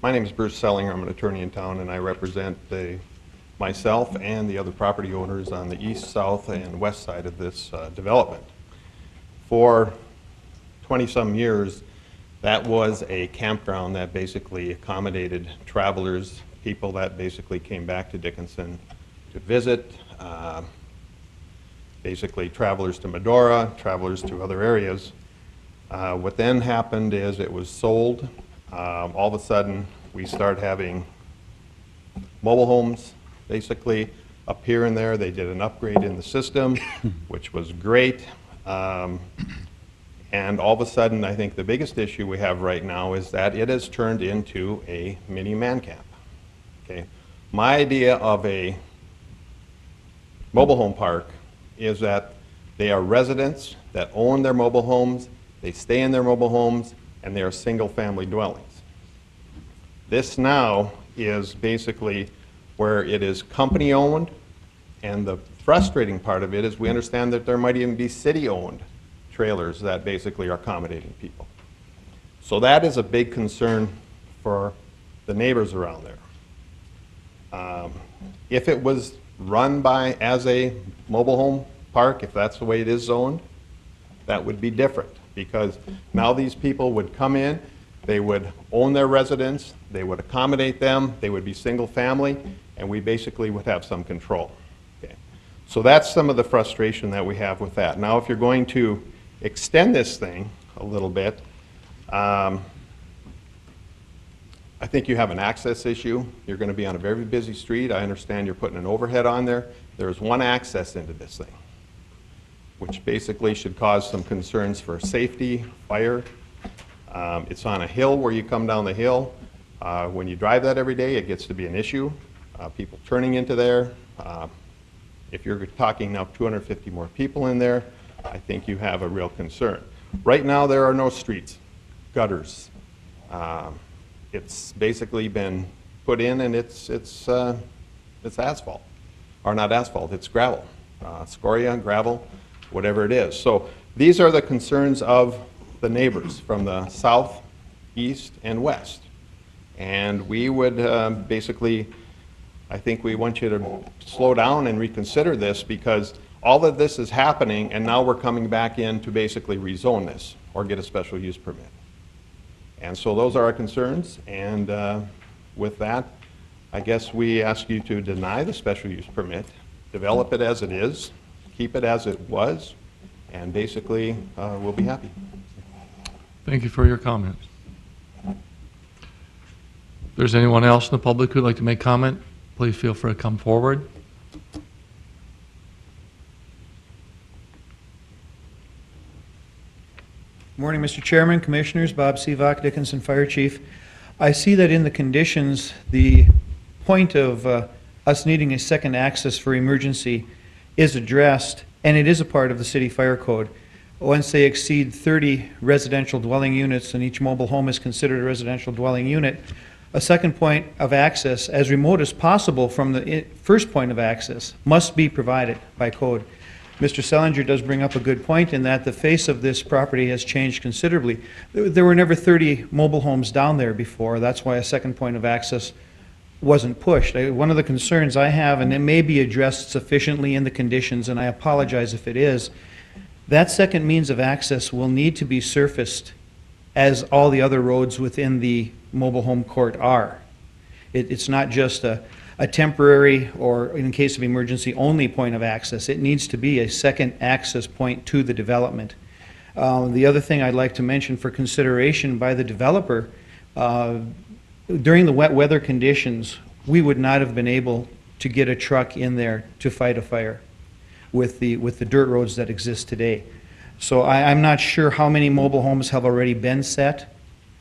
My name is Bruce Sellinger. I'm an attorney in town, and I represent myself and the other property owners on the east, south, and west side of this development. For 20-some years, that was a campground that basically accommodated travelers, people that basically came back to Dickinson to visit, basically travelers to Medora, travelers to other areas. What then happened is it was sold. All of a sudden, we start having mobile homes basically appear in there. They did an upgrade in the system, which was great. And all of a sudden, I think the biggest issue we have right now is that it has turned into a mini man camp. Okay, my idea of a mobile home park is that they are residents that own their mobile homes, they stay in their mobile homes, and they are single-family dwellings. This now is basically where it is company-owned, and the frustrating part of it is we understand that there might even be city-owned trailers that basically are accommodating people. So that is a big concern for the neighbors around there. If it was run as a mobile home park, if that's the way it is zoned, that would be different, because now these people would come in, they would own their residence, they would accommodate them, they would be single family, and we basically would have some control. Okay. So that's some of the frustration that we have with that. Now, if you're going to extend this thing a little bit, I think you have an access issue. You're going to be on a very busy street. I understand you're putting an overhead on there. There's one access into this thing, which basically should cause some concerns for safety, fire. It's on a hill where you come down the hill. When you drive that every day, it gets to be an issue. People turning into there. If you're talking now 250 more people in there, I think you have a real concern. Right now, there are no streets, gutters. It's basically been put in, and it's asphalt, or not asphalt, it's gravel, scoria, gravel, whatever it is. So these are the concerns of the neighbors from the south, east, and west. And we would basically, I think we want you to slow down and reconsider this, because all of this is happening, and now we're coming back in to basically rezone this or get a special use permit. And so those are our concerns, and with that, I guess we ask you to deny the special use permit, develop it as it is, keep it as it was, and basically we'll be happy. Thank you for your comments. If there's anyone else in the public who'd like to make comment, please feel free to come forward. Morning, Mr. Chairman, Commissioners, Bob Sivak, Dickinson Fire Chief. I see that in the conditions, the point of us needing a second access for emergency is addressed, and it is a part of the city fire code. Once they exceed 30 residential dwelling units, and each mobile home is considered a residential dwelling unit, a second point of access, as remote as possible from the first point of access, must be provided by code. Mr. Sellinger does bring up a good point in that the face of this property has changed considerably. There were never 30 mobile homes down there before. That's why a second point of access wasn't pushed. One of the concerns I have, and it may be addressed sufficiently in the conditions, and I apologize if it is, that second means of access will need to be surfaced as all the other roads within the mobile home court are. It's not just a temporary, or in case of emergency, only point of access. It needs to be a second access point to the development. The other thing I'd like to mention for consideration by the developer, during the wet weather conditions, we would not have been able to get a truck in there to fight a fire with the dirt roads that exist today. So I'm not sure how many mobile homes have already been set.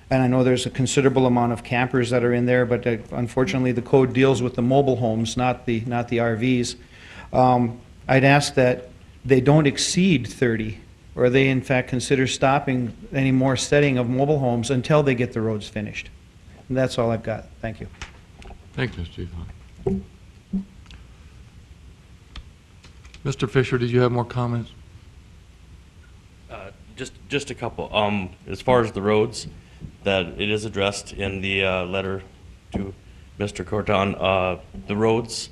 And I know there's a considerable amount of campers that are in there, but unfortunately the code deals with the mobile homes, not the RVs. I'd ask that they don't exceed 30, or they in fact consider stopping any more setting of mobile homes until they get the roads finished. And that's all I've got. Thank you. Thank you, Mr. Chief. Mr. Fisher, did you have more comments? Just a couple. As far as the roads, that it is addressed in the letter to Mr. Corton. The roads,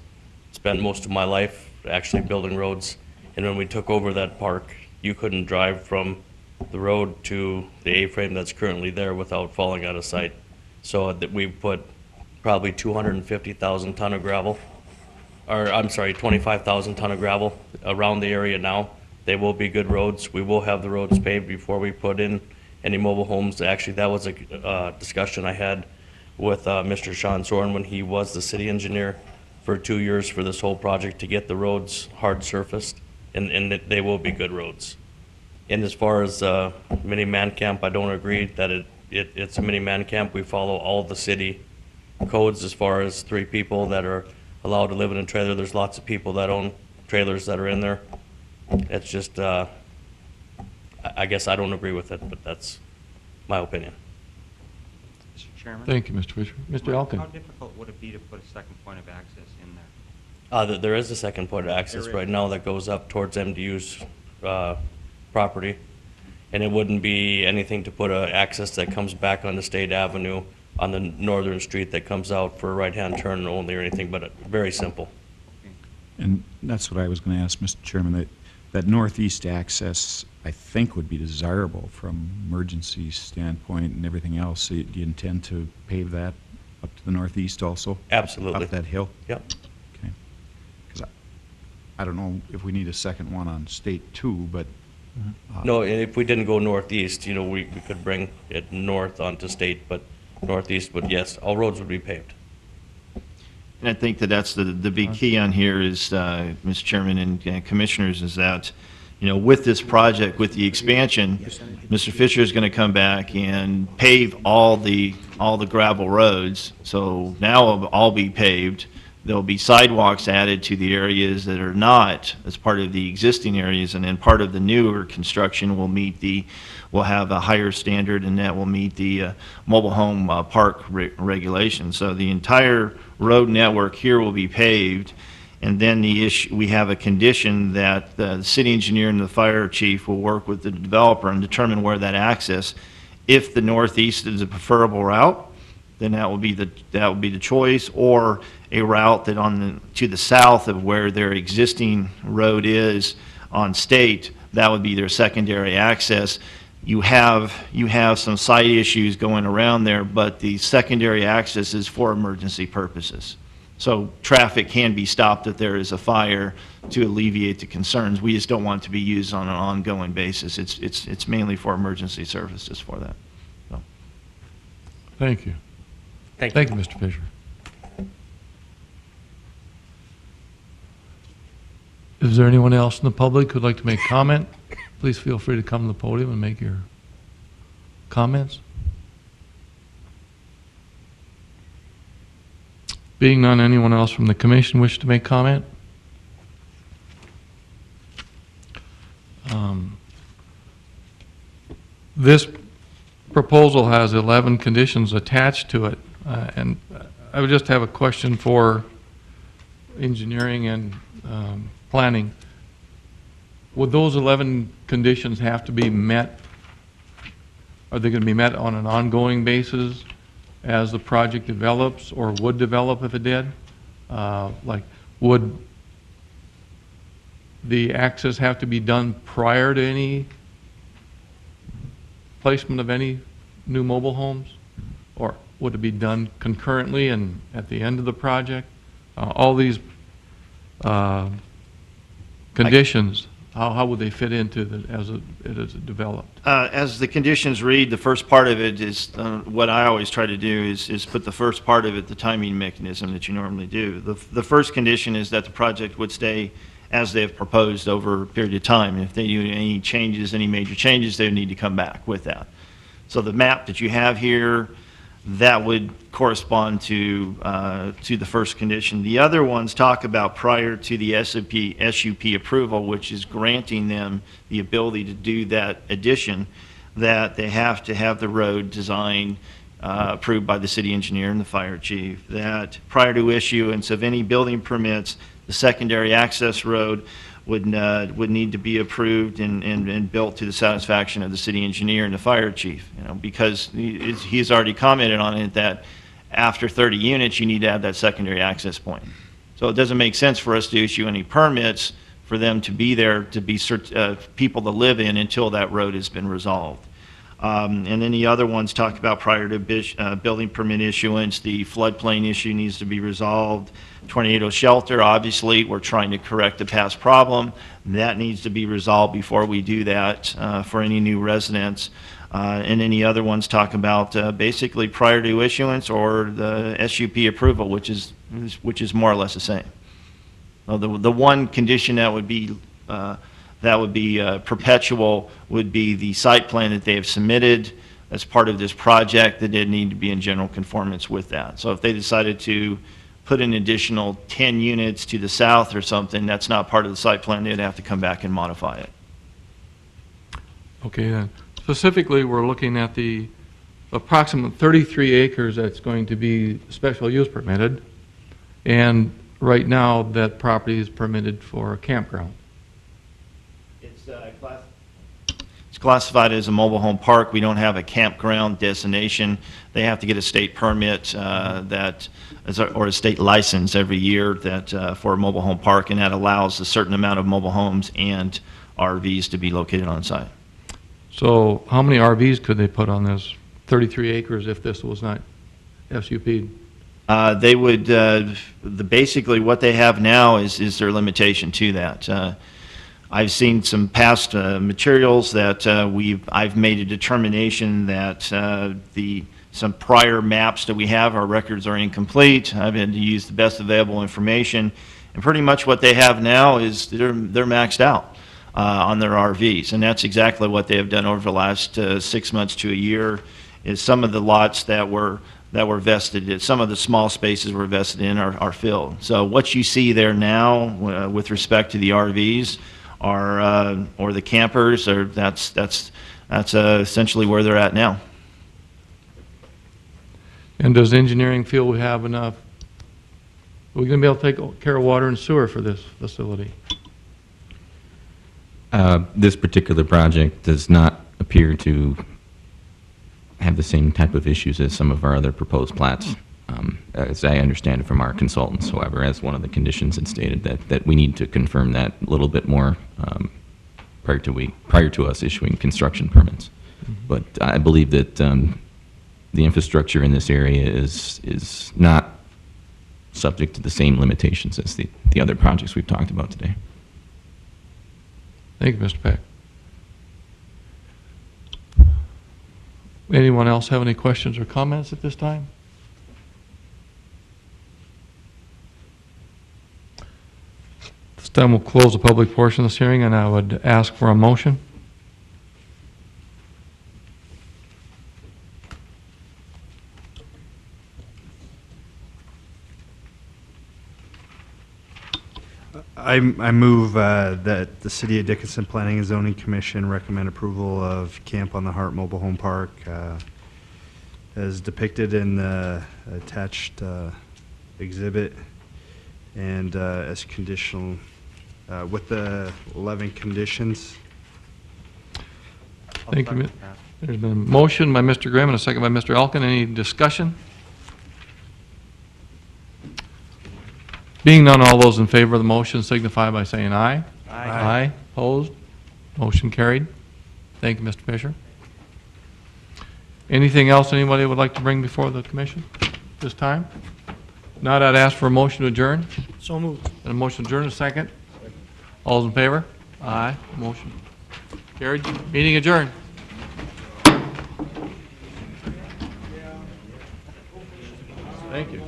spent most of my life actually building roads, and when we took over that park, you couldn't drive from the road to the A-frame that's currently there without falling out of sight. So that we put probably 250,000 ton of gravel, or I'm sorry, 25,000 ton of gravel around the area now. They will be good roads. We will have the roads paved before we put in any mobile homes. Actually, that was a discussion I had with Mr. Sean Soren when he was the city engineer for 2 years for this whole project to get the roads hard surfaced, and they will be good roads. And as far as mini man camp, I don't agree that it's a mini man camp. We follow all the city codes as far as 3 people that are allowed to live in a trailer. There's lots of people that own trailers that are in there. It's just, I guess I don't agree with it, but that's my opinion. Mr. Chairman? Thank you, Mr. Fisher. Mr. Elkin. How difficult would it be to put a second point of access in there? There is a second point of access right now that goes up towards MDU's property. And it wouldn't be anything to put a access that comes back onto State Avenue on the northern street that comes out for a right-hand turn only or anything, but very simple. And that's what I was going to ask, Mr. Chairman, that northeast access, I think, would be desirable from emergency standpoint and everything else. So do you intend to pave that up to the northeast also? Absolutely. Up that hill? Yep. Okay. Because I don't know if we need a second one on State too, but. No, and if we didn't go northeast, you know, we could bring it north onto State, but northeast, but yes, all roads would be paved. And I think that that's the big key on here is, Mr. Chairman and Commissioners, is that, you know, with this project, with the expansion, Mr. Fisher is going to come back and pave all the gravel roads. So now it'll all be paved. There'll be sidewalks added to the areas that are not as part of the existing areas, and then part of the newer construction will have a higher standard, and that will meet the mobile home park regulations. So the entire road network here will be paved, and then we have a condition that the city engineer and the fire chief will work with the developer and determine where that access. If the northeast is a preferable route, then that will be the choice, or a route that to the south of where their existing road is on State, that would be their secondary access. You have some site issues going around there, but the secondary access is for emergency purposes. So traffic can be stopped if there is a fire to alleviate the concerns. We just don't want it to be used on an ongoing basis. It's mainly for emergency services for that. So. Thank you. Thank you, Mr. Fisher. Is there anyone else in the public who'd like to make comment? Please feel free to come to the podium and make your comments. Being none, anyone else from the commission wish to make comment? This proposal has 11 conditions attached to it, and I would just have a question for engineering and planning. Would those 11 conditions have to be met? Are they going to be met on an ongoing basis as the project develops, or would develop if it did? Like, would the access have to be done prior to any placement of any new mobile homes? Or would it be done concurrently and at the end of the project? All these conditions, how would they fit into as it developed? As the conditions read, the first part of it is, what I always try to do is put the first part of it, the timing mechanism that you normally do. The first condition is that the project would stay as they have proposed over a period of time. If they do any changes, any major changes, they would need to come back with that. So the map that you have here, that would correspond to the first condition. The other ones talk about prior to the SUP approval, which is granting them the ability to do that addition, that they have to have the road design approved by the city engineer and the fire chief, that prior to issuance of any building permits, the secondary access road would need to be approved and built to the satisfaction of the city engineer and the fire chief. You know, because he's already commented on it that after 30 units, you need to have that secondary access point. So it doesn't make sense for us to issue any permits for them to be there, to be people to live in until that road has been resolved. And then the other ones talk about prior to building permit issuance, the floodplain issue needs to be resolved. Tornado shelter, obviously, we're trying to correct the past problem. That needs to be resolved before we do that for any new residents. And then the other ones talk about basically prior to issuance or the SUP approval, which is more or less the same. The one condition that would be perpetual would be the site plan that they have submitted as part of this project that did need to be in general conformance with that. So if they decided to put an additional 10 units to the south or something, that's not part of the site plan, they'd have to come back and modify it. Okay, then. Specifically, we're looking at the approximate 33 acres that's going to be special use permitted, and right now that property is permitted for a campground. It's classified as a mobile home park. We don't have a campground designation. They have to get a state permit or a state license every year for a mobile home park, and that allows a certain amount of mobile homes and RVs to be located on site. So how many RVs could they put on this 33 acres if this was not SUP'd? They would, basically what they have now is their limitation to that. I've seen some past materials that I've made a determination that some prior maps that we have, our records are incomplete. I've had to use the best available information, and pretty much what they have now is they're maxed out on their RVs, and that's exactly what they have done over the last 6 months to a year. Is some of the lots that were vested, some of the small spaces were vested in are filled. So what you see there now with respect to the RVs or the campers, that's essentially where they're at now. And does engineering feel we have enough? Are we going to be able to take care of water and sewer for this facility? This particular project does not appear to have the same type of issues as some of our other proposed plats. As I understand it from our consultants, however, as one of the conditions it stated that we need to confirm that a little bit more prior to us issuing construction permits. But I believe that the infrastructure in this area is not subject to the same limitations as the other projects we've talked about today. Thank you, Mr. Peck. Anyone else have any questions or comments at this time? This time we'll close the public portion of this hearing, and I would ask for a motion. I move that the City of Dickinson Planning and Zoning Commission recommend approval of Camp on the Hart Mobile Home Park as depicted in the attached exhibit and as conditional with the 11 conditions. Thank you. There's been a motion by Mr. Grimm and a second by Mr. Elkin. Any discussion? Being none, all those in favor of the motion signify by saying aye. Aye. Aye. Opposed? Motion carried. Thank you, Mr. Fisher. Anything else anybody would like to bring before the commission this time? Not, I'd ask for a motion to adjourn. So moved. And a motion to adjourn, a second. All those in favor? Aye. Motion carried. Meeting adjourned. Thank you.